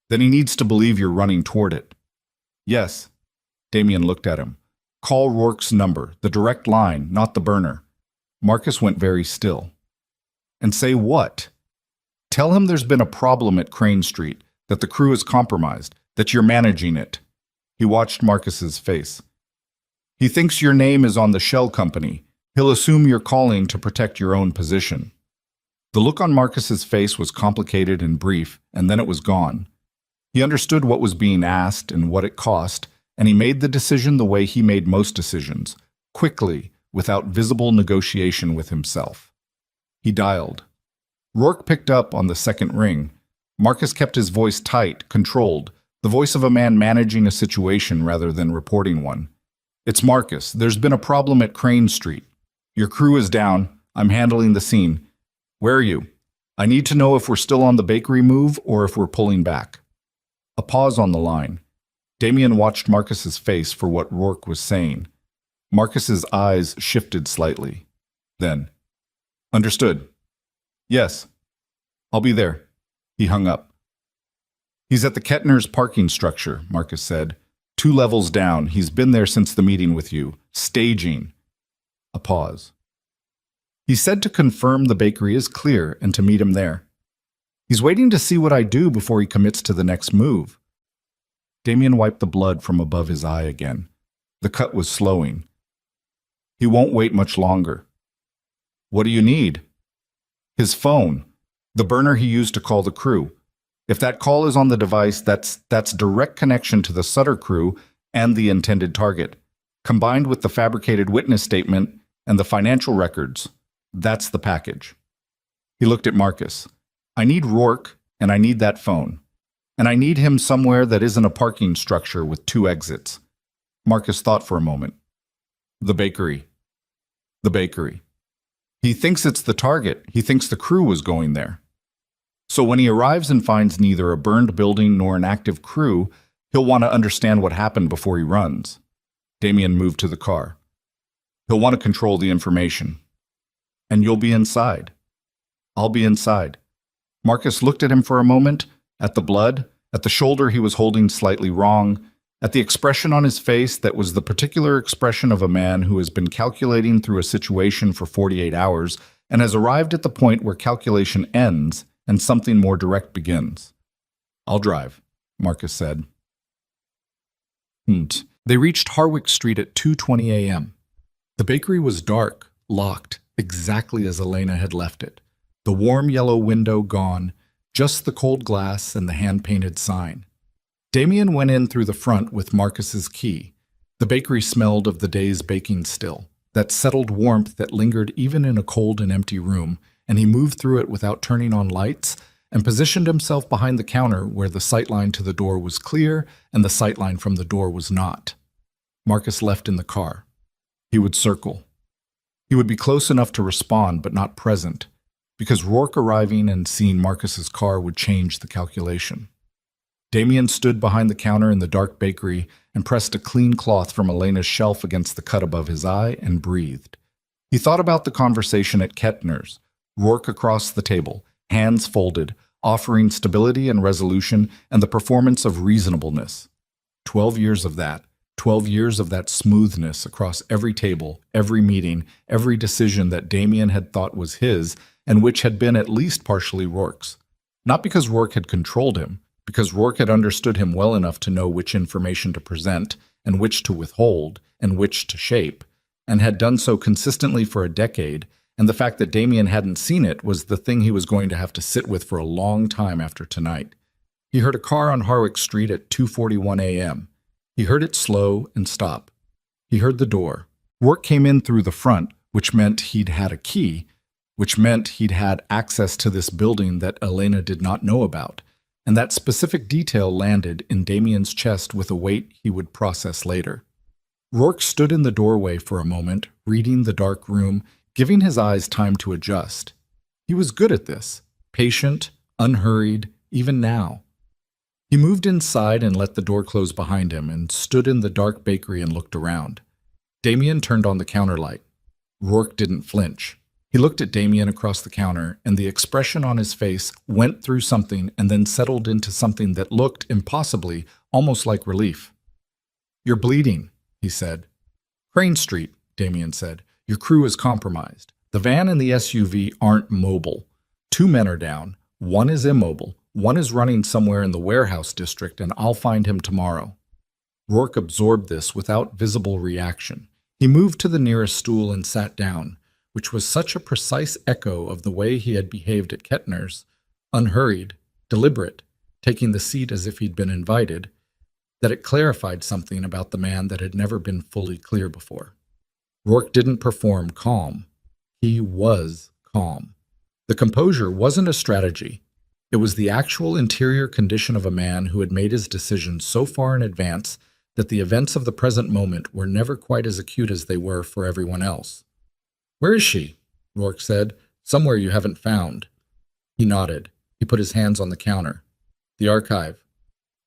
Then he needs to believe you're running toward it. Yes. Damien looked at him. Call Rourke's number, the direct line, not the burner. Marcus went very still. And say what? Tell him there's been a problem at Crane Street, that the crew is compromised, that you're managing it. He watched Marcus's face. He thinks your name is on the shell company. He'll assume you're calling to protect your own position. The look on Marcus's face was complicated and brief, and then it was gone. He understood what was being asked and what it cost, and he made the decision the way he made most decisions, quickly, without visible negotiation with himself. He dialed. Rourke picked up on the second ring. Marcus kept his voice tight, controlled, the voice of a man managing a situation rather than reporting one. It's Marcus. There's been a problem at Crane Street. Your crew is down. I'm handling the scene. Where are you? I need to know if we're still on the bakery move or if we're pulling back. A pause on the line. Damien watched Marcus's face for what Rourke was saying. Marcus's eyes shifted slightly. Then, understood. Yes. I'll be there. He hung up. He's at the Kettner's parking structure, Marcus said. 2 levels down. He's been there since the meeting with you. Staging. A pause. He said to confirm the bakery is clear and to meet him there. He's waiting to see what I do before he commits to the next move. Damien wiped the blood from above his eye again. The cut was slowing. He won't wait much longer. What do you need? His phone. The burner he used to call the crew. If that call is on the device, that's direct connection to the Sutter crew and the intended target, combined with the fabricated witness statement and the financial records. That's the package. He looked at Marcus. I need Rourke, and I need that phone. And I need him somewhere that isn't a parking structure with 2 exits. Marcus thought for a moment. The bakery. The bakery. He thinks it's the target. He thinks the crew was going there. So when he arrives and finds neither a burned building nor an active crew, he'll want to understand what happened before he runs. Damien moved to the car. He'll want to control the information. And you'll be inside. I'll be inside. Marcus looked at him for a moment, at the blood, at the shoulder he was holding slightly wrong, at the expression on his face that was the particular expression of a man who has been calculating through a situation for 48 hours and has arrived at the point where calculation ends and something more direct begins. I'll drive, Marcus said. They reached Harwick Street at 2:20 a.m. The bakery was dark, locked, exactly as Elena had left it. The warm yellow window gone, just the cold glass and the hand-painted sign. Damien went in through the front with Marcus's key. The bakery smelled of the day's baking still, that settled warmth that lingered even in a cold and empty room, and he moved through it without turning on lights and positioned himself behind the counter where the sightline to the door was clear and the sightline from the door was not. Marcus left in the car. He would circle. He would be close enough to respond but not present, because Rourke arriving and seeing Marcus's car would change the calculation. Damien stood behind the counter in the dark bakery and pressed a clean cloth from Elena's shelf against the cut above his eye and breathed. He thought about the conversation at Kettner's, Rourke across the table, hands folded, offering stability and resolution and the performance of reasonableness. 12 years of that. 12 years of that smoothness across every table, every meeting, every decision that Damien had thought was his and which had been at least partially Rourke's. Not because Rourke had controlled him, because Rourke had understood him well enough to know which information to present and which to withhold and which to shape, and had done so consistently for a decade, and the fact that Damien hadn't seen it was the thing he was going to have to sit with for a long time after tonight. He heard a car on Harwick Street at 2:41 a.m. He heard it slow and stop. He heard the door. Rourke came in through the front, which meant he'd had a key, which meant he'd had access to this building that Elena did not know about, and that specific detail landed in Damien's chest with a weight he would process later. Rourke stood in the doorway for a moment, reading the dark room, giving his eyes time to adjust. He was good at this, patient, unhurried, even now. He moved inside and let the door close behind him and stood in the dark bakery and looked around. Damien turned on the counter light. Rourke didn't flinch. He looked at Damien across the counter, and the expression on his face went through something and then settled into something that looked, impossibly, almost like relief. "You're bleeding," he said. "Crane Street," Damien said. "Your crew is compromised. The van and the SUV aren't mobile. 2 men are down. 1 is immobile. 1 is running somewhere in the warehouse district, and I'll find him tomorrow." Rourke absorbed this without visible reaction. He moved to the nearest stool and sat down, which was such a precise echo of the way he had behaved at Kettner's, unhurried, deliberate, taking the seat as if he'd been invited, that it clarified something about the man that had never been fully clear before. Rourke didn't perform calm. He was calm. The composure wasn't a strategy. It was the actual interior condition of a man who had made his decision so far in advance that the events of the present moment were never quite as acute as they were for everyone else. "Where is she?" Rourke said. "Somewhere you haven't found." He nodded. He put his hands on the counter. "The archive.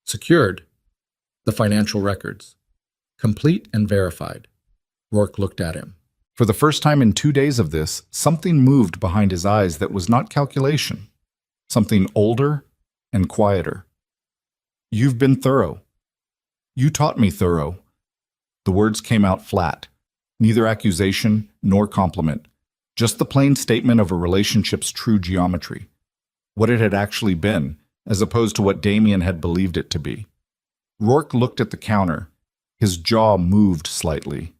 Secured. The financial records. Complete and verified." Rourke looked at him. For the first time in 2 days of this, something moved behind his eyes that was not calculation. Something older and quieter. "You've been thorough. You taught me thorough." The words came out flat. Neither accusation nor compliment, just the plain statement of a relationship's true geometry, what it had actually been, as opposed to what Damien had believed it to be. Rourke looked at the counter. His jaw moved slightly.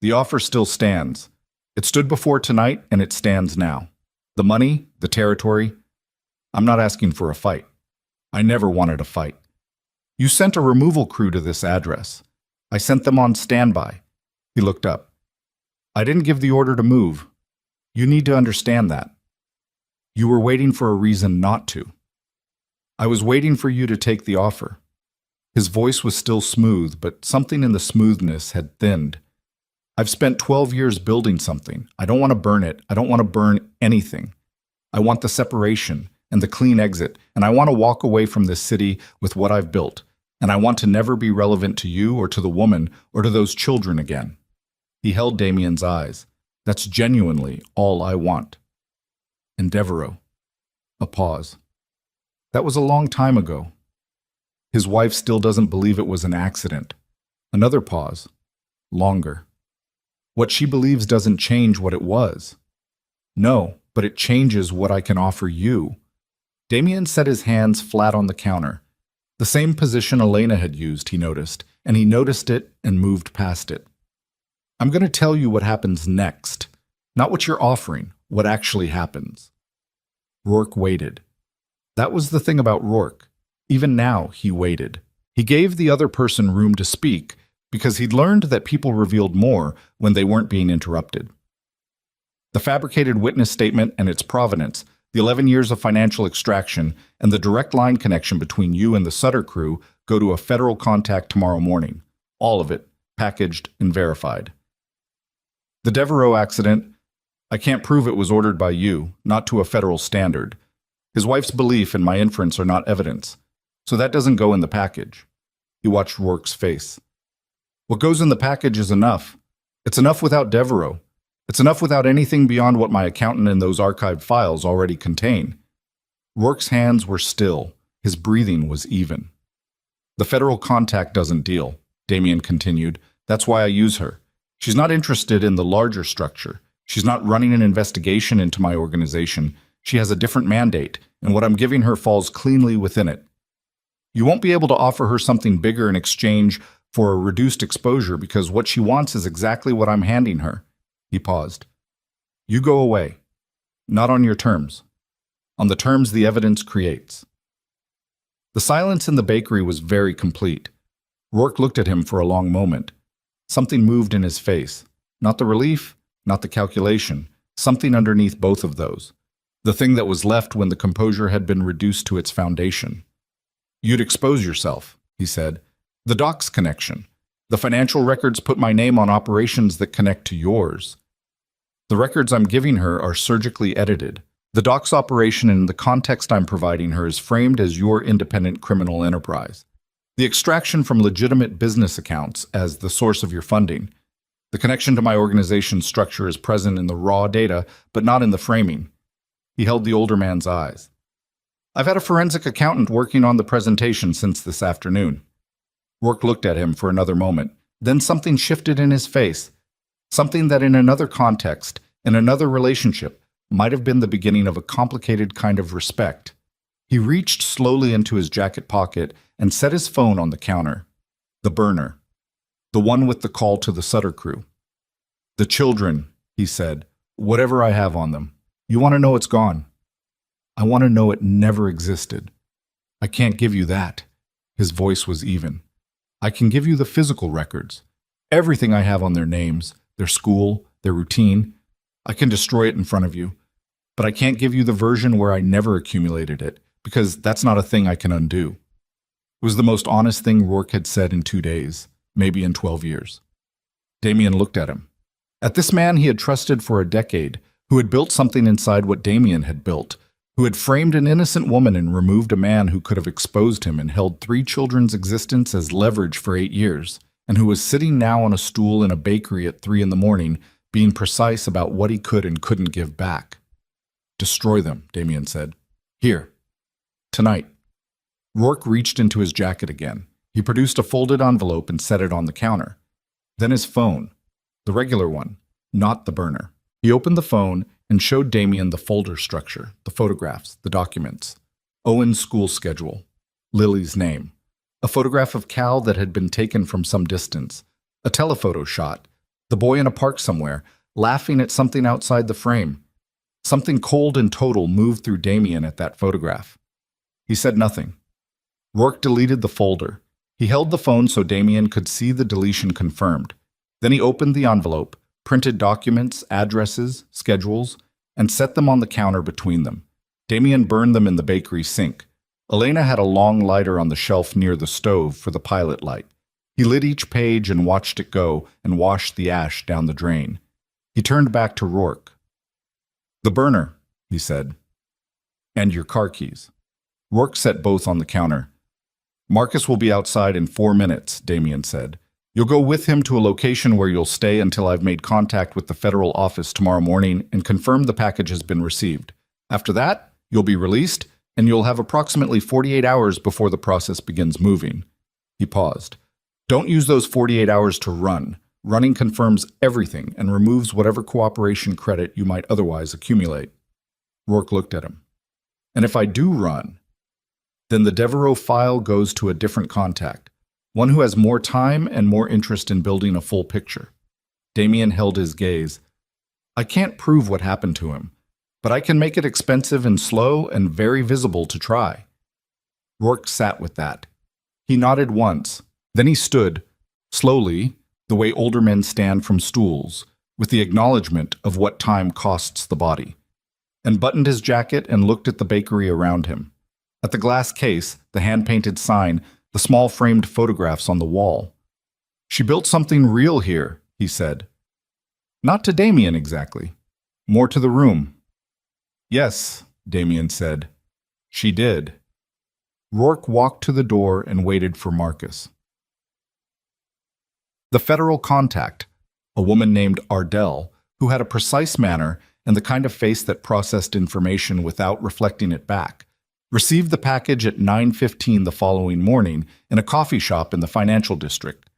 The offer still stands. It stood before tonight, and it stands now. The money, the territory. I'm not asking for a fight. I never wanted a fight. You sent a removal crew to this address. I sent them on standby. He looked up. I didn't give the order to move. You need to understand that. You were waiting for a reason not to. I was waiting for you to take the offer. His voice was still smooth, but something in the smoothness had thinned. I've spent 12 years building something. I don't want to burn it. I don't want to burn anything. I want the separation and the clean exit, and I want to walk away from this city with what I've built, and I want to never be relevant to you or to the woman or to those children again. He held Damien's eyes. That's genuinely all I want. And Devereaux. A pause. That was a long time ago. His wife still doesn't believe it was an accident. Another pause. Longer. What she believes doesn't change what it was. No, but it changes what I can offer you. Damien set his hands flat on the counter. The same position Elena had used, he noticed, and he noticed it and moved past it. I'm going to tell you what happens next. Not what you're offering, what actually happens. Rourke waited. That was the thing about Rourke. Even now, he waited. He gave the other person room to speak because he'd learned that people revealed more when they weren't being interrupted. The fabricated witness statement and its provenance, the 11 years of financial extraction, and the direct line connection between you and the Sutter crew go to a federal contact tomorrow morning. All of it, packaged and verified. The Devereaux accident, I can't prove it was ordered by you, not to a federal standard. His wife's belief and my inference are not evidence, so that doesn't go in the package. He watched Rourke's face. What goes in the package is enough. It's enough without Devereaux. It's enough without anything beyond what my accountant and those archived files already contain. Rourke's hands were still. His breathing was even. The federal contact doesn't deal, Damien continued. That's why I use her. She's not interested in the larger structure. She's not running an investigation into my organization. She has a different mandate, and what I'm giving her falls cleanly within it. You won't be able to offer her something bigger in exchange for a reduced exposure because what she wants is exactly what I'm handing her. He paused. You go away. Not on your terms. On the terms the evidence creates. The silence in the bakery was very complete. Rourke looked at him for a long moment. Something moved in his face. Not the relief, not the calculation. Something underneath both of those. The thing that was left when the composure had been reduced to its foundation. You'd expose yourself, he said. The docs connection. The financial records put my name on operations that connect to yours. The records I'm giving her are surgically edited. The docs operation in the context I'm providing her is framed as your independent criminal enterprise. The extraction from legitimate business accounts as the source of your funding. The connection to my organization's structure is present in the raw data, but not in the framing. He held the older man's eyes. I've had a forensic accountant working on the presentation since this afternoon. Rourke looked at him for another moment. Then something shifted in his face. Something that in another context, in another relationship, might have been the beginning of a complicated kind of respect. He reached slowly into his jacket pocket and set his phone on the counter. The burner. The one with the call to the Sutter crew. The children, he said. Whatever I have on them. You want to know it's gone. I want to know it never existed. I can't give you that. His voice was even. I can give you the physical records. Everything I have on their names, their school, their routine. I can destroy it in front of you. But I can't give you the version where I never accumulated it, because that's not a thing I can undo. It was the most honest thing Rourke had said in 2 days, maybe in 12 years. Damien looked at him. At this man he had trusted for a decade, who had built something inside what Damien had built, who had framed an innocent woman and removed a man who could have exposed him and held 3 children's existence as leverage for 8 years, and who was sitting now on a stool in a bakery at 3 a.m, being precise about what he could and couldn't give back. Destroy them, Damien said. Here. Tonight. Rourke reached into his jacket again. He produced a folded envelope and set it on the counter. Then his phone. The regular one, not the burner. He opened the phone and showed Damien the folder structure, the photographs, the documents. Owen's school schedule. Lily's name. A photograph of Cal that had been taken from some distance. A telephoto shot. The boy in a park somewhere, laughing at something outside the frame. Something cold and total moved through Damien at that photograph. He said nothing. Rourke deleted the folder. He held the phone so Damien could see the deletion confirmed. Then he opened the envelope, printed documents, addresses, schedules, and set them on the counter between them. Damien burned them in the bakery sink. Elena had a long lighter on the shelf near the stove for the pilot light. He lit each page and watched it go and washed the ash down the drain. He turned back to Rourke. "The burner," he said. "And your car keys." Rourke set both on the counter. "Marcus will be outside in 4 minutes," Damien said. "You'll go with him to a location where you'll stay until I've made contact with the federal office tomorrow morning and confirmed the package has been received. After that, you'll be released, and you'll have approximately 48 hours before the process begins moving." He paused. "Don't use those 48 hours to run. Running confirms everything and removes whatever cooperation credit you might otherwise accumulate." Rourke looked at him. "And if I do run, then the Devereaux file goes to a different contact, one who has more time and more interest in building a full picture." Damien held his gaze. "I can't prove what happened to him, but I can make it expensive and slow and very visible to try." Rourke sat with that. He nodded once. Then he stood, slowly, the way older men stand from stools, with the acknowledgement of what time costs the body, and buttoned his jacket and looked at the bakery around him. At the glass case, the hand-painted sign, the small framed photographs on the wall. "She built something real here," he said. "Not to Damien exactly. More to the room." "Yes," Damien said. "She did." Rourke walked to the door and waited for Marcus. The federal contact, a woman named Ardell, who had a precise manner and the kind of face that processed information without reflecting it back, received the package at 9:15 the following morning in a coffee shop in the financial district.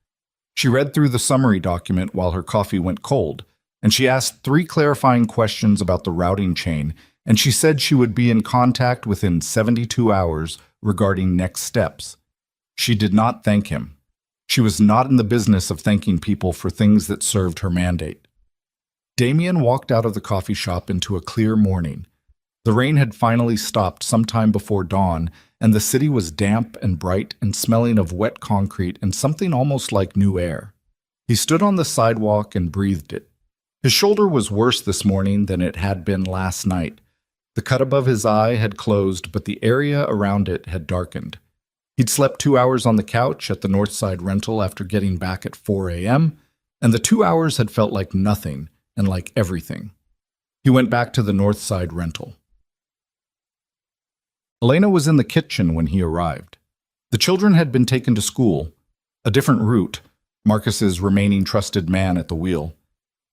She read through the summary document while her coffee went cold, and she asked 3 clarifying questions about the routing chain, and she said she would be in contact within 72 hours regarding next steps. She did not thank him. She was not in the business of thanking people for things that served her mandate. Damien walked out of the coffee shop into a clear morning. The rain had finally stopped sometime before dawn, and the city was damp and bright and smelling of wet concrete and something almost like new air. He stood on the sidewalk and breathed it. His shoulder was worse this morning than it had been last night. The cut above his eye had closed, but the area around it had darkened. He'd slept 2 hours on the couch at the Northside rental after getting back at 4 a.m., and the 2 hours had felt like nothing and like everything. He went back to the Northside rental. Elena was in the kitchen when he arrived. The children had been taken to school, a different route, Marcus's remaining trusted man at the wheel,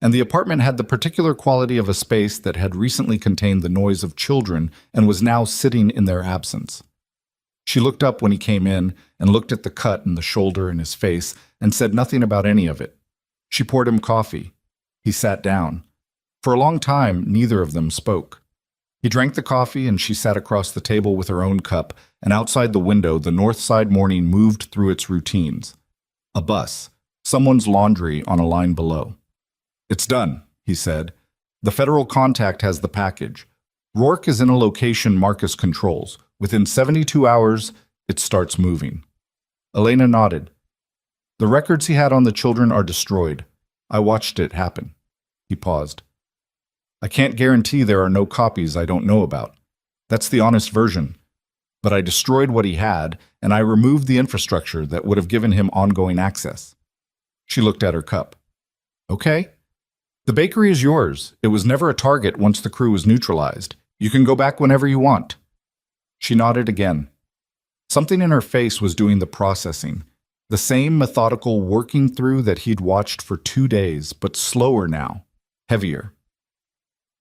and the apartment had the particular quality of a space that had recently contained the noise of children and was now sitting in their absence. She looked up when he came in and looked at the cut in the shoulder in his face and said nothing about any of it. She poured him coffee. He sat down. For a long time, neither of them spoke. He drank the coffee and she sat across the table with her own cup, and outside the window the Northside morning moved through its routines. A bus, someone's laundry on a line below. "It's done," he said. "The federal contact has the package. Rourke is in a location Marcus controls. Within 72 hours, it starts moving." Elena nodded. "The records he had on the children are destroyed. I watched it happen." He paused. "I can't guarantee there are no copies I don't know about. That's the honest version. But I destroyed what he had, and I removed the infrastructure that would have given him ongoing access." She looked at her cup. "Okay. The bakery is yours. It was never a target once the crew was neutralized. You can go back whenever you want." She nodded again. Something in her face was doing the processing, the same methodical working through that he'd watched for 2 days, but slower now, heavier.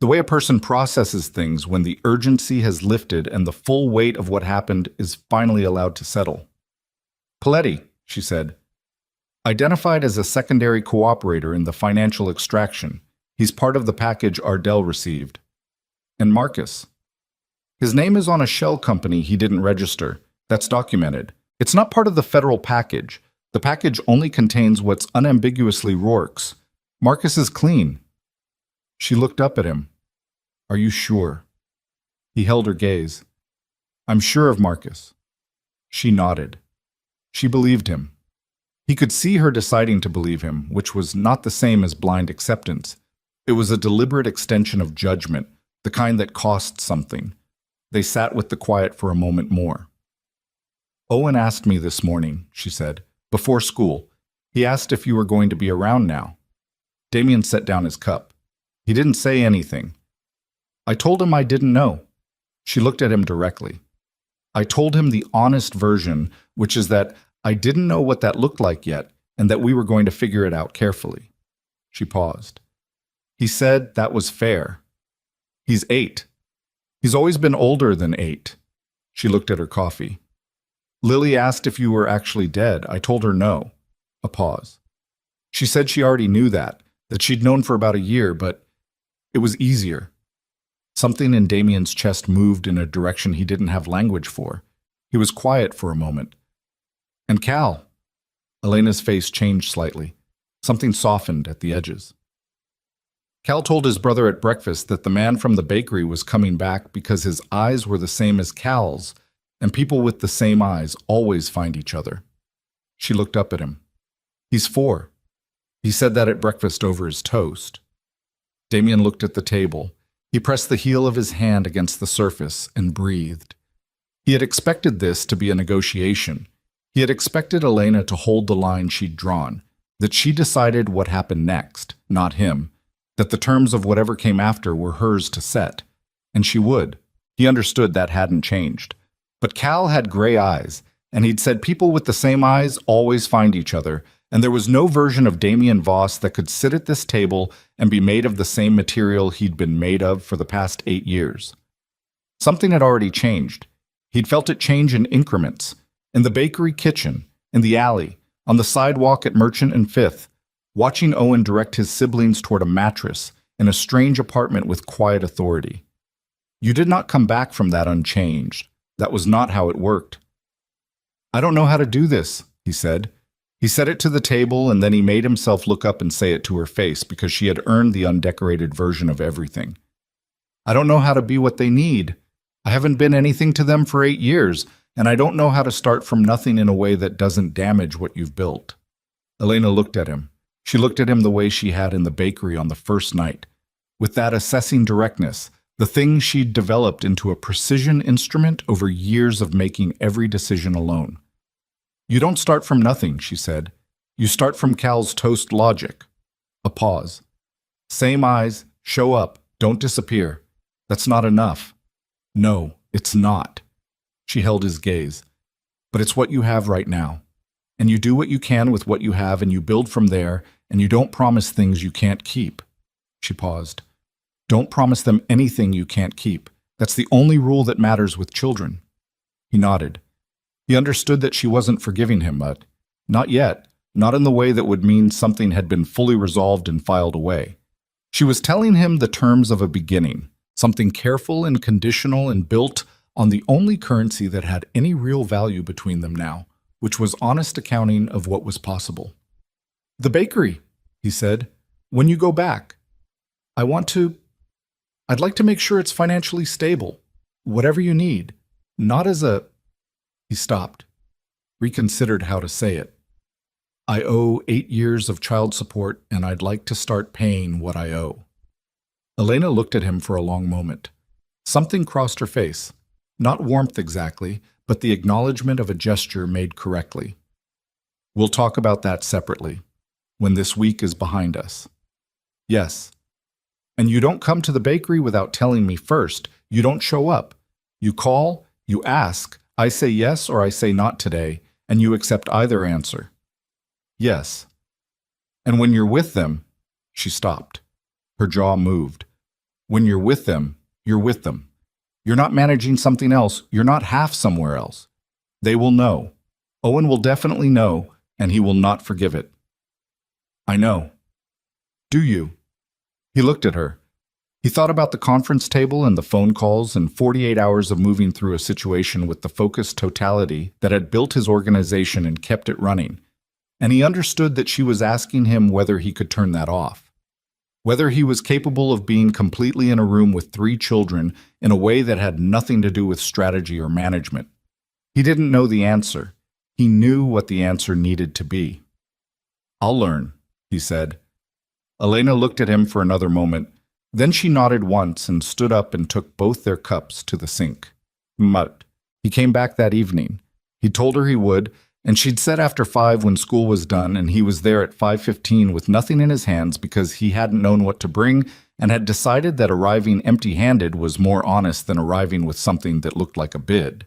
The way a person processes things when the urgency has lifted and the full weight of what happened is finally allowed to settle. "Paletti," she said. Identified as a secondary cooperator in the financial extraction, he's part of the package Ardell received. And Marcus. His name is on a shell company he didn't register. That's documented. It's not part of the federal package. The package only contains what's unambiguously Rourke's. Marcus is clean. She looked up at him. Are you sure? He held her gaze. I'm sure of Marcus. She nodded. She believed him. He could see her deciding to believe him, which was not the same as blind acceptance. It was a deliberate extension of judgment, the kind that costs something. They sat with the quiet for a moment more. Owen asked me this morning, she said, before school. He asked if you were going to be around now. Damien set down his cup. He didn't say anything. I told him I didn't know. She looked at him directly. I told him the honest version, which is that I didn't know what that looked like yet, and that we were going to figure it out carefully. She paused. He said that was fair. He's 8. He's always been older than 8. She looked at her coffee. Lily asked if you were actually dead. I told her no. A pause. She said she already knew that she'd known for about a year, but it was easier. Something in Damien's chest moved in a direction he didn't have language for. He was quiet for a moment. And Cal. Elena's face changed slightly. Something softened at the edges. Cal told his brother at breakfast that the man from the bakery was coming back because his eyes were the same as Cal's, and people with the same eyes always find each other. She looked up at him. He's 4. He said that at breakfast over his toast. Damien looked at the table. He pressed the heel of his hand against the surface and breathed. He had expected this to be a negotiation. He had expected Elena to hold the line she'd drawn, that she decided what happened next, not him, that the terms of whatever came after were hers to set. And she would. He understood that hadn't changed. But Cal had gray eyes, and he'd said people with the same eyes always find each other, and there was no version of Damien Voss that could sit at this table and be made of the same material he'd been made of for the past 8 years. Something had already changed. He'd felt it change in increments. In the bakery kitchen, in the alley, on the sidewalk at Merchant and Fifth, watching Owen direct his siblings toward a mattress in a strange apartment with quiet authority. You did not come back from that unchanged. That was not how it worked. I don't know how to do this, he said. He said it to the table, and then he made himself look up and say it to her face because she had earned the undecorated version of everything. I don't know how to be what they need. I haven't been anything to them for 8 years, and I don't know how to start from nothing in a way that doesn't damage what you've built. Elena looked at him. She looked at him the way she had in the bakery on the first night, with that assessing directness, the thing she'd developed into a precision instrument over years of making every decision alone. You don't start from nothing, she said. You start from Cal's toast logic. A pause. Same eyes, show up, don't disappear. That's not enough. No, it's not. She held his gaze. But it's what you have right now. And you do what you can with what you have, and you build from there, and you don't promise things you can't keep. She paused. Don't promise them anything you can't keep. That's the only rule that matters with children. He nodded. He understood that she wasn't forgiving him, but not yet, not in the way that would mean something had been fully resolved and filed away. She was telling him the terms of a beginning, something careful and conditional and built on the only currency that had any real value between them now, which was honest accounting of what was possible. The bakery, he said, when you go back. I'd like to make sure it's financially stable, whatever you need, not as a... He stopped, reconsidered how to say it. I owe 8 years of child support, and I'd like to start paying what I owe. Elena looked at him for a long moment. Something crossed her face. Not warmth exactly, but the acknowledgement of a gesture made correctly. We'll talk about that separately, when this week is behind us. Yes. And you don't come to the bakery without telling me first. You don't show up. You call, you ask, I say yes or I say not today, and you accept either answer. Yes. And when you're with them, she stopped. Her jaw moved. When you're with them, you're with them. You're not managing something else. You're not half somewhere else. They will know. Owen will definitely know. and he will not forgive it. I know. Do you? He looked at her. He thought about the conference table and the phone calls and 48 hours of moving through a situation with the focused totality that had built his organization and kept it running. And he understood that she was asking him whether he could turn that off. Whether he was capable of being completely in a room with 3 children in a way that had nothing to do with strategy or management. He didn't know the answer. He knew what the answer needed to be. I'll learn, he said. Elena looked at him for another moment. Then she nodded once and stood up and took both their cups to the sink. But he came back that evening. He told her he would, and she'd said after 5 when school was done, and he was there at 5:15 with nothing in his hands because he hadn't known what to bring and had decided that arriving empty-handed was more honest than arriving with something that looked like a bid.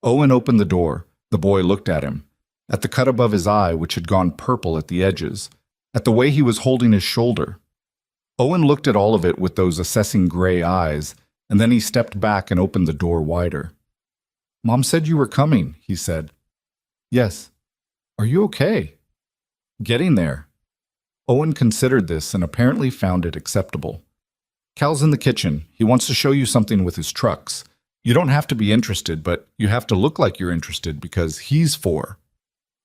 Owen opened the door. The boy looked at him, at the cut above his eye which had gone purple at the edges, at the way he was holding his shoulder. Owen looked at all of it with those assessing gray eyes, and then he stepped back and opened the door wider. Mom said you were coming, he said. Yes. Are you okay? Getting there. Owen considered this and apparently found it acceptable. Cal's in the kitchen. He wants to show you something with his trucks. You don't have to be interested, but you have to look like you're interested because he's 4.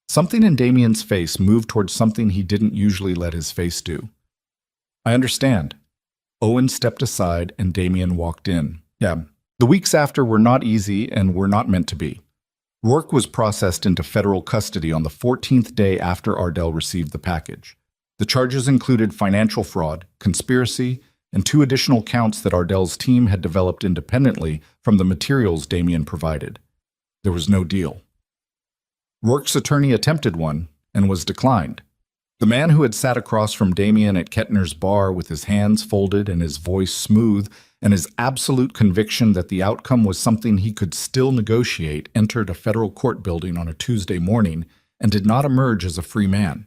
Something in Damien's face moved towards something he didn't usually let his face do. I understand. Owen stepped aside and Damien walked in. Yeah, the weeks after were not easy and were not meant to be. Rourke was processed into federal custody on the 14th day after Ardell received the package. The charges included financial fraud, conspiracy, and 2 additional counts that Ardell's team had developed independently from the materials Damien provided. There was no deal. Rourke's attorney attempted one and was declined. The man who had sat across from Damien at Kettner's bar with his hands folded and his voice smooth and his absolute conviction that the outcome was something he could still negotiate entered a federal court building on a Tuesday morning and did not emerge as a free man.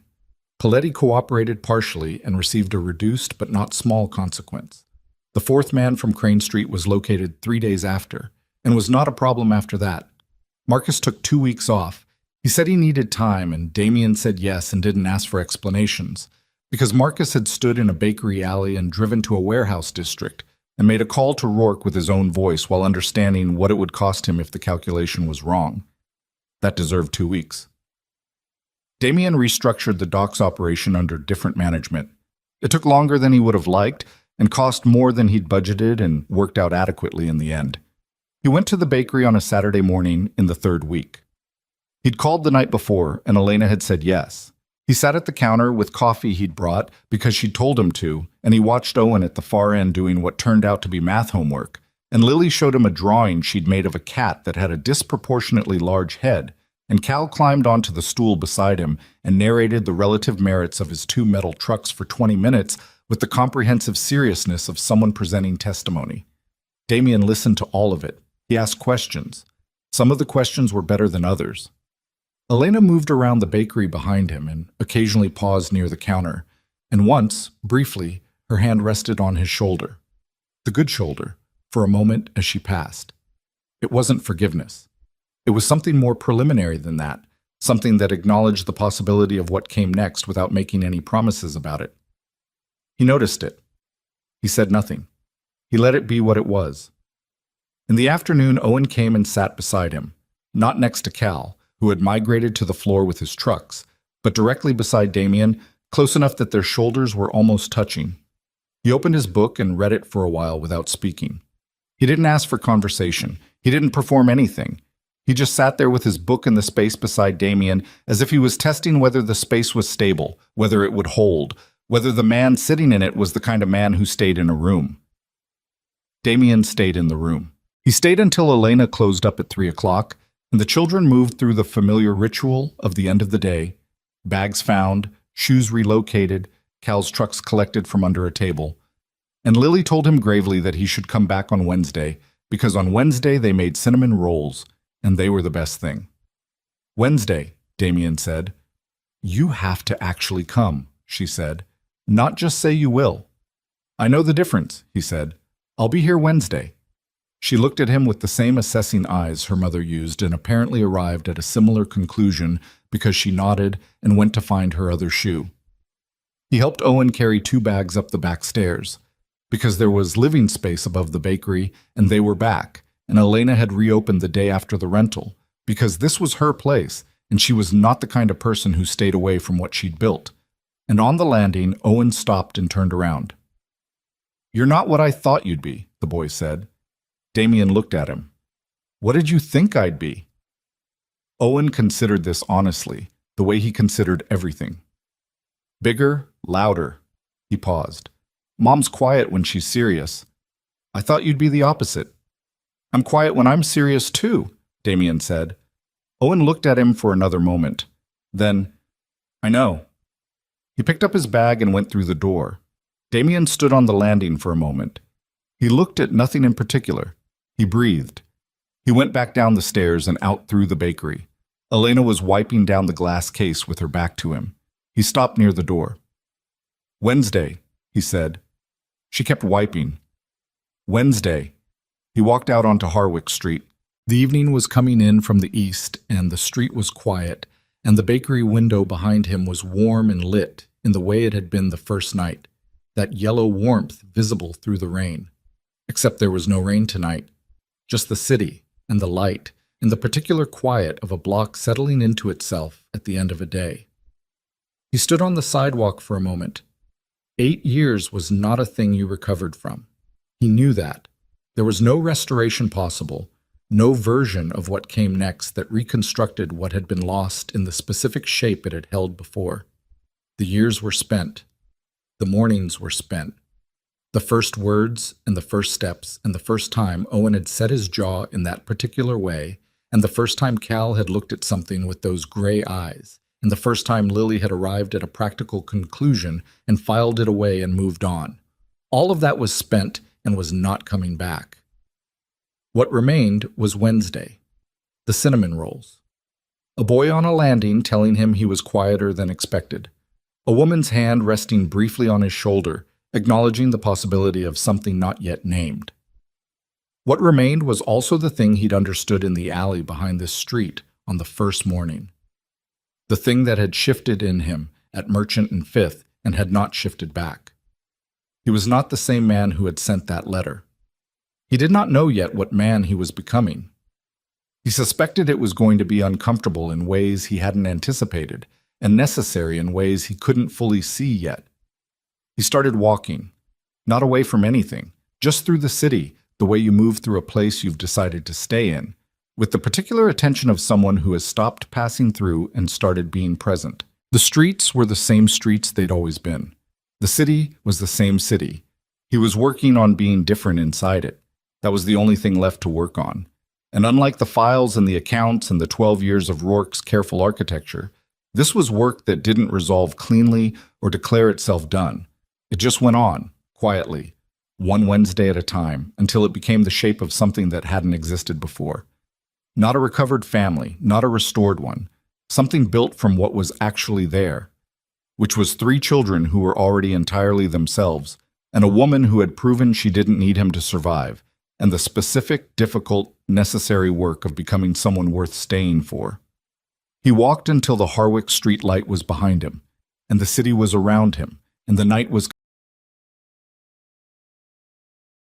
Paletti cooperated partially and received a reduced but not small consequence. The 4th man from Crane Street was located 3 days after and was not a problem after that. Marcus took 2 weeks off. He said he needed time, and Damien said yes and didn't ask for explanations, because Marcus had stood in a bakery alley and driven to a warehouse district and made a call to Rourke with his own voice while understanding what it would cost him if the calculation was wrong. That deserved 2 weeks. Damien restructured the docks operation under different management. It took longer than he would have liked and cost more than he'd budgeted and worked out adequately in the end. He went to the bakery on a Saturday morning in the 3rd week. He'd called the night before, and Elena had said yes. He sat at the counter with coffee he'd brought because she'd told him to, and he watched Owen at the far end doing what turned out to be math homework, and Lily showed him a drawing she'd made of a cat that had a disproportionately large head, and Cal climbed onto the stool beside him and narrated the relative merits of his 2 metal trucks for 20 minutes with the comprehensive seriousness of someone presenting testimony. Damien listened to all of it. He asked questions. Some of the questions were better than others. Elena moved around the bakery behind him and occasionally paused near the counter, and once, briefly, her hand rested on his shoulder. The good shoulder, for a moment as she passed. It wasn't forgiveness. It was something more preliminary than that, something that acknowledged the possibility of what came next without making any promises about it. He noticed it. He said nothing. He let it be what it was. In the afternoon, Owen came and sat beside him, not next to Cal, who had migrated to the floor with his trucks, but directly beside Damien, close enough that their shoulders were almost touching. He opened his book and read it for a while without speaking. He didn't ask for conversation. He didn't perform anything. He just sat there with his book in the space beside Damien as if he was testing whether the space was stable, whether it would hold, whether the man sitting in it was the kind of man who stayed in a room. Damien stayed in the room. He stayed until Elena closed up at 3 o'clock, and the children moved through the familiar ritual of the end of the day, bags found, shoes relocated, Cal's trucks collected from under a table. And Lily told him gravely that he should come back on Wednesday, because on Wednesday they made cinnamon rolls, and they were the best thing. Wednesday, Damien said. You have to actually come, she said. Not just say you will. I know the difference, he said. I'll be here Wednesday. She looked at him with the same assessing eyes her mother used and apparently arrived at a similar conclusion because she nodded and went to find her other shoe. He helped Owen carry 2 bags up the back stairs because there was living space above the bakery and they were back, and Elena had reopened the day after the rental because this was her place and she was not the kind of person who stayed away from what she'd built. And on the landing, Owen stopped and turned around. "You're not what I thought you'd be," the boy said. Damien looked at him. "What did you think I'd be?" Owen considered this honestly, the way he considered everything. "Bigger, louder." He paused. "Mom's quiet when she's serious. I thought you'd be the opposite." "I'm quiet when I'm serious too," Damien said. Owen looked at him for another moment. Then, "I know." He picked up his bag and went through the door. Damien stood on the landing for a moment. He looked at nothing in particular. He breathed. He went back down the stairs and out through the bakery. Elena was wiping down the glass case with her back to him. He stopped near the door. "Wednesday," he said. She kept wiping. "Wednesday." He walked out onto Harwick Street. The evening was coming in from the east, and the street was quiet, and the bakery window behind him was warm and lit in the way it had been the first night, that yellow warmth visible through the rain. Except there was no rain tonight, just the city and the light and the particular quiet of a block settling into itself at the end of a day. He stood on the sidewalk for a moment. 8 years was not a thing you recovered from. He knew that. There was no restoration possible, no version of what came next that reconstructed what had been lost in the specific shape it had held before. The years were spent. The mornings were spent. The first words and the first steps and the first time Owen had set his jaw in that particular way, and the first time Cal had looked at something with those gray eyes, and the first time Lily had arrived at a practical conclusion and filed it away and moved on. All of that was spent and was not coming back. What remained was Wednesday, the cinnamon rolls. A boy on a landing telling him he was quieter than expected. A woman's hand resting briefly on his shoulder, acknowledging the possibility of something not yet named. What remained was also the thing he'd understood in the alley behind this street on the first morning. The thing that had shifted in him at Merchant and Fifth and had not shifted back. He was not the same man who had sent that letter. He did not know yet what man he was becoming. He suspected it was going to be uncomfortable in ways he hadn't anticipated, and necessary in ways he couldn't fully see yet. He started walking, not away from anything, just through the city, the way you move through a place you've decided to stay in, with the particular attention of someone who has stopped passing through and started being present. The streets were the same streets they'd always been. The city was the same city. He was working on being different inside it. That was the only thing left to work on. And unlike the files and the accounts and the 12 years of Rourke's careful architecture, this was work that didn't resolve cleanly or declare itself done. It just went on, quietly, one Wednesday at a time, until it became the shape of something that hadn't existed before. Not a recovered family, not a restored one, something built from what was actually there, which was 3 children who were already entirely themselves, and a woman who had proven she didn't need him to survive, and the specific, difficult, necessary work of becoming someone worth staying for. He walked until the Harwick Street light was behind him, and the city was around him, and the night was